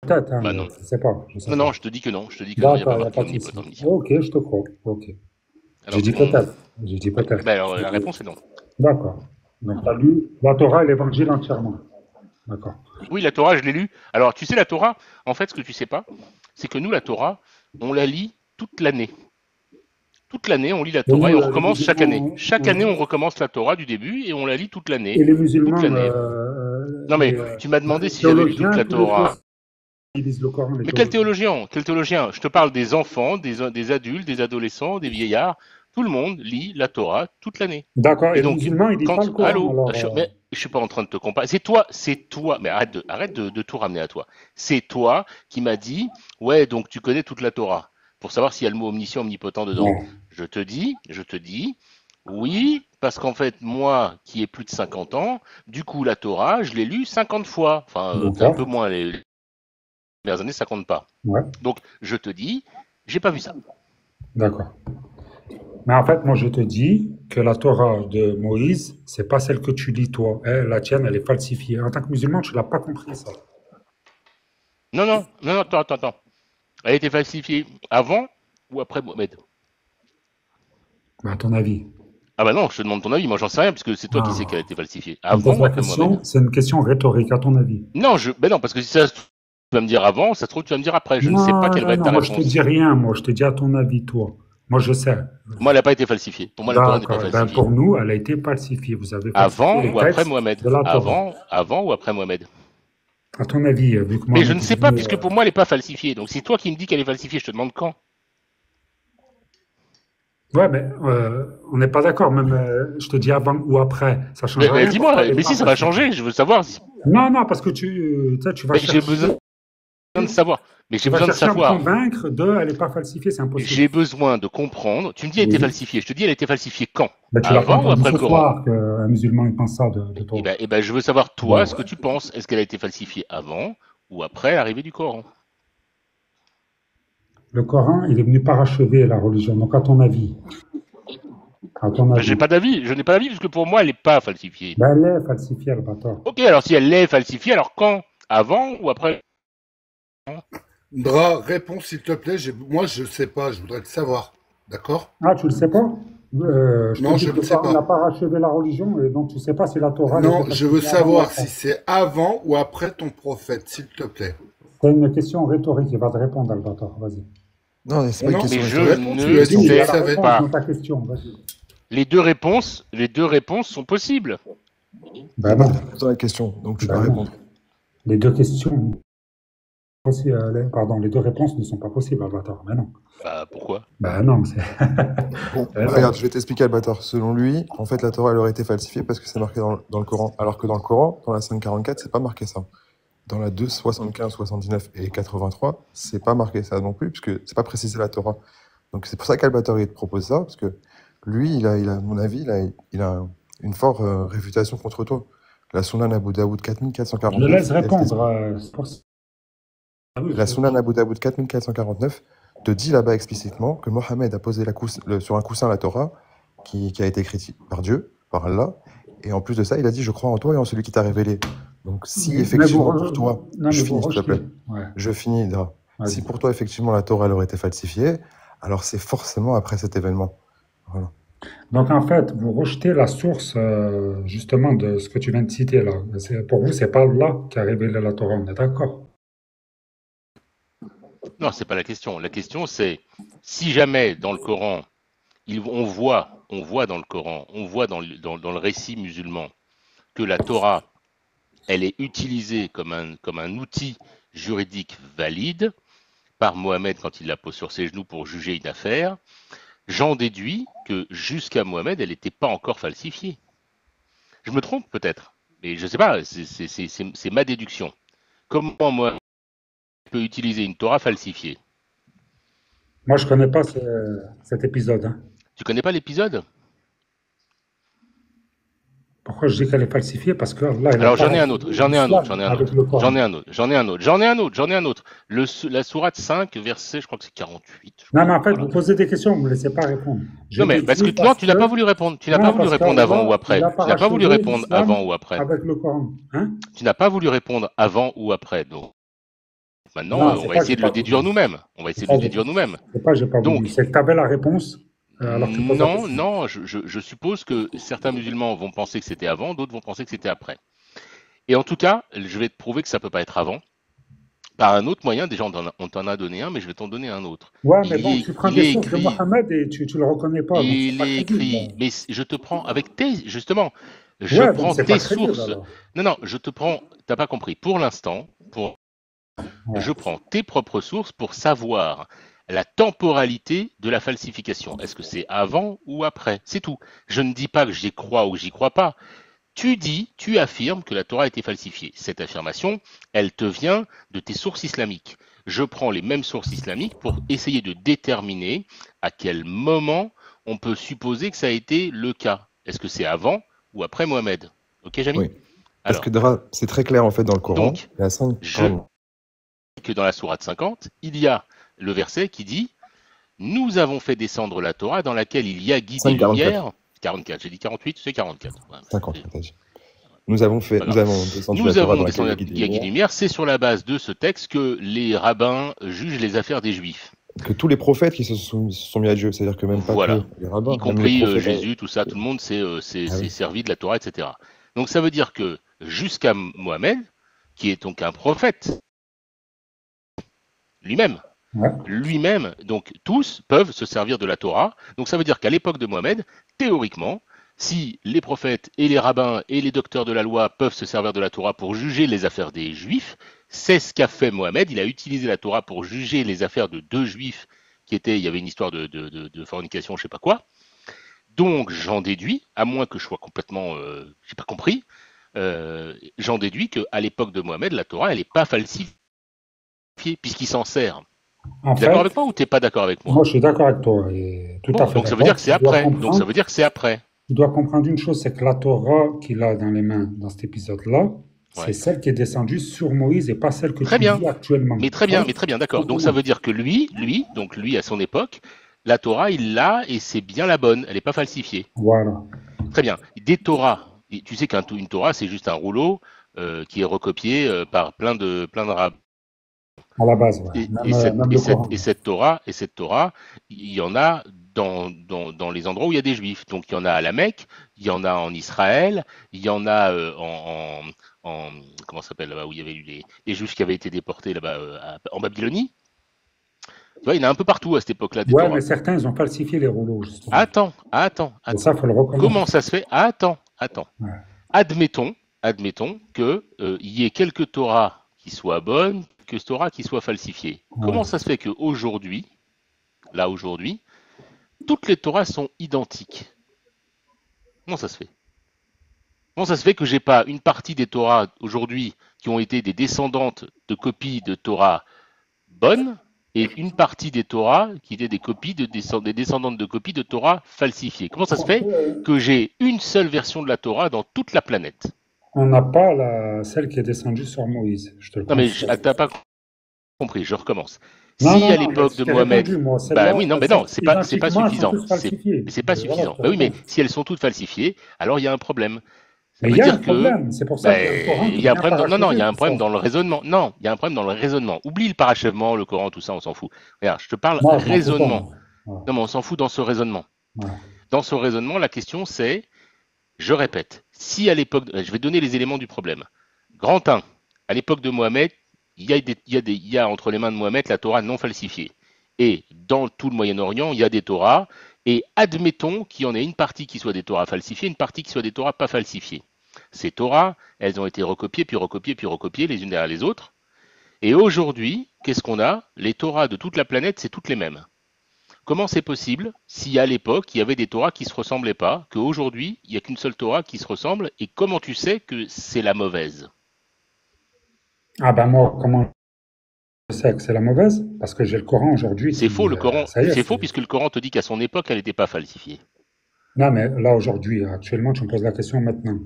peut-être, hein, Bah non. je sais pas. Je sais Non, pas. je te dis que non. Je te dis que non, il n'y a D'accord, pas il n'y a marqué pas de omnipotent souci. omniscient. Ok, je te crois. Ok. J'ai Alors, dit peut-être. J'ai dit peut-être. ben alors, la réponse est non. D'accord. Donc, tu as lu la Torah et l'Évangile entièrement. D'accord. Oui, la Torah, je l'ai lue. Alors, tu sais, la Torah, en fait, ce que tu sais pas, c'est que nous, la Torah, on la lit toute l'année. Toute l'année, on lit la Et Torah et nous, on les recommence chaque année. musulmans, Chaque année, on recommence la Torah du début et on la lit toute et l'année. les Toute musulmans, l'année. Non, mais tu m'as demandé si j'avais lu toute théologiens, la tous les Torah. fois, ils lisent le Coran, les Mais quel théologiens. théologien? Quel théologien? Je te parle des enfants, des adultes, des adolescents, des vieillards. Tout le monde lit la Torah toute l'année. D'accord. Et Et les donc, musulmans, ils lisent pas le Coran. allô, Alors, mais je suis pas en train de te comparer. C'est toi, mais arrête de tout ramener à toi. C'est toi qui m'as dit, ouais, donc tu connais toute la Torah, pour savoir s'il y a le mot omniscient, omnipotent dedans. ouais. Je te dis, Oui, parce qu'en fait, moi, qui ai plus de 50 ans, du coup, la Torah, je l'ai lue 50 fois. Enfin, un peu D'accord. moins, les premières années, ça compte pas. Ouais, Donc, je te dis, j'ai pas vu ça. d'accord. Mais en fait, moi, je te dis que la Torah de Moïse, c'est pas celle que tu lis toi. La tienne, elle est falsifiée. En tant que musulman, tu l'as pas compris ça. Non, attends. Elle a été falsifiée avant ou après Mohamed? Mais à ton avis. Ah bah non, je te demande ton avis, moi j'en sais rien, puisque c'est toi qui sais qu'elle a Ah. été falsifiée. Tu me Avant poses ou la après Mohamed? question, c'est une question rhétorique, à ton avis. Non, ben non, parce que si ça se trouve, tu vas me dire avant, ça se trouve, tu vas me dire après. Je ne sais pas quelle va être ta Moi, je te réponse. dis rien, moi, je te dis à ton avis, toi. Moi, je sais. Moi, elle n'a pas été falsifiée. Pour moi, la Torah n'est pas D'accord. Ben, falsifiée. pour nous, elle a été falsifiée. Vous avez falsifié Avant les ou après textes Mohamed? de la Torah. Avant ou après Mohamed? À ton avis, vu que Mais je Mohamed ne est sais pas, venu, puisque pour moi, elle n'est pas falsifiée. Donc c'est toi qui me dis qu'elle est falsifiée, je te demande quand. Ouais, mais on n'est pas d'accord. Même, je te dis avant ou après. Ça change Mais rien. Pour toi, dis-moi, elle est mais pas si ça va falsifiée. changer, je veux savoir. Non, parce que tu sais, tu vas Mais j'ai chercher. besoin de savoir. Mais j'ai Tu vas besoin de chercher à me savoir. convaincre de, elle n'est pas falsifiée, c'est impossible. J'ai besoin de comprendre. Tu me dis elle était Oui. falsifiée. Je te dis elle était falsifiée quand? Mais tu l'as pas Avant ou entendu après ce le Coran? soir qu'un musulman il pense ça de toi. Eh ben, je veux savoir toi Bon. ce que tu penses. Est-ce qu'elle a été falsifiée avant ou après l'arrivée du Coran? Le Coran, il est venu parachever la religion. Donc, à ton avis. À ton Ben, avis. j'ai pas d'avis. Je n'ai pas d'avis parce que pour moi elle n'est pas falsifiée. Ben, elle est falsifiée, le bâtard. Ok, alors si elle est falsifiée, alors quand? Avant ou après? Dra, réponds s'il te plaît. Moi, je sais pas. Je voudrais le savoir. D'accord? Ah, tu le sais pas? Non, te dis je que ne le sais Coran pas. n'a pas parachevé la religion, et donc tu sais pas si la Torah... Non, elle est je veux falsifiée avant ou savoir après. si c'est avant ou après ton prophète, s'il te plaît. C'est une question rhétorique, il va te répondre, Albator, vas-y. Non, mais c'est pas une Non, question Mais je rhétorique. tu as dit ne Il y sais a la savais réponse pas. dans ta question, vas-y. Les deux réponses sont possibles. Ben non, Pose la question, donc tu peux ben non. répondre. Les deux questions... Pardon, les deux réponses ne sont pas possibles, Albator, mais non. Bah pourquoi? Ben non, c'est... Bon, Ben non. regarde, je vais t'expliquer, Albator. Selon lui, en fait, la Torah, elle aurait été falsifiée parce que c'est marqué dans le Coran. Alors que dans le Coran, dans la 544, c'est pas marqué ça. Dans la 2, 75, 79 et 83, c'est pas marqué ça non plus, puisque c'est pas précisé la Torah. Donc c'est pour ça qu'Albator, il te propose ça, parce que lui, il a à mon avis, il a une forte réfutation contre toi. La Sunan Abu Daoud Je 4449. le laisse répondre. C'est pour ça. Ah oui, La Sunan Abu Daoud 4449 te dit là-bas explicitement que Mohammed a posé sur un coussin la Torah qui a été écrite par Dieu, par Allah, et en plus de ça, il a dit « Je crois en toi et en celui qui t'a révélé ». Donc si mais effectivement vous... pour toi, Non, je mais vous finis s'il te rejetez. plaît, Ouais, je finis, Dra. Si vas-y. pour toi effectivement la Torah elle aurait été falsifiée, alors c'est forcément après cet événement. Voilà. Donc en fait, vous rejetez la source justement de ce que tu viens de citer là. Pour vous, c'est pas Allah qui a révélé la Torah, on est d'accord? Non, c'est pas la question. La question c'est si jamais dans le Coran, on voit dans le Coran, on voit dans le récit musulman que la Torah, elle est utilisée comme un outil juridique valide par Mohammed quand il la pose sur ses genoux pour juger une affaire, j'en déduis que jusqu'à Mohammed, elle n'était pas encore falsifiée. Je me trompe peut-être, mais je ne sais pas, c'est ma déduction. Comment Mohammed peut utiliser une Torah falsifiée? Moi, je connais pas cet épisode. Hein. Tu connais pas l'épisode? Pourquoi je dis qu'elle est falsifiée? Parce que là, Alors j'en ai un autre. La sourate 5, verset, je crois que c'est 48. Non, mais en fait, vous posez des questions, vous ne me laissez pas répondre. Non, mais parce que non, tu n'as pas voulu répondre. Tu n'as pas voulu répondre avant ou après. Tu n'as pas voulu répondre avant ou après. Avec le Coran. Hein? Tu n'as pas voulu répondre avant ou après. Donc maintenant, on va essayer de le déduire nous-mêmes. C'est pas, j'ai pas voulu. C'est que tu avais la réponse. Non, je suppose que certains musulmans vont penser que c'était avant, d'autres vont penser que c'était après. Et en tout cas, je vais te prouver que ça peut pas être avant. Par un autre moyen, déjà on t'en a donné un, mais je vais t'en donner un autre. Ouais, mais bon, tu prends des sources de Mohammed et tu le reconnais pas. Il est écrit, mais je te prends avec tes sources. Non, je te prends, t'as pas compris. Pour l'instant, je prends tes propres sources pour savoir la temporalité de la falsification. Est-ce que c'est avant ou après? C'est tout. Je ne dis pas que j'y crois ou que j'y crois pas. Tu affirmes que la Torah a été falsifiée. Cette affirmation, elle te vient de tes sources islamiques. Je prends les mêmes sources islamiques pour essayer de déterminer à quel moment on peut supposer que ça a été le cas. Est-ce que c'est avant ou après Mohamed? Ok, Jamy? Oui. Parce Alors, que c'est très clair en fait dans le Coran. donc, Il y a je que dans la sourate 50, il y a le verset qui dit nous avons fait descendre la Torah dans laquelle il y a guide et 5,44. lumière. 44, j'ai dit 48, c'est 44. Ouais, 50, c'est t'as dit. Nous avons pas descendu grave. la Nous Torah avons dans laquelle il y a descendu guide il y a et guide et lumière. lumière, c'est sur la base de ce texte que les rabbins jugent les affaires des juifs. Que tous les prophètes qui se sont mis à Dieu, c'est-à-dire que même pas Voilà. que les rabbins, Y même les compris prophètes. Jésus, tout ça, tout le monde s'est Ah oui. servi de la Torah, etc. Donc ça veut dire que jusqu'à Mohamed, qui est donc un prophète lui-même, Ouais. lui-même, donc tous peuvent se servir de la Torah. Donc ça veut dire qu'à l'époque de Mohamed, théoriquement, si les prophètes et les rabbins et les docteurs de la loi peuvent se servir de la Torah pour juger les affaires des juifs, c'est ce qu'a fait Mohamed. Il a utilisé la Torah pour juger les affaires de deux juifs qui étaient, il y avait une histoire de fornication, je sais pas quoi. Donc j'en déduis, à moins que je sois complètement, j'ai pas compris, j'en déduis qu'à l'époque de Mohamed, la Torah, elle n'est pas falsifiée puisqu'il s'en sert. En T'es d'accord fait, avec moi ou t'es pas d'accord avec moi? moi je suis d'accord avec toi, et tout Bon, à fait donc ça veut dire d'accord. que c'est Tu dois après. Donc ça comprendre, veut dire que c'est après. tu dois comprendre une chose, c'est que la Torah qu'il a dans les mains dans cet épisode-là, c'est Ouais. celle qui est descendue sur Moïse et pas celle que Très tu bien. lis actuellement. Mais très bien, d'accord. Donc ça veut dire que lui, à son époque, la Torah, il l'a et c'est bien la bonne. Elle n'est pas falsifiée. Voilà. Très bien. Des Torahs, et tu sais qu'une Torah, c'est juste un rouleau qui est recopié par plein de rabbins. À la base, ouais. Même le Coran. Cette Torah, il y en a dans les endroits où il y a des Juifs. Donc il y en a à la Mecque, il y en a en Israël, il y en a comment ça s'appelle là-bas où il y avait eu les Juifs qui avaient été déportés là-bas en Babylonie. Tu vois, il y en a un peu partout à cette époque-là des Ouais, Torahs. mais certains, ils ont falsifié les rouleaux, justement. Attends. Et ça, il faut le reconnaître. Comment ça se fait? Attends. Ouais. Admettons que y ait quelques Torahs qui soient bonnes, quelques Torahs qui soient falsifiées. Ouais. Comment ça se fait qu'aujourd'hui, toutes les Torahs sont identiques? Comment ça se fait? Comment ça se fait que j'ai pas une partie des Torahs aujourd'hui qui ont été des descendantes de copies de Torah bonnes et une partie des Torahs qui étaient des descendantes de copies de Torah falsifiées? Comment ça se fait que j'ai une seule version de la Torah dans toute la planète? On n'a pas celle qui est descendue sur Moïse. Je te le Non mais confirme. t'as pas compris, je recommence. Non, Si non, à non, l'époque mais de je t'ai Mohamed, répondu, moi. Celle-là, oui, non, mais elles non, sont c'est pas identiquement, elles sont suffisant. toutes falsifiées. C'est pas Voilà, suffisant. je te Bah oui, mais réponds. si elles sont toutes falsifiées, alors il y a un problème. Ça Mais il veut y a un dire que problème. C'est pour ça qu'il y a un Coran il qui y a un vient problème. Non, il y a parachever un tout problème ça. dans le raisonnement. Non, il y a un problème dans le raisonnement. Oublie le parachèvement, le Coran, tout ça, on s'en fout. Regarde, je te parle Moi, je m'en fous pas, raisonnement. moi. Ouais. Non, mais on s'en fout dans ce raisonnement. Ouais. Dans ce raisonnement, la question c'est, je répète, si à l'époque, je vais donner les éléments du problème. Grand 1, à l'époque de Mohamed, il y a entre les mains de Mohamed la Torah non falsifiée. Et dans tout le Moyen-Orient, il y a des Torahs, et admettons qu'il y en ait une partie qui soit des Torahs falsifiées, une partie qui soit des Torahs pas falsifiées. Ces Torahs, elles ont été recopiées, puis recopiées, puis recopiées les unes derrière les autres. Et aujourd'hui, qu'est-ce qu'on a? Les Torahs de toute la planète, c'est toutes les mêmes. Comment c'est possible si à l'époque, il y avait des Torahs qui ne se ressemblaient pas, qu'aujourd'hui, il n'y a qu'une seule Torah qui se ressemble, et comment tu sais que c'est la mauvaise? Ah ben moi, comment je sais que c'est la mauvaise? Parce que j'ai le Coran aujourd'hui C'est qui... faux, le Coran. ça y est, C'est faux puisque le Coran te dit qu'à son époque, elle n'était pas falsifiée. Non, mais là, aujourd'hui, actuellement, tu me poses la question maintenant.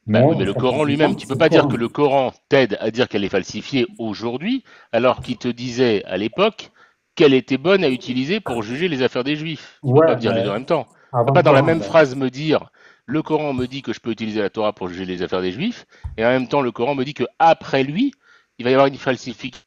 Bah Moi, oui, mais le ça Coran falsifie lui-même, pas, tu c'est peux le pas dire Coran. que le Coran t'aide à dire qu'elle est falsifiée aujourd'hui, alors qu'il te disait à l'époque qu'elle était bonne à utiliser pour juger les affaires des Juifs. Tu peux pas Ouais, me dire les deux en mais même temps. Tu peux avant pas le dans la Coran, même phrase me dire le Coran me dit que je peux utiliser la Torah pour juger les affaires des Juifs, et en même temps le Coran me dit que après lui, il va y avoir une falsification.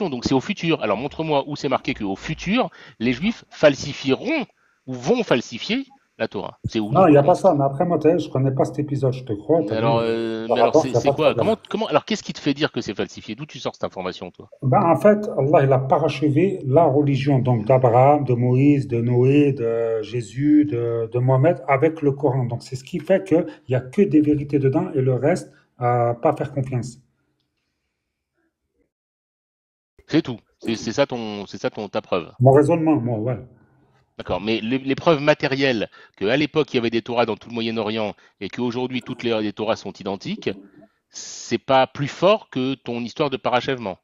Donc c'est au futur. Alors montre-moi où c'est marqué qu'au futur, les Juifs falsifieront ou vont falsifier la Torah. C'est où non, dans il le n'y a Coran pas ça. Mais après, moi, je connais pas cet épisode, je te crois. Mais T'as alors, vu, le mais alors rapport, il n'y a c'est pas de quoi? problème. Alors qu'est-ce qui te fait dire que c'est falsifié? D'où tu sors cette information, toi? Ben, en fait, Allah, il a parachevé la religion donc d'Abraham, de Moïse, de Noé, de Jésus, de Mohamed avec le Coran. Donc, c'est ce qui fait qu'il n'y a que des vérités dedans et le reste, à pas faire confiance. C'est tout. C'est ça ta preuve. Mon raisonnement, moi, ouais. D'accord. Mais les preuves matérielles qu'à l'époque il y avait des Torahs dans tout le Moyen-Orient et qu'aujourd'hui toutes les Torahs sont identiques, c'est pas plus fort que ton histoire de parachèvement.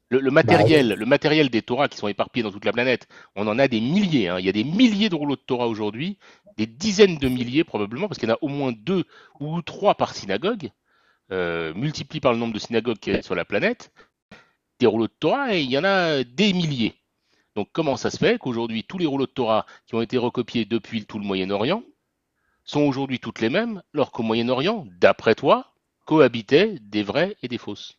Le Bah oui. matériel des Torahs qui sont éparpillés dans toute la planète, on en a des milliers. Hein. Il y a des milliers de rouleaux de Torah aujourd'hui, des dizaines de milliers probablement, parce qu'il y en a au moins 2 ou 3 par synagogue, multiplie par le nombre de synagogues qu'il y a sur la planète, des rouleaux de Torah, et il y en a des milliers. Donc comment ça se fait qu'aujourd'hui, tous les rouleaux de Torah qui ont été recopiés depuis tout le Moyen-Orient sont aujourd'hui toutes les mêmes, alors qu'au Moyen-Orient, d'après toi, cohabitaient des vrais et des fausses?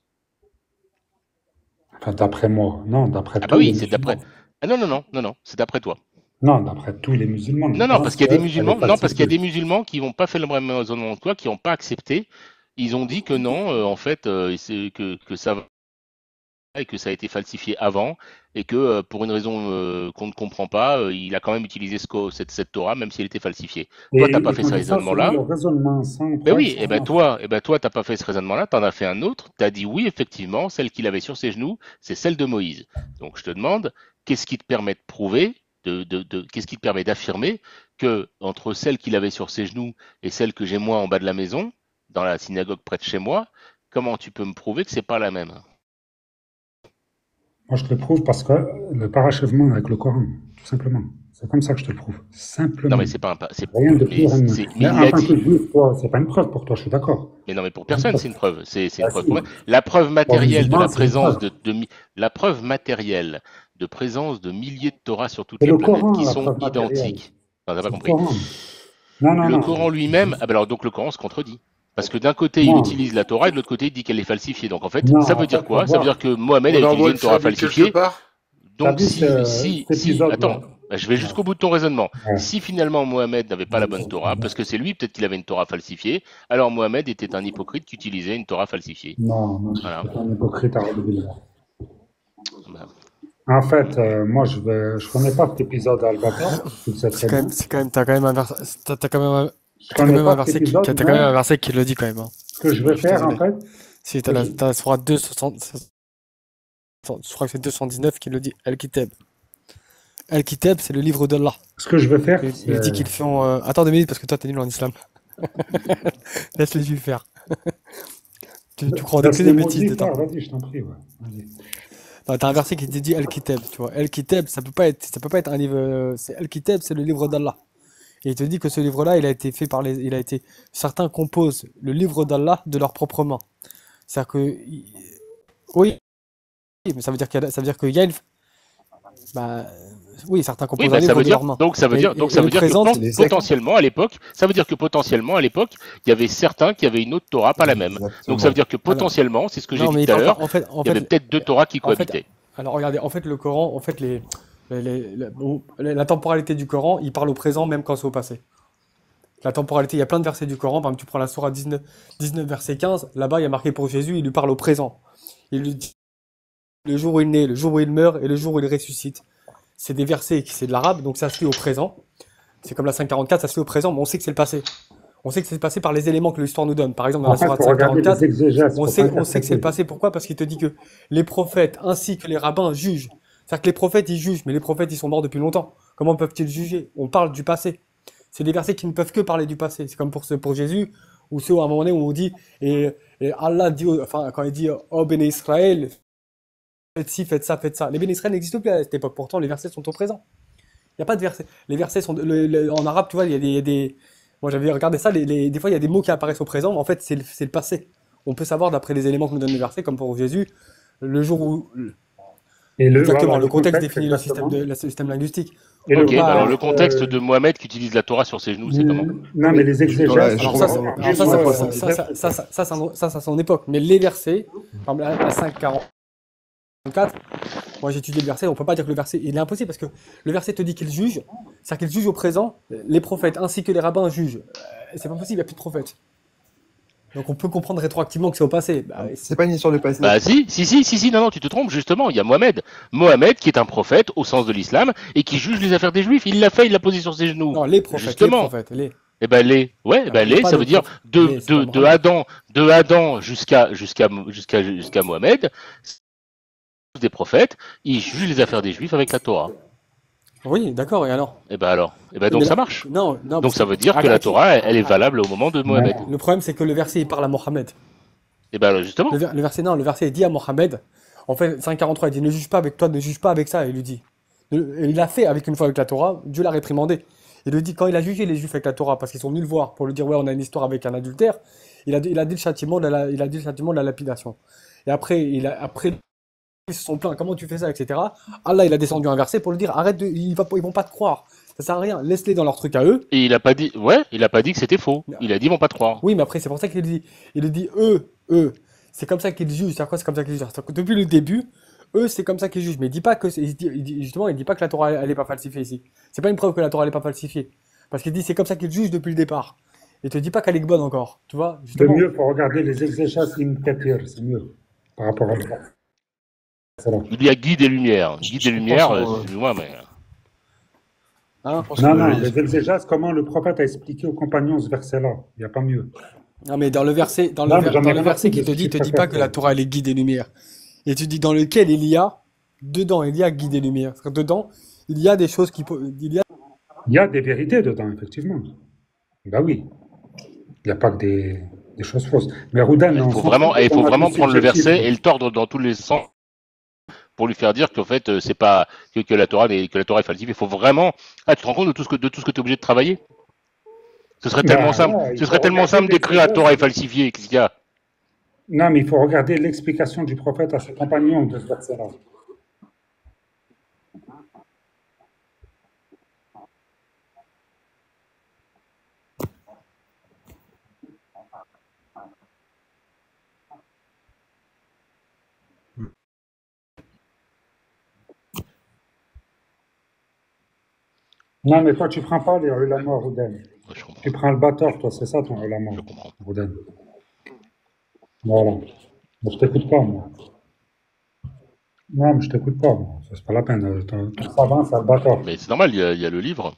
Enfin, d'après moi, non, d'après Ah bah tous les oui, c'est d'après. musulmans. Ah non, c'est d'après toi. Non, d'après tous les musulmans. Je Non, pense parce qu'il y a des qu'elle est musulmans, non, parce qu'il y a falsifiée. des musulmans qui n'ont pas fait le même raisonnement que toi, qui n'ont pas accepté. Ils ont dit que non, en fait, c'est que ça va et que ça a été falsifié avant et que pour une raison qu'on ne comprend pas, il a quand même utilisé cette Torah, même si elle était falsifiée. Toi, t'as pas Et fait quand ce je dis ça, c'est raisonnement-là. le raisonnement sans Ben preuve, oui, sans rien. et ben toi, t'as pas fait ce raisonnement-là, t'en as fait un autre. T'as dit oui, effectivement, celle qu'il avait sur ses genoux, c'est celle de Moïse. Donc je te demande, qu'est-ce qui te permet de prouver, qu'est-ce qui te permet d'affirmer que entre celle qu'il avait sur ses genoux et celle que j'ai moi en bas de la maison, dans la synagogue près de chez moi, comment tu peux me prouver que c'est pas la même? Moi, je te le prouve parce que le parachèvement avec le Coran, tout simplement. C'est comme ça que je te le prouve. Non, Simplement. mais c'est pas un, Rien de plus, rien de moins. mais Mais il en l'a tant que dit. juif, toi, c'est pas une preuve pour toi, je suis d'accord. Mais non, mais pour C'est pas une personne, preuve. c'est une preuve. C'est une Bah preuve si. pour moi. La preuve Pour les matérielle de musulmans, la c'est une présence preuve. la preuve matérielle de présence de milliers de Torahs sur toute C'est la le planète Coran, qui la sont preuve matérielle. identiques. Non, t'as pas C'est le compris. Coran. Non, non, Le non. Coran lui-même, ah ben alors donc le Coran se contredit. Parce que d'un côté, il Non, utilise la Torah et de l'autre côté, il dit qu'elle est falsifiée. Donc en fait, non, ça en veut dire fait, faut quoi? Ça veut dire voir. que Mohamed On a envoie utilisé le une Torah famille quelque falsifiée. part? T'as Donc vu cet épisode-là? attends, bah, je vais Ouais. jusqu'au bout de ton raisonnement. Ouais. Si finalement Mohamed n'avait pas la bonne Torah, parce que c'est lui peut-être qu'il avait une Torah falsifiée, alors Mohamed était un hypocrite qui utilisait une Torah falsifiée. Non, non, je Voilà. suis pas un hypocrite à Billah. Bah, En fait, moi, je connais pas cet épisode d'Al-Baqarah, tu le sais très bien. T'as quand même un verset, Je t'as quand connais même un pas cet verset épisode, t'as quand même un mais verset qui le dit quand même. Hein. ce que je vais Je suis faire, en désolé. fait, Si ce que je- t'as la sourate 260, je crois que c'est 219 qui le dit. Al-Kitab. Al-Kitab, c'est le livre d'Allah. ce que je vais faire, Il c'est... dit qu'ils font. Attends 2 minutes parce que toi t'es nul en islam. Laisse les juifs faire. Tu crois que Laisse c'est les des bêtises maudits de temps. faire, vas-y, je t'en prie, ouais. Vas-y. Non, t'as un verset qui te dit Al-Kitab, tu vois. Al-Kitab, ça peut pas être un livre. C'est Al-Kitab, c'est le livre d'Allah. Et il te dit que ce livre-là, il a été fait par certains composent le livre d'Allah de leurs propres mains. C'est-à-dire que, oui, mais ça veut dire que Yelf, bah, oui, certains oui, composent bah, un ça livre veut de dire, leurs mains. donc ça veut dire, donc Et ça le veut dire que présente, C'est les sectes. potentiellement à l'époque, ça veut dire que potentiellement à l'époque, il y avait certains qui avaient une autre Torah, pas la même. Donc ça veut Exactement. dire que alors, potentiellement, c'est ce que j'ai non, dit mais il tout à parle l'heure, pas, en il y avait fait, peut-être 2 Torahs qui en fait, cohabitaient. alors regardez, en fait, le Coran, en fait, la temporalité du Coran, il parle au présent même quand c'est au passé. La temporalité, il y a plein de versets du Coran, par exemple, tu prends la sourate 19, verset 15, là-bas, il y a marqué pour Jésus, il lui parle au présent. Il lui dit le jour où il naît, le jour où il meurt et le jour où il ressuscite. C'est des versets qui c'est de l'arabe, donc ça se lit au présent. C'est comme la 544, ça se lit au présent, mais on sait que c'est le passé. On sait que c'est le passé par les éléments que l'histoire nous donne. Par exemple, dans En la fait, sourate faut regarder les 544, exégèses, on faut sait, pas on sait que c'est le interpréter. passé. Pourquoi? Parce qu'il te dit que les prophètes ainsi que les rabbins jugent. C'est-à-dire que les prophètes, ils jugent, mais les prophètes, ils sont morts depuis longtemps. Comment peuvent-ils juger? On parle du passé. C'est des versets qui ne peuvent que parler du passé. C'est comme pour Jésus, ou ceux à un moment donné où on dit, et Allah dit, enfin, quand il dit, oh béné Israël, faites ci, faites ça, faites ça. Les béné Israël n'existent plus à cette époque. Pourtant, les versets sont au présent. Il n'y a pas de versets. Les versets sont, en arabe, tu vois, il y a des, moi j'avais regardé ça, des fois il y a des mots qui apparaissent au présent, mais en fait c'est le passé. On peut savoir d'après les éléments que nous donnent les versets, comme pour Jésus, le jour où, Et exactement, voilà, le contexte définit le exactement. système linguistique. Et On le Ok, peut bah alors pas, le contexte, contexte de Mohamed qui utilise la Torah sur ses genoux, c'est comment? non, mais les Dans exégèses, la, alors faut ça, regarder je ça, vois les ça. exégèses. ça, c'est son époque. Mais les versets, par exemple, la 544, moi j'ai étudié le verset, on peut pas dire que le verset, il est impossible parce que le verset te dit qu'il juge, c'est-à-dire qu'il juge au présent, les prophètes ainsi que les rabbins jugent. C'est pas possible, il n'y a plus de prophètes. Donc on peut comprendre rétroactivement que c'est au passé. Bah, C'est pas une histoire de passé. Bah si, non, tu te trompes, justement, il y a Mohamed. Mohamed qui est un prophète au sens de l'islam et qui juge les affaires des juifs. Il l'a fait, il l'a posé sur ses genoux. non, les prophètes, Justement. les. Eh ben ouais, Alors, ben il n'y a pas ça de veut dire prophète. de, Les, c'est pas de, de Mohammed. Adam jusqu'à Mohamed, des prophètes, ils jugent les affaires des juifs avec la Torah. Oui, d'accord, et alors? Et ben Mais donc là, ça marche. non, Donc parce ça que veut dire que la regarde, Torah, elle est valable au moment de Mohamed. le problème c'est que le verset il parle à Mohammed. Et ben justement. Le verset non, le verset est dit à Mohammed. En fait, 5,43, il dit ne juge pas avec toi, ne juge pas avec ça, il lui dit. Et il l'a fait avec une fois avec la Torah, Dieu l'a réprimandé. Il lui dit quand il a jugé les Juifs avec la Torah parce qu'ils sont venus le voir pour lui dire ouais, on a une histoire avec un adultère, il a dit le châtiment il a dit le châtiment de la lapidation. Et après, après ils se sont plaints, comment tu fais ça, etc. Allah, il a descendu un verset pour lui dire arrête, ils vont pas te croire. Ça sert à rien, laisse-les dans leur truc à eux. Et il a pas dit que c'était faux. Il a dit ils vont pas te croire. Oui, mais après, c'est pour ça qu'il dit, eux, c'est comme ça qu'ils jugent. C'est quoi, c'est comme ça qu'ils jugent? C'est-à-dire que depuis le début, eux, c'est comme ça qu'ils jugent. Mais il dit pas que, justement, il dit pas que la Torah, elle est pas falsifiée ici. C'est pas une preuve que la Torah, elle est pas falsifiée. Parce qu'il dit, c'est comme ça qu'ils jugent depuis le départ. Il te dit pas qu'elle est bonne encore. Tu vois, C'est justement. mieux pour regarder les exégèses Kathir, c'est mieux par rapport à ça. Il y a Guide et Lumière. Guide et Lumière, excuse-moi, mais. Hein? Non, les exégèses, comment le prophète a expliqué aux compagnons ce verset-là. Il n'y a pas mieux. Non, mais dans le verset, dans le verset qui te dit, il te dit pas que la Torah, elle est guide et lumière. Et tu dis dans lequel il y a guide et lumière. Parce que dedans, il y a des choses Il y a des vérités dedans, effectivement. Ben oui. Il n'y a pas que des choses fausses. Mais Roudan, il faut vraiment prendre le verset et le tordre dans tous les sens pour lui faire dire qu'en fait, c'est pas que la Torah est falsifiée. Il faut vraiment. Ah, tu te rends compte de tout ce que tu es obligé de travailler? Ce serait tellement simple. Ce serait tellement simple d'écrire la Torah est falsifiée. Qu'est-ce qu'il y a? Non, mais il faut regarder l'explication du prophète à ses compagnons de ce verset-là. Non, mais toi, tu prends pas les ulama, Roudan. Tu prends le batteur, toi, c'est ça ton ulama, Roudan. Voilà. Mais je t'écoute pas, moi. Non, mais je t'écoute pas, moi. C'est pas la peine. Ton savant, c'est le batteur. Mais c'est normal, il y a le livre.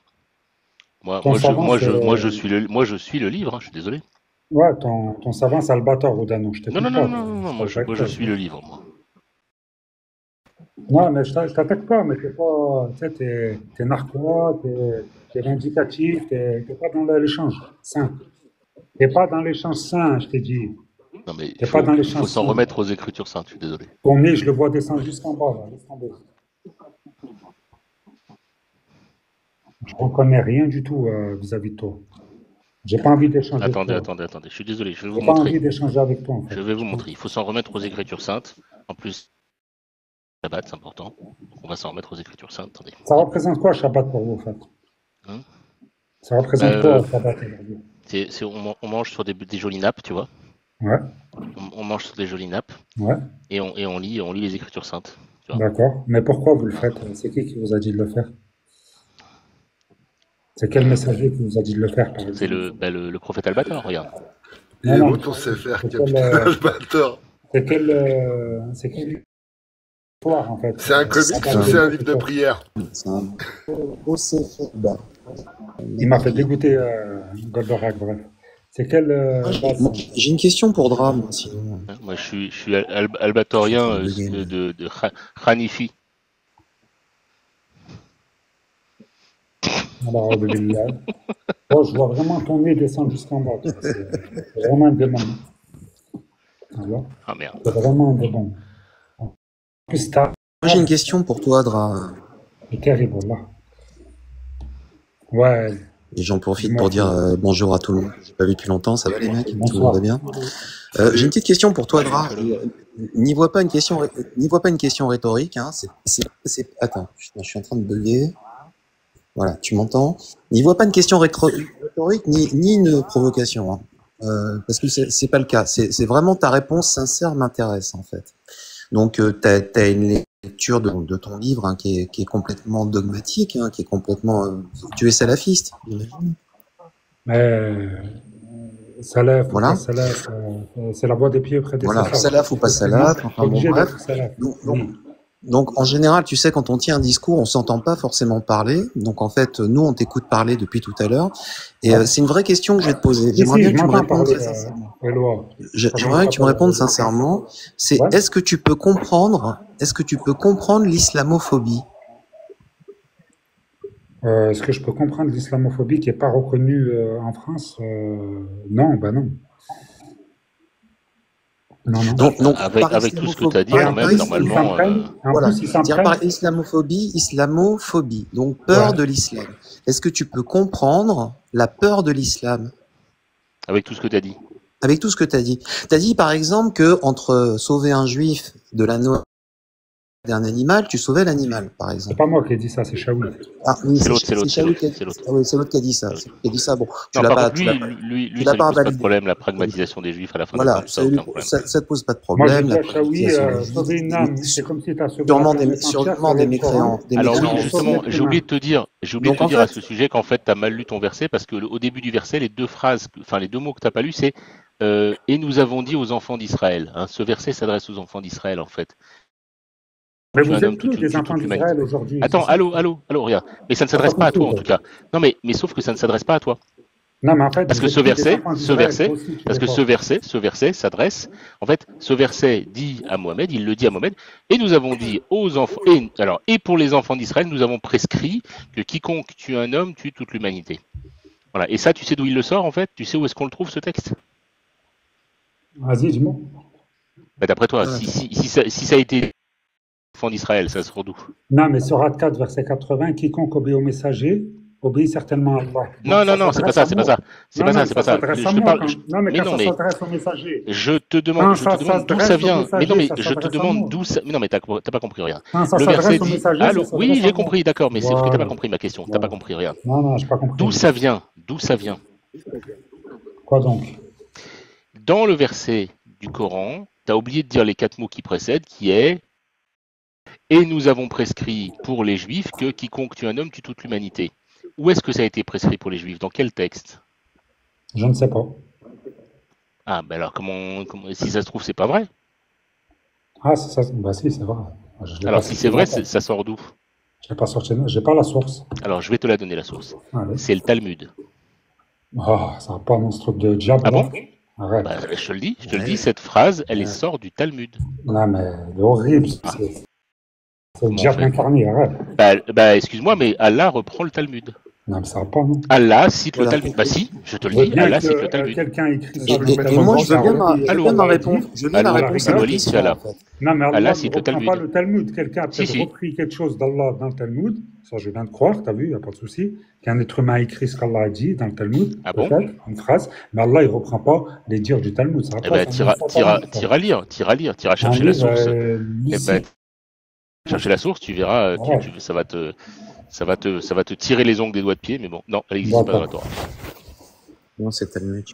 Moi, je suis le livre, hein, je suis désolé. Ouais, ton savant, c'est le batteur, Roudan. Je t'écoute pas. Non, moi, je suis le livre, moi. Non, mais je t'attaque pas, mais t'es pas, tu sais, t'es narquois, t'es vindicatif, t'es pas dans l'échange sain. T'es pas dans l'échange sain, je t'ai dit. Non, mais il faut s'en remettre aux Écritures saintes, je suis désolé. Ton nez, je le vois descendre jusqu'en bas, là, laisse tomber. Je reconnais rien du tout vis-à-vis de toi. J'ai pas envie d'échanger. Attendez, je suis désolé, je vais vous montrer. J'ai pas montrer. envie d'échanger avec toi, en fait. Je vais vous montrer, il faut s'en remettre aux Écritures saintes. En plus, Shabbat, c'est important. On va s'en remettre aux Écritures saintes. Attendez. Ça représente quoi, Shabbat, pour vous, en fait? Ça représente quoi, Shabbat, aujourd'hui? On mange sur des jolies nappes, tu vois. Ouais. On mange sur des jolies nappes. Ouais. Et on lit les Écritures saintes. D'accord. Mais pourquoi vous le faites? C'est qui vous a dit de le faire? C'est quel messager qui vous a dit de le faire, par exemple? C'est le prophète Al-Batar, regarde. Et autant sait faire, capitaine Al-Batar. C'est quel histoire, en fait? C'est un comics ou c'est un livre de prière? C'est un beau Sefer. Il m'a fait dégoûter Goldorak, bref. C'est quel J'ai une question pour Dra, moi, sinon. Moi, je suis albatorien de Hanifi. Alors, moi, je vois vraiment ton nez descendre jusqu'en bas. C'est vraiment un démon. Alors, ah merde. C'est vraiment un démon. En plus, moi, j'ai une question pour toi, Dra. C'est terrible, là. Ouais. Et j'en profite pour dire bonjour à tout le monde. J'ai pas vu depuis longtemps, ça va les mecs? Bonsoir. Tout le monde va bien? J'ai une petite question pour toi, Dra. N'y vois pas une question rhétorique, hein. Attends, je suis en train de bugger. Voilà, tu m'entends? N'y vois pas une question rhétorique ni une provocation, hein. Parce que c'est pas le cas. C'est vraiment ta réponse sincère m'intéresse, en fait. Donc, t'as une lecture de ton livre, hein, qui est complètement dogmatique, hein, qui est complètement. Tu es salafiste, j'imagine. Salaf, voilà. Salaf, c'est la voie des pieds près des voilà, salaf ou pas salaf, enfin bon, bref. Donc, en général, tu sais, quand on tient un discours, on s'entend pas forcément parler. Donc, en fait, nous, on t'écoute parler depuis tout à l'heure. Et c'est une vraie question que je vais te poser. J'aimerais bien que tu me répondes très sincèrement. J'aimerais bien que tu me répondes sincèrement. C'est est-ce que tu peux comprendre l'islamophobie? Est-ce que je peux comprendre l'islamophobie qui n'est pas reconnue en France? Non, ben non. Non, non. Donc, Avec tout ce que tu as dit, quand même, normalement. Voilà. C'est-à-dire par islamophobie, donc peur de l'islam. Est-ce que tu peux comprendre la peur de l'islam? Avec tout ce que tu as dit. Avec tout ce que tu as dit. Tu as dit, par exemple, que entre sauver un juif de la noix d'un animal, tu sauvais l'animal, par exemple. C'est pas moi qui ai dit ça, c'est Shaoui. Ah, oui, C'est l'autre qui a dit ça. Qui a dit ça. Bon, tu non, l'as par pas. contre, lui, ça lui pose pas de problème, la pragmatisation des juifs à la fin voilà, de ça, aucun problème. ça te pose pas de Moi, problème. je dis à Shaoui, sauver une âme, c'est comme si tu as sauvé Sûrement des mécréants. Alors oui, justement, j'ai oublié de te dire à ce sujet qu'en fait, tu as mal lu ton verset, parce que au début du verset, les deux mots que tu n'as pas lus, c'est et nous avons dit aux enfants d'Israël. Hein, ce verset s'adresse aux enfants d'Israël, en fait. Mais vous êtes tous des enfants d'Israël aujourd'hui. Attends, allô, regarde. Mais ça ne s'adresse pas à toi, en tout cas. Non, mais sauf que ça ne s'adresse pas à toi. Non, mais en fait, parce que ce verset s'adresse, en fait, ce verset dit à Mohamed, il le dit à Mohamed, et nous avons dit aux enfants, et pour les enfants d'Israël, nous avons prescrit que quiconque tue un homme tue toute l'humanité. Voilà. Et ça, tu sais d'où il le sort, en fait? Tu sais où est-ce qu'on le trouve, ce texte? Vas-y, dis-moi. Bah, d'après toi, si ça a été enfant d'Israël, ça sort d'où? Non, mais Sourate 4, verset 80, quiconque obéit au messager obéit certainement à Allah. Non, c'est pas ça. C'est pas ça. Je te parle. Non, mais quand ça s'adresse au messager. Je te demande d'où ça vient. Mais non, mais je te demande d'où ça. Mais non, mais t'as pas compris rien. Le verset dit. Allô, oui, j'ai compris, d'accord, mais c'est parce que t'as pas compris ma question. T'as pas compris rien. Non, j'ai pas compris. D'où ça vient? Quoi donc? Dans le verset du Coran, t'as oublié de dire les 4 mots qui précèdent, qui est et nous avons prescrit pour les Juifs que quiconque tue un homme tue toute l'humanité. Où est-ce que ça a été prescrit pour les Juifs? Dans quel texte? Je ne sais pas. Ah, ben alors comment si ça se trouve, c'est pas vrai? Ah, c'est ça. Bah si, c'est vrai. Alors si c'est vrai, ça sort d'où? Je l'ai pas sorti, j'ai pas la source. Alors je vais te la donner, la source. C'est le Talmud. Ah, ça n'a pas un truc de diable. Ah bon? Arrête. Bah, je te le dis, cette phrase, elle sort du Talmud. Non, mais elle est horrible. C'est le diable incarné, arrête. Bah, excuse-moi, mais Allah reprend le Talmud. Non, mais ça va pas, non. Allah cite le Talmud. Bah si, je te le dis, Allah cite le Talmud. Quelqu'un écrit ça. Et moi, je veux bien ma réponse. Je veux bien la réponse à la question, en fait. Non, mais Allah cite le Talmud. Pas le Talmud. Quelqu'un a peut-être repris quelque chose d'Allah dans le Talmud. Ça, je viens de croire, t'as vu, il n'y a pas de souci. Qu'un être humain a écrit ce qu'Allah a dit dans le Talmud. Ah bon? Une phrase. Mais Allah, il ne reprend pas les dires du Talmud. Eh ben, t'iras lire, t'iras chercher la source. Eh ben, chercher la source, tu verras, ça va te tirer les ongles des doigts de pied, mais bon, non, elle n'existe pas dans la Torah. Non, c'est Talmud.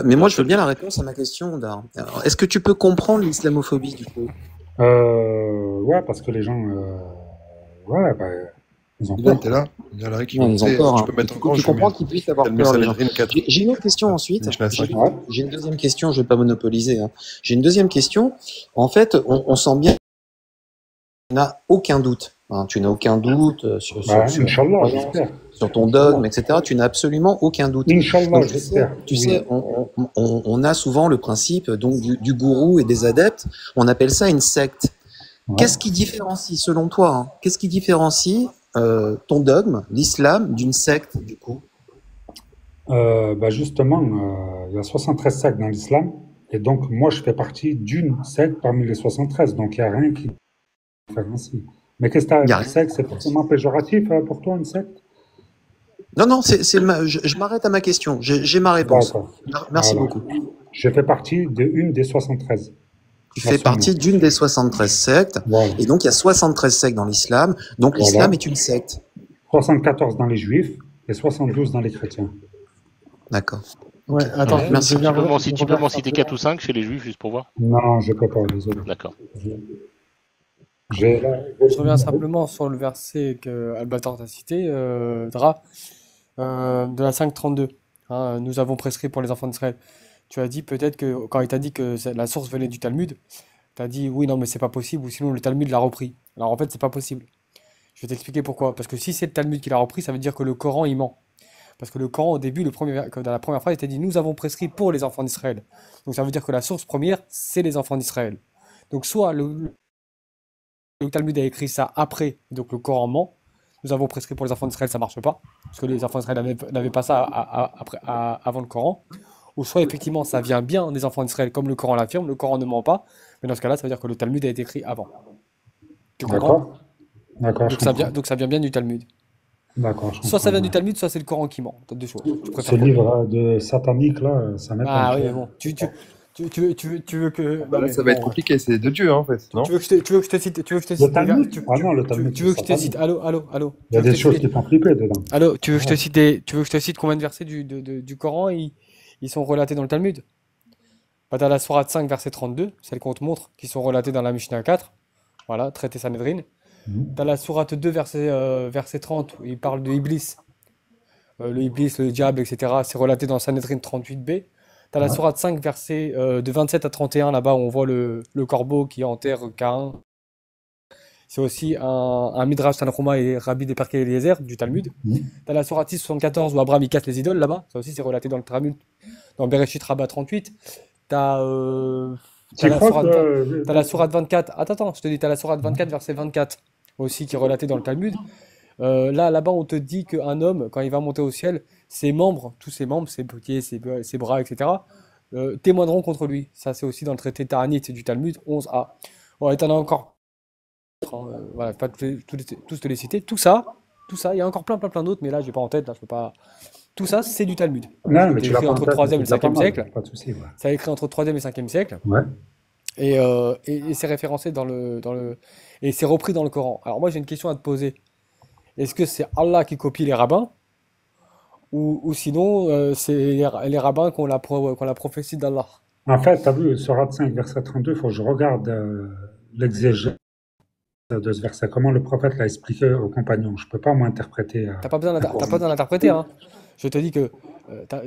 Mais moi, je veux bien la réponse à ma question, Dar. Est-ce que tu peux comprendre l'islamophobie, du coup? Ouais, parce que les gens... ils ont peur. T'es là? Il y en a qui ils ont peur. Tu peux mettre en grand, tu comprends qu'ils puissent avoir peur, les gens. J'ai une autre question ensuite. J'ai une deuxième question, je ne vais pas monopoliser. Hein. J'ai une deuxième question. En fait, on sent bien tu n'as aucun doute. Hein, tu n'as aucun doute sur ton dogme, etc. Tu n'as absolument aucun doute. Inch'Allah, donc, tu sais, on a souvent le principe donc du gourou et des adeptes. On appelle ça une secte. Ouais. Qu'est-ce qui différencie, selon toi, hein, qu'est-ce qui différencie ton dogme, l'islam, d'une secte, du coup? Justement, il y a 73 sectes dans l'islam. Et donc, moi, je fais partie d'une secte parmi les 73. Donc, il n'y a rien qui différencie. Mais qu'est-ce que tu as, une secte, c'est forcément péjoratif pour toi, une secte? Non, je m'arrête à ma question. J'ai ma réponse. Merci beaucoup. Je fais partie d'une des 73. Tu fais partie d'une des 73 sectes. Voilà. Et donc, il y a 73 sectes dans l'islam. Donc, l'islam est une secte. 74 dans les juifs et 72 dans les chrétiens. D'accord. Ouais, attends, merci. Tu peux m'en citer 4 ou 5 chez les juifs, juste pour voir? Non, je ne peux pas, désolé. D'accord. Je reviens simplement sur le verset que Albator t'a cité, Dra, de la 5.32. Hein, nous avons prescrit pour les enfants d'Israël. Tu as dit peut-être que, quand il t'a dit que la source venait du Talmud, tu as dit oui, non, mais c'est pas possible, ou sinon le Talmud l'a repris. Alors en fait, c'est pas possible. Je vais t'expliquer pourquoi. Parce que si c'est le Talmud qui l'a repris, ça veut dire que le Coran, il ment. Parce que le Coran, au début, dans la première phrase, il t'a dit nous avons prescrit pour les enfants d'Israël. Donc ça veut dire que la source première, c'est les enfants d'Israël. Donc soit le Talmud a écrit ça après, donc le Coran ment. Nous avons prescrit pour les enfants d'Israël, ça marche pas, parce que les enfants d'Israël n'avaient pas ça avant le Coran. ou soit effectivement ça vient bien des enfants d'Israël, comme le Coran l'affirme, le Coran ne ment pas, mais dans ce cas-là, ça veut dire que le Talmud a été écrit avant. Tu comprends? D'accord? D'accord, je comprends. Donc ça vient bien du Talmud. D'accord, je Soit ça comprends. vient du Ouais. Talmud, soit c'est le Coran qui ment. T'as deux choix. Tu Ce préfères quoi? livre de satanique, là, ça m'étonne. Ah oui, mais bon. Tu veux que. Bah Non, là, mais ça va être bon. compliqué, c'est de Dieu, hein, en fait, non? Tu veux que je te cite. Tu veux que je te Le cite des Talmud? Ah non, le tu Talmud, veux c'est que je te cite. satanique. Allô. Il y a Tu veux que des je te choses cite qui font flipper dedans. Allô, tu veux que je te Ouais. cite combien de versets du Coran ils sont relatés dans le Talmud? Bah, t'as la sourate 5, verset 32, celle qu'on te montre, qui sont relatées dans la Mishnah 4. Voilà, traité Sanhedrin. T'as la sourate 2, verset 30, où il parle de Iblis. Le Iblis, le diable, etc. C'est relaté dans Sanhedrin 38b. T'as la Ouais. sourate 5, verset de 27 à 31, là-bas, où on voit le corbeau qui enterre Caïn. C'est aussi un Midrash Tanhuma et Rabbi de Perkei Eliezer du Talmud. T'as la sourate 6, 74, où Abraham il casse les idoles, là-bas. Ça aussi, c'est relaté dans le Talmud, dans Bereshit Rabbah 38. T'as Tu crois t'as la sourate 24. Attends, je te dis, t'as la sourate 24, verset 24, aussi, qui est relaté dans le Talmud. Là-bas, on te dit qu'un homme, quand il va monter au ciel, ses membres, tous ses membres, ses pieds, ses bras, etc., témoigneront contre lui. Ça, c'est aussi dans le traité Ta'anit du Talmud 11a. Ouais, t'en as encore. Voilà, pas tous te les citer. Tout ça, il y a encore plein d'autres, mais là, j'ai pas en tête, là, je peux pas. Tout ça, c'est du Talmud. Non, mais C'était tu l'as écrit pas en entre le tête, 3e et le c'est déjà pas 5e mal, siècle. pas de souci. Ouais. Ça a écrit entre le 3e et 5e siècle. Ouais. Et c'est référencé et c'est repris dans le Coran. Alors moi j'ai une question à te poser. Est-ce que c'est Allah qui copie les rabbins ou sinon c'est les rabbins qui ont la prophétie d'Allah? En fait, tu as vu, Sourate 5, verset 32, il faut que je regarde l'exégèse de ce verset, comment le prophète l'a expliqué aux compagnons. Je ne peux pas m'interpréter. T'as pas besoin d'interpréter, hein. Je te dis que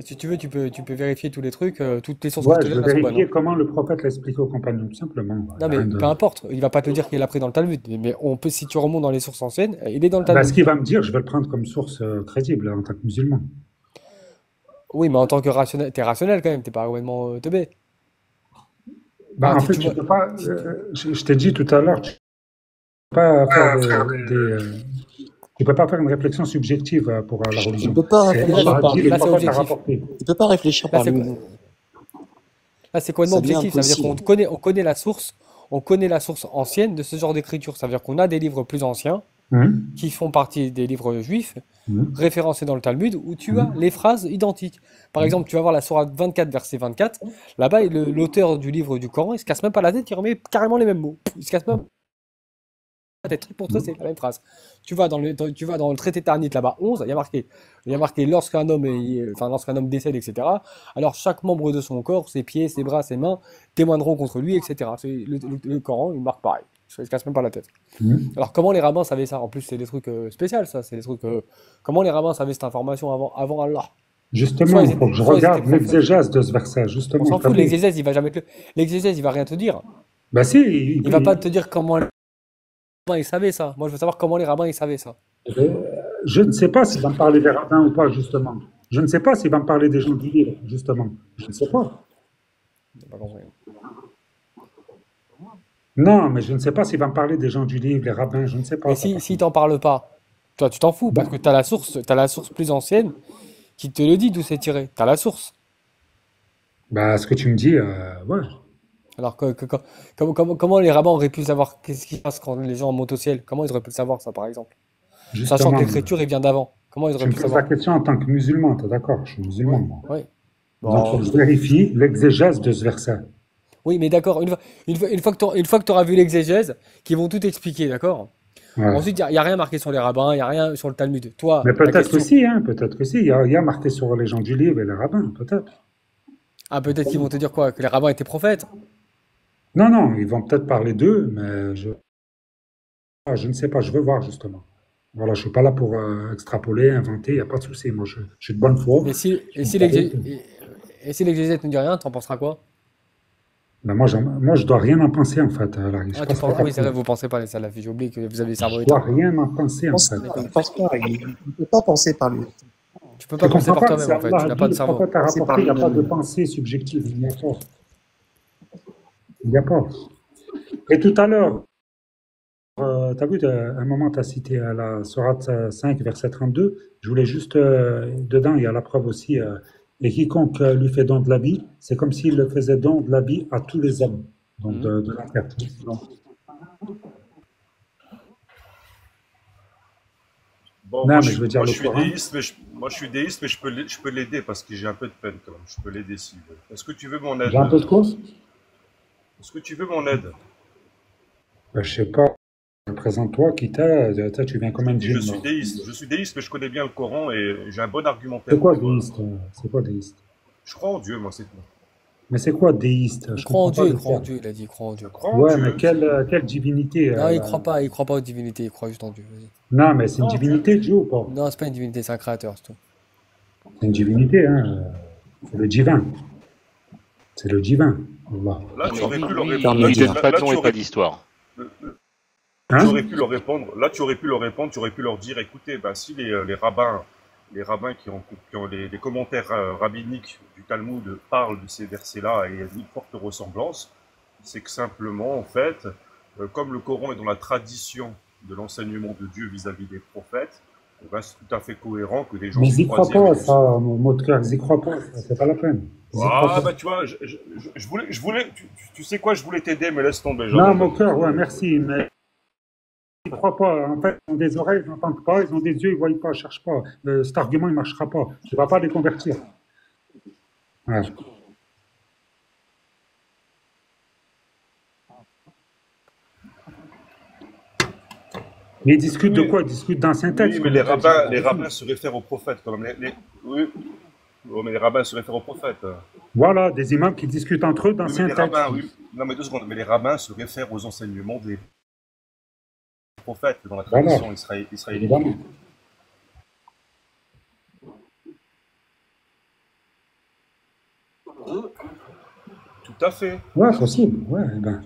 si tu veux, tu peux vérifier tous les trucs, toutes les sources que Ouais, je te je donne, veux elles sont bonnes, vérifier hein. comment le prophète l'a expliqué aux compagnons, tout simplement. Non Il y a mais rien de... peu importe, il va pas te dire qu'il l'a pris dans le Talmud, mais on peut, si tu remontes dans les sources anciennes, il est dans le Bah, Talmud. ce qu'il va me dire, je vais le prendre comme source crédible en tant que musulman. Oui, mais en tant que rationnel, t'es rationnel quand même, t'es pas complètement teubé. Bah, Enfin, en si fait, tu tu vois, peux pas. Je t'ai dit tout à l'heure, tu peux pas faire tu peux pas faire une réflexion subjective pour la Tu religion. peux pas C'est réfléchir Allah a par dit, le là c'est prophète a objectif. rapporté. Tu peux pas réfléchir Là par c'est lui-même. là c'est complètement Ça devient objectif, ça veut dire qu'on impossible. connaît la source, on connaît la source ancienne de ce genre d'écriture. Ça veut dire qu'on a des livres plus anciens qui font partie des livres juifs référencés dans le Talmud où tu as les phrases identiques. Par exemple, tu vas voir la sourate 24, verset 24. Là-bas, l'auteur du livre du Coran, il se casse même pas la tête, il remet carrément les mêmes mots. Il se casse même pas la tête. Pour toi, c'est la même phrase. Tu vas dans le traité Ta'anit là-bas 11, il y a marqué lorsqu'un homme décède, etc. Alors chaque membre de son corps, ses pieds, ses bras, ses mains témoigneront contre lui, etc. Le Coran, il marque pareil. Il se casse même pas la tête. Alors comment les rabbins savaient ça? En plus, c'est des trucs spéciaux, ça. C'est des trucs. Comment les rabbins savaient cette information avant Allah? Justement, il faut que je regarde l'exégèse de ce verset. Justement, on s'en fout, l'exégèse, il va jamais l'exégèse, il va rien te dire. Bah si, il va pas te dire comment les rabbins ils savaient ça. Moi, je veux savoir comment les rabbins ils savaient ça. Je ne sais pas s'il va me parler des rabbins ou pas, justement. Je ne sais pas s'il va me parler des gens du livre, justement. Je ne sais pas. Pas compris. Non, mais je ne sais pas s'il va me parler des gens du livre, les rabbins, je ne sais pas. Mais si t'en parle pas, toi tu t'en fous parce que t'as la source plus ancienne qui te le dit d'où c'est tiré. T'as la source. Bah, ce que tu me dis, ouais. Alors comment les rabbins auraient pu savoir qu'est-ce qui se passe quand les gens montent au ciel? Comment ils auraient pu le savoir ça, par exemple? Justement, sachant que l'écriture il vient d'avant. Comment ils auraient pu tu me poses savoir? la question en tant que musulman, t'es d'accord? Je suis musulman, moi. Ouais. Donc, faut que je vérifie l'exégèse de ce verset. Oui, mais d'accord, une fois que tu auras vu l'exégèse, qui vont tout expliquer, d'accord? Ouais. Ensuite, il n'y a rien marqué sur les rabbins, il n'y a rien sur le Talmud. Toi, mais peut-être question... que si, hein, peut-être que si. Il y a marqué sur les gens du livre et les rabbins, peut-être. Ah, peut-être qu'ils vont te dire quoi? Que les rabbins étaient prophètes? Non, ils vont peut-être parler d'eux, mais je ne sais pas, je veux voir, justement. Voilà, je ne suis pas là pour extrapoler, inventer, il n'y a pas de souci. Moi, je suis de bonne foi. Et si l'exégèse ne dit rien, t'en penseras quoi? Ben moi, je dois rien en penser, en fait. Oui, c'est vrai, vous pensez pas les salafis. J'ai oublié que vous avez le cerveau éteint. Je dois rien en penser, en fait. Il ne peut pas penser par lui. Tu peux pas penser par toi-même, en fait. Tu n'as pas de cerveau. Il n'y a pas de pensée subjective. Il n'y a pas. Il n'y a pas. Et tout à l'heure, tu as vu, à un moment, tu as cité la Sourate 5, verset 32. Je voulais juste, dedans, il y a la preuve aussi Et quiconque lui fait don de la vie, c'est comme s'il le faisait don de la vie à tous les hommes, donc de la terre. Bon, Non, mais je veux dire moi, le je suis Coran. déiste, moi, je suis déiste, mais je peux l'aider parce que j'ai un peu de peine quand même. Je peux l'aider s'il veut. Est-ce que tu veux mon aide? J'ai un peu de quoi? Est-ce que tu veux mon aide? Je sais pas. Présente-toi, Kita, tu viens comme un Je djinn. suis déiste. Je suis déiste, mais je connais bien le Coran et j'ai un bon argumentaire. C'est quoi déiste? C'est quoi déiste? Je crois en Dieu, moi, c'est tout. Mais c'est quoi déiste? Il croit en Dieu, il croit en Dieu, il a dit, il croit en Dieu. Ouais, mais quelle divinité? Non, il croit pas aux divinités, il croit juste en Dieu. Non, mais c'est une divinité, Dieu ou pas? Non, c'est pas une divinité, c'est un créateur, c'est tout. C'est une divinité, hein. C'est le divin. C'est le divin. Allah. Là, tu aurais pu leur Il répondre. dit pas de nom et pas d'histoire. Tu aurais pu leur répondre. Là, tu aurais pu leur répondre. Tu aurais pu leur dire, écoutez, ben, si les rabbins qui ont les commentaires rabbiniques du Talmud parlent de ces versets-là et il y a une forte ressemblance, c'est que simplement, en fait, comme le Coran est dans la tradition de l'enseignement de Dieu vis-à-vis des prophètes, eh ben, c'est tout à fait cohérent que des gens Mais se ils y croient croisent. pas, ça, mon mot de cœur, ils y croient pas, c'est pas la peine. Ils y croient Ah, pas. bah tu vois, je voulais, tu sais quoi, je voulais t'aider, mais laisse tomber. Non, mon cœur, ouais, merci, mais ils ne croient pas. En fait, ils ont des oreilles, ils n'entendent pas, ils ont des yeux, ils ne voient pas, ils ne cherchent pas. Cet argument, il ne marchera pas. Tu ne vas pas les convertir. Ouais. Mais ils discutent de quoi? Ils discutent d'anciens textes. Oui, mais les rabbins se réfèrent aux prophètes quand même. Oui. Oh, mais les rabbins se réfèrent aux prophètes. Voilà, des imams qui discutent entre eux Oui, mais d'anciens les textes. rabbins, oui. Non, mais 2 secondes. Mais les rabbins se réfèrent aux enseignements des prophètes dans la tradition israélienne. Évidemment. Tout à fait. Ouais, possible. Ouais, ben.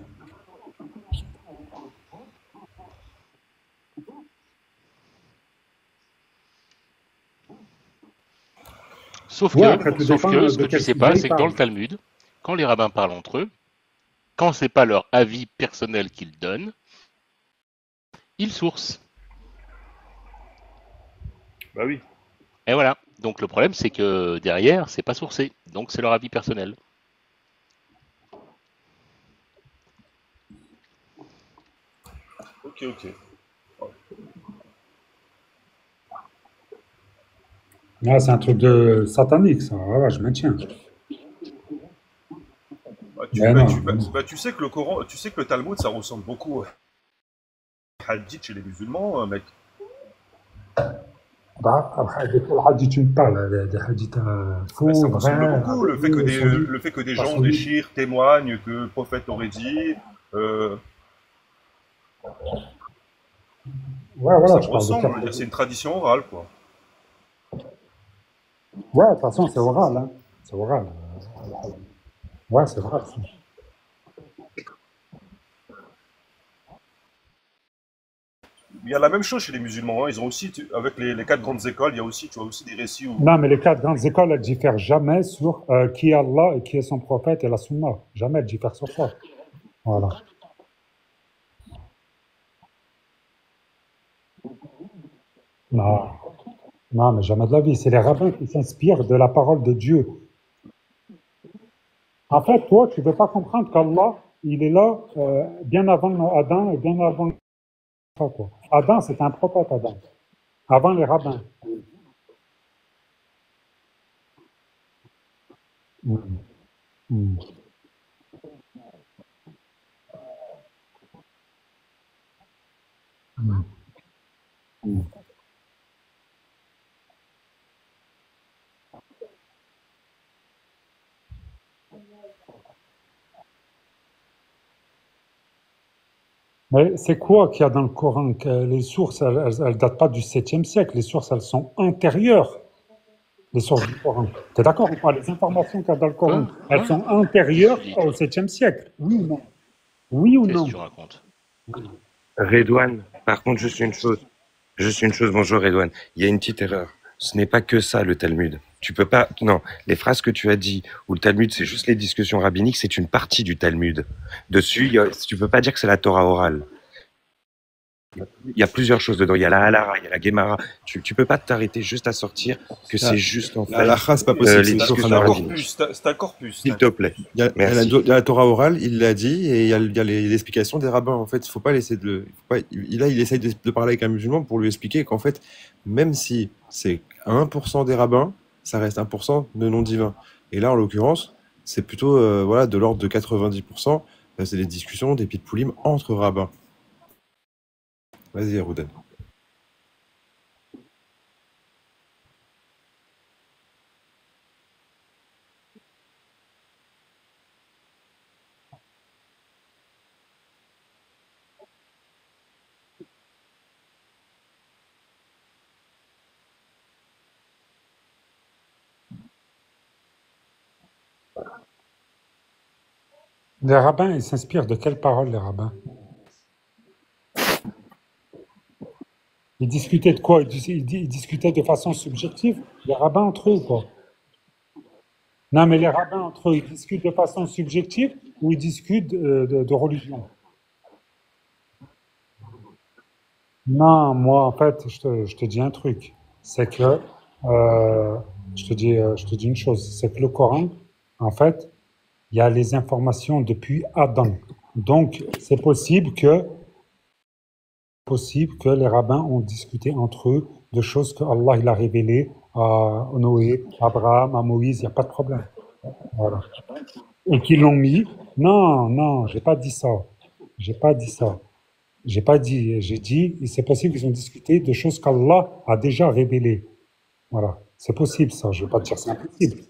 Sauf Ouais, que, après, tout dépend ce de que tu quel sais sujet pas, ils c'est que dans le parlent. Talmud, quand les rabbins parlent entre eux, quand c'est pas leur avis personnel qu'ils donnent, ils sourcent. Bah oui. Et voilà. Donc le problème, c'est que derrière, c'est pas sourcé. Donc c'est leur avis personnel. Ok. Ah, c'est un truc de satanique, ça. Ah, ouais, je maintiens. Tu sais que le Coran, tu sais que le Talmud, ça ressemble beaucoup au hadith chez les musulmans, mec. Bah, de quel hadith tu me parles? Des hadiths faux, Ça vrais, ressemble beaucoup. Le solides, fait que des pas gens solides. déchirent, témoignent que le prophète aurait dit. Ouais, voilà, Ça je parle de ressemble. ça. C'est une tradition orale, quoi. Ouais, de toute façon, c'est oral, hein. C'est oral. Ouais, c'est vrai. Ça. Il y a la même chose chez les musulmans. Hein. Ils ont aussi, avec les 4 grandes écoles, tu as aussi des récits où. Non, mais les 4 grandes écoles, elles diffèrent jamais sur qui est Allah et qui est son prophète et la sunna. Jamais elles diffèrent sur ça. Voilà. Non. Non, mais jamais de la vie. C'est les rabbins qui s'inspirent de la parole de Dieu. En fait, toi, tu ne veux pas comprendre qu'Allah, il est là bien avant Adam et bien avant quoi. Adam, c'est un prophète, Adam. Avant les rabbins. Mm. Mm. Mm. Mm. Mais c'est quoi qu'il y a dans le Coran? Que les sources, elles ne datent pas du 7e siècle. Les sources, elles sont antérieures. Les sources du Coran. Tu es d'accord ou pas? Les informations qu'il y a dans le Coran, elles sont antérieures au 7e siècle. Oui ou non? Oui ou non? Qu'est-ce que tu racontes? Redouane, par contre, juste une chose. Bonjour Redouane. Il y a une petite erreur. Ce n'est pas que ça, le Talmud. Tu peux pas... Non, les phrases que tu as dit, où le Talmud, c'est juste les discussions rabbiniques, c'est une partie du Talmud. Dessus, tu peux pas dire que c'est la Torah orale. Il y a plusieurs choses dedans. Il y a la halara, il y a la gemara. Tu peux pas t'arrêter juste à sortir que c'est juste en fait. La halakha, c'est pas possible. les C'est C'est un rabbinique. corpus, c'est un corpus. S'il te plaît. Il y a Merci. la Torah orale, il l'a dit, et il y a l'explication des rabbins. En fait, il faut pas laisser de. Là, il essaye de parler avec un musulman pour lui expliquer qu'en fait, même si c'est 1% des rabbins, ça reste 1% de non divin. Et là, en l'occurrence, c'est plutôt voilà, de l'ordre de 90%. C'est des discussions, des pitpoulim entre rabbins. Vas-y, Rouden. Les rabbins, ils s'inspirent de quelles paroles, les rabbins? Ils discutaient de quoi? Ils discutaient de façon subjective, les rabbins entre eux ou quoi? Non, mais les rabbins entre eux, ils discutent de façon subjective ou ils discutent de religion? Non, moi, en fait, je te dis un truc. C'est que, je te dis une chose, c'est que le Coran, en fait, il y a les informations depuis Adam. Donc, c'est possible que les rabbins ont discuté entre eux de choses que Allah il a révélées à Noé, à Abraham, à Moïse, il n'y a pas de problème. Voilà. Et qu'ils l'ont mis. Non, non, j'ai pas dit ça. J'ai pas dit ça. J'ai pas dit, j'ai dit, c'est possible qu'ils ont discuté de choses qu'Allah a déjà révélées. Voilà. C'est possible ça, je ne veux pas dire c'est impossible.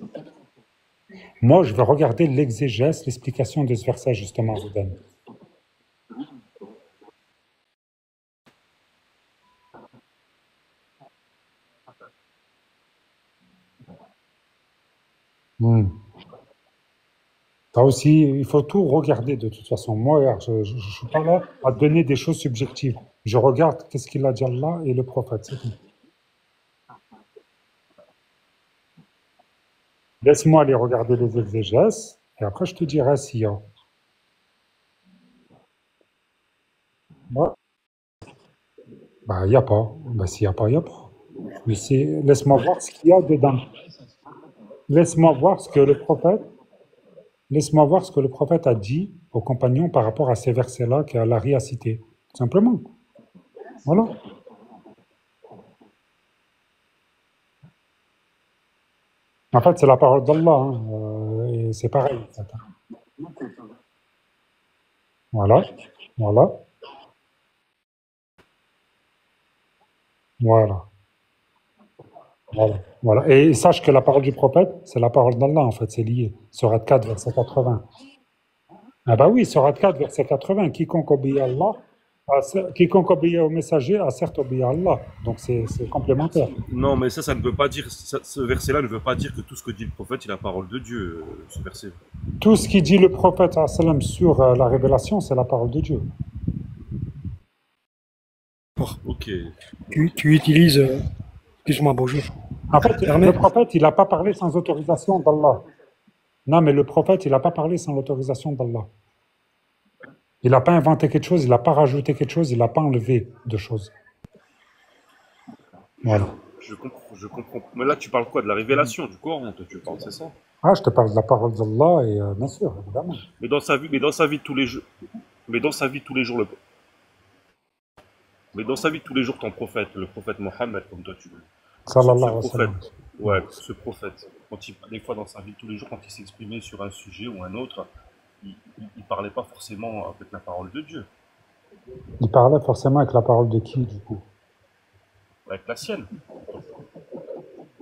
Moi, je vais regarder l'exégèse, l'explication de ce verset justement, Ruben. Ça aussi, il faut tout regarder de toute façon. Moi, je ne suis pas là à donner des choses subjectives. Je regarde qu'est-ce qu'il a dit Allah et le prophète, c'est tout. Laisse-moi aller regarder les exégèses et après je te dirai s'il y a. Bah, il n'y a pas. Bah, s'il n'y a pas, il n'y a pas. Mais laisse-moi voir ce qu'il y a dedans. Laisse-moi voir ce que le prophète a dit aux compagnons par rapport à ces versets-là qu'Allah a cités. Tout simplement. Voilà. En fait, c'est la parole d'Allah. Hein, et c'est pareil. Voilà. Voilà. Voilà. Voilà. Voilà. Et sache que la parole du prophète, c'est la parole d'Allah, en fait, c'est lié. Sourate 4, verset 80. Ah bah oui, Sourate 4, verset 80. Quiconque obéit à Allah, quiconque obéit au messager a certes obéi à Allah. Donc c'est complémentaire. Non, mais ça ne veut pas dire, ce verset-là ne veut pas dire que tout ce que dit le prophète, il est la parole de Dieu, ce verset. Tout ce qui dit le prophète sur la révélation, c'est la parole de Dieu. Ok. Tu utilises... Excuse-moi, bonjour. En fait, le prophète, il n'a pas parlé sans autorisation d'Allah. Non, mais le prophète, il n'a pas parlé sans l'autorisation d'Allah. Il n'a pas inventé quelque chose, il n'a pas rajouté quelque chose, il n'a pas enlevé de choses. Voilà. Je comprends. Mais là, tu parles quoi? De la révélation du Coran, tu parles, c'est ça? Ah, je te parle de la parole d'Allah, et bien sûr, évidemment. Mais dans sa vie de tous les jours, ton prophète, le prophèet Mohammed, comme toi tu veux. Sallallahu alayhi wa sallam. Ouais, ce prophète, des fois dans sa vie de tous les jours, quand il s'exprimait sur un sujet ou un autre, il parlait pas forcément avec la parole de Dieu. Il parlait forcément avec la parole de qui, du coup? Avec la sienne.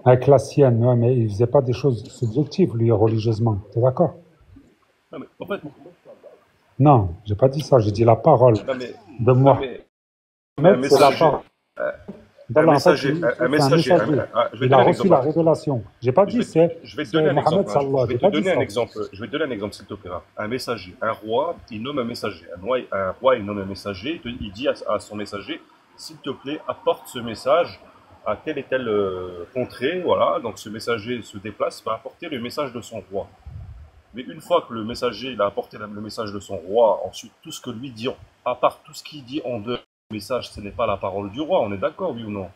Avec la sienne, ouais, mais il faisait pas des choses subjectives, lui, religieusement. T'es d'accord? Non, mais en fait... Non, j'ai pas dit ça, j'ai dit la parole de moi. C'est la parole. Un messager. Il a reçu la révélation. J'ai pas dit c'est. Je vais te donner un exemple. Sallallahu. Je vais te donner un exemple, s'il te plaît. Un messager, un roi, il nomme un messager. Un roi, il nomme un messager. Il dit à son messager, s'il te plaît, apporte ce message à telle et telle contrée. Voilà. Donc ce messager se déplace, va apporter le message de son roi. Mais une fois que le messager il a apporté le message de son roi, ensuite tout ce que lui dit, à part tout ce qu'il dit en dehors message, ce n'est pas la parole du roi, on est d'accord, oui ou non?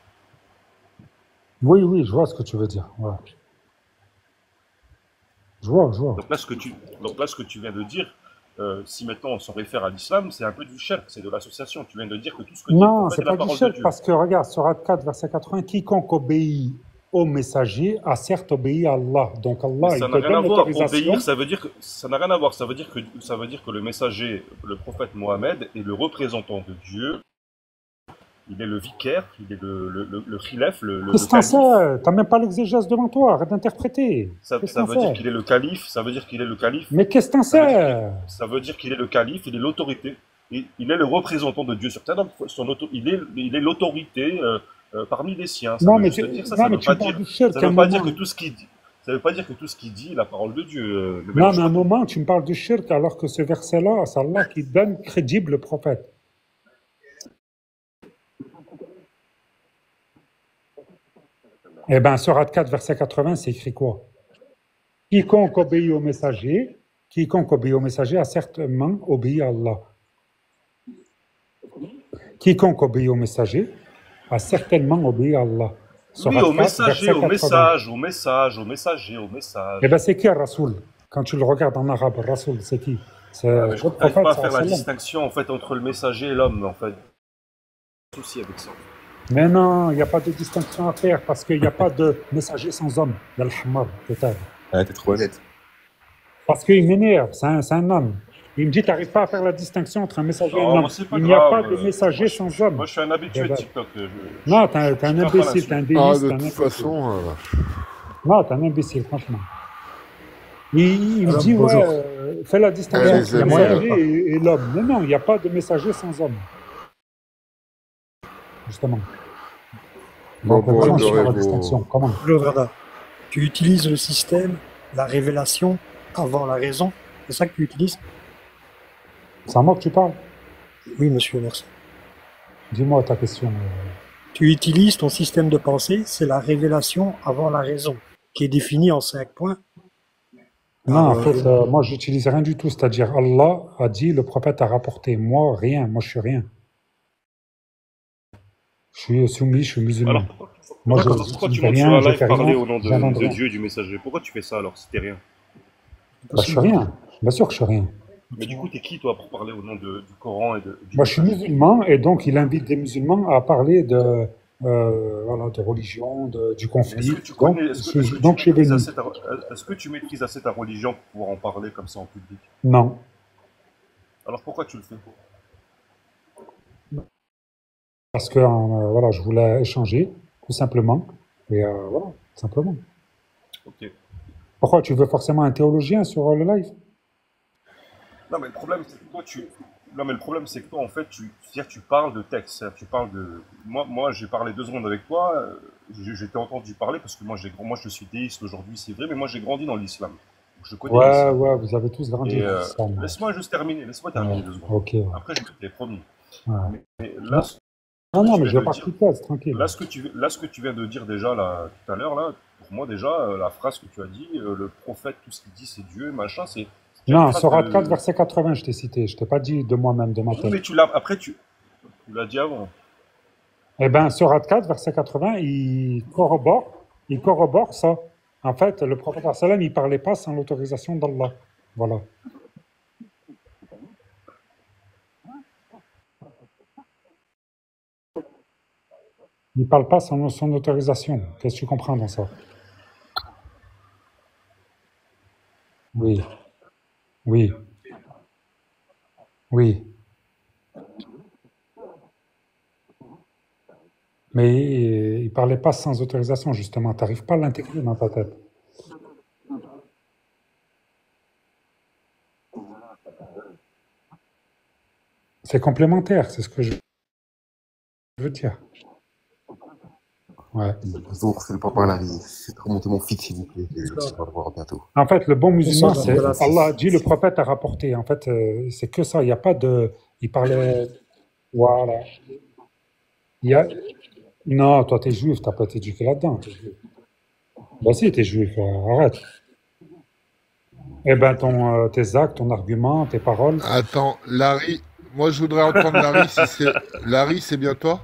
Oui, oui, je vois ce que tu veux dire. Ouais. Je vois. Donc là, ce que tu viens de dire, si maintenant on s'en réfère à l'islam, c'est un peu du shirk, c'est de l'association. Tu viens de dire que tout ce que dit le Non, prophète c'est est la pas du parole de shirk, Dieu. parce que regarde, Sourate 4, verset 80, quiconque obéit au messager a certes obéi à Allah. Donc Mais Allah, ça il n'a te rien à donne voir. l'autorisation. Obéir, ça veut dire que ça n'a rien à voir. Ça veut dire que le messager, le prophète Mohammed, est le représentant de Dieu. Il est le vicaire, il est le khilaf, le Qu'est-ce que t'en calife. sais? T'as même pas l'exégèse devant toi, arrête d'interpréter. Ça Qu'est-ce que veut t'en dire sais? qu'il est le calife. Ça veut dire qu'il est le calife. Mais qu'est-ce que t'en sais? Ça veut dire qu'il est le calife, il est l'autorité. Il est le représentant de Dieu sur terre. Donc il est l'autorité parmi les siens. Ça Non, veut mais juste tu, dire ça. non, Ça mais veut tu pas parles dire. du shirk Ça à un veut pas dire moment. que tout ce qu'il dit. Ça veut pas dire que tout ce qu'il dit est la parole de Dieu. Le Non, même mais à un moment, tu me parles du shirk alors que ce verset-là, c'est Allah qui donne crédible le prophète. Eh bien, Sourate 4, verset 80, c'est écrit quoi? Quiconque obéit au messager a certainement obéi à Allah. Quiconque obéit au messager a certainement obéi à Allah. Oui, Sourate au 4, messager, verset au 80. message, au message, au messager, au message. Eh bien, c'est qui Rasoul? Quand tu le regardes en arabe, Rasoul, c'est qui? C'est Ah, mais le je n'arrive prophète, pas à faire la sallallahu alayhi wa sallam. distinction en fait entre le messager et l'homme en fait. Souci avec ça. Mais non, il n'y a pas de distinction à faire parce qu'il n'y a pas de messager sans homme. Il y a le hamar, peut-être. Ah, t'es trop honnête. Parce qu'il m'énerve, c'est un homme. Il me dit, tu n'arrives pas à faire la distinction entre un messager et un Non, homme. moi c'est pas Il n'y a pas grave. de messager sans homme. Moi je suis un habitué Eh de ben, TikTok. non, t'es un je crains pas imbécile, t'es un là-dessus. Ah, déiste, de t'es un toute imbécile. façon, Non, t'es un imbécile, franchement. Il me Alors, dit, bonjour. ouais, fais la distinction allez, entre les le amis, messager et l'homme. Mais non, il n'y a pas de messager sans homme. Justement. bon, Donc, bon, comment je fais la adorez distinction? vos... Comment? Le Verda, tu utilises le système, la révélation avant la raison. C'est ça que tu utilises? C'est à moi que tu parles? Oui, monsieur, merci. Dis-moi ta question. Tu utilises ton système de pensée, c'est la révélation avant la raison, qui est définie en 5 points. Non, par, en fait, moi, j'utilise rien du tout. C'est-à-dire, Allah a dit, le prophète a rapporté. Moi, rien. Moi, je suis rien. Je suis soumis, je suis musulman. Alors Moi, pourquoi tu j'utilise montes sur rien, la je live fais parler rien, au nom j'invente de rien. Dieu et du messager? Pourquoi tu fais ça alors si t'es rien? Bah, je suis rien. Bien sûr que je suis rien. Mais du coup t'es qui toi pour parler au nom du Coran et du Moi, je suis messager? musulman et donc il invite des musulmans à parler de, voilà, de religion, du Est-ce conflit. que tu Donc, connais, donc, je suis béni. est-ce que tu maîtrises assez ta religion pour pouvoir en parler comme ça en public? Non. Alors pourquoi tu le fais? Parce que voilà, je voulais échanger, tout simplement. Et voilà, tout simplement. Ok. Pourquoi tu veux forcément un théologien sur le live? Non mais le problème c'est que toi non mais le problème c'est que toi en fait c'est-à-dire tu parles de texte, c'est-à-dire tu parles de moi j'ai parlé 2 secondes avec toi, j'ai été entendu parler parce que moi je suis déiste aujourd'hui c'est vrai mais moi j'ai grandi dans l'islam. Donc, je connais Ouais, l'islam. ouais, vous avez tous grandi Et dans l'islam. laisse-moi juste terminer, laisse-moi terminer Ouais, 2 secondes. ok. Ouais. Après je t'ai promis. Ouais. Mais là ce Non, que non, tu mais je viens vais de pas dire, quitter, c'est tranquille. là ce que tu viens de dire déjà là tout à l'heure là, pour moi déjà la phrase que tu as dit, le prophète tout ce qu'il dit c'est Dieu machin, c'est déjà une Non, phrase Sourate 4, de. verset 80, je t'ai cité. Je t'ai pas dit de moi-même, de ma Oui, tête. mais tu l'as après tu l'as dit avant. Eh bien, Sourate 4, verset 80, il corrobore ça. En fait, le prophète sallam, il parlait pas sans l'autorisation d'Allah. Voilà. Il parle pas sans son autorisation. Qu'est-ce que tu comprends dans ça? Oui, oui, oui. Mais il parlait pas sans autorisation, justement. Tu n'arrives pas à l'intégrer dans ta tête. C'est complémentaire, c'est ce que je veux dire. Ouais. Bonjour, c'est le papa la vie. Faites remonter mon fils, s'il vous plaît. Je vais le voir bientôt. En fait, le bon musulman, Bonsoir, c'est Abdallah. Allah a dit, le prophète a rapporté. En fait, c'est que ça. Il n'y a pas de. Il parlait. Voilà. Il y a. Non, toi, t'es juif, t'as pas été éduqué là-dedans. T'es juif. Bah si, t'es juif, arrête. Eh ben, tes actes, ton argument, tes paroles. Attends, Larry, Moi, je voudrais entendre Larry. Si c'est... Larry, c'est bien toi?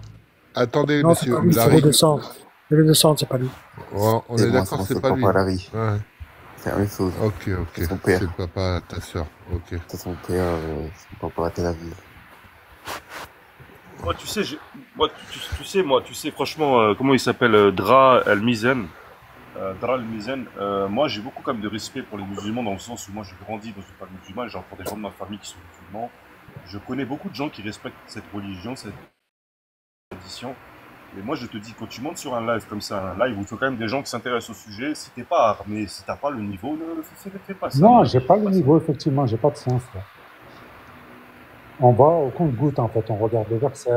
Attendez, Non, c'est monsieur. pas lui, c'est Larry. redescendre. Le redescendre, c'est pas lui. Ouais, on C'est est bon, d'accord, c'est pas lui. Larry. Ouais. C'est la même chose. Ok, ok. C'est son père. C'est le papa à ta sœur. Ok. C'est son père, son papa à Tel Aviv. Moi, tu sais, tu sais, franchement, comment il s'appelle, Dra Al-Mizan. Dra Al-Mizan. Moi, j'ai beaucoup quand même de respect pour les musulmans dans le sens où moi, j'ai grandi dans une famille musulmane. J'ai encore des gens de ma famille qui sont musulmans. Je connais beaucoup de gens qui respectent cette religion, cette tradition. Et moi, je te dis, quand tu montes sur un live comme ça, un live où tu as quand même des gens qui s'intéressent au sujet, si t'es pas armé, si t'as pas le niveau, ne fais pas ça. Non, j'ai pas le niveau, effectivement, j'ai pas de science. Là. On va au compte-goutte, en fait. On regarde les versets,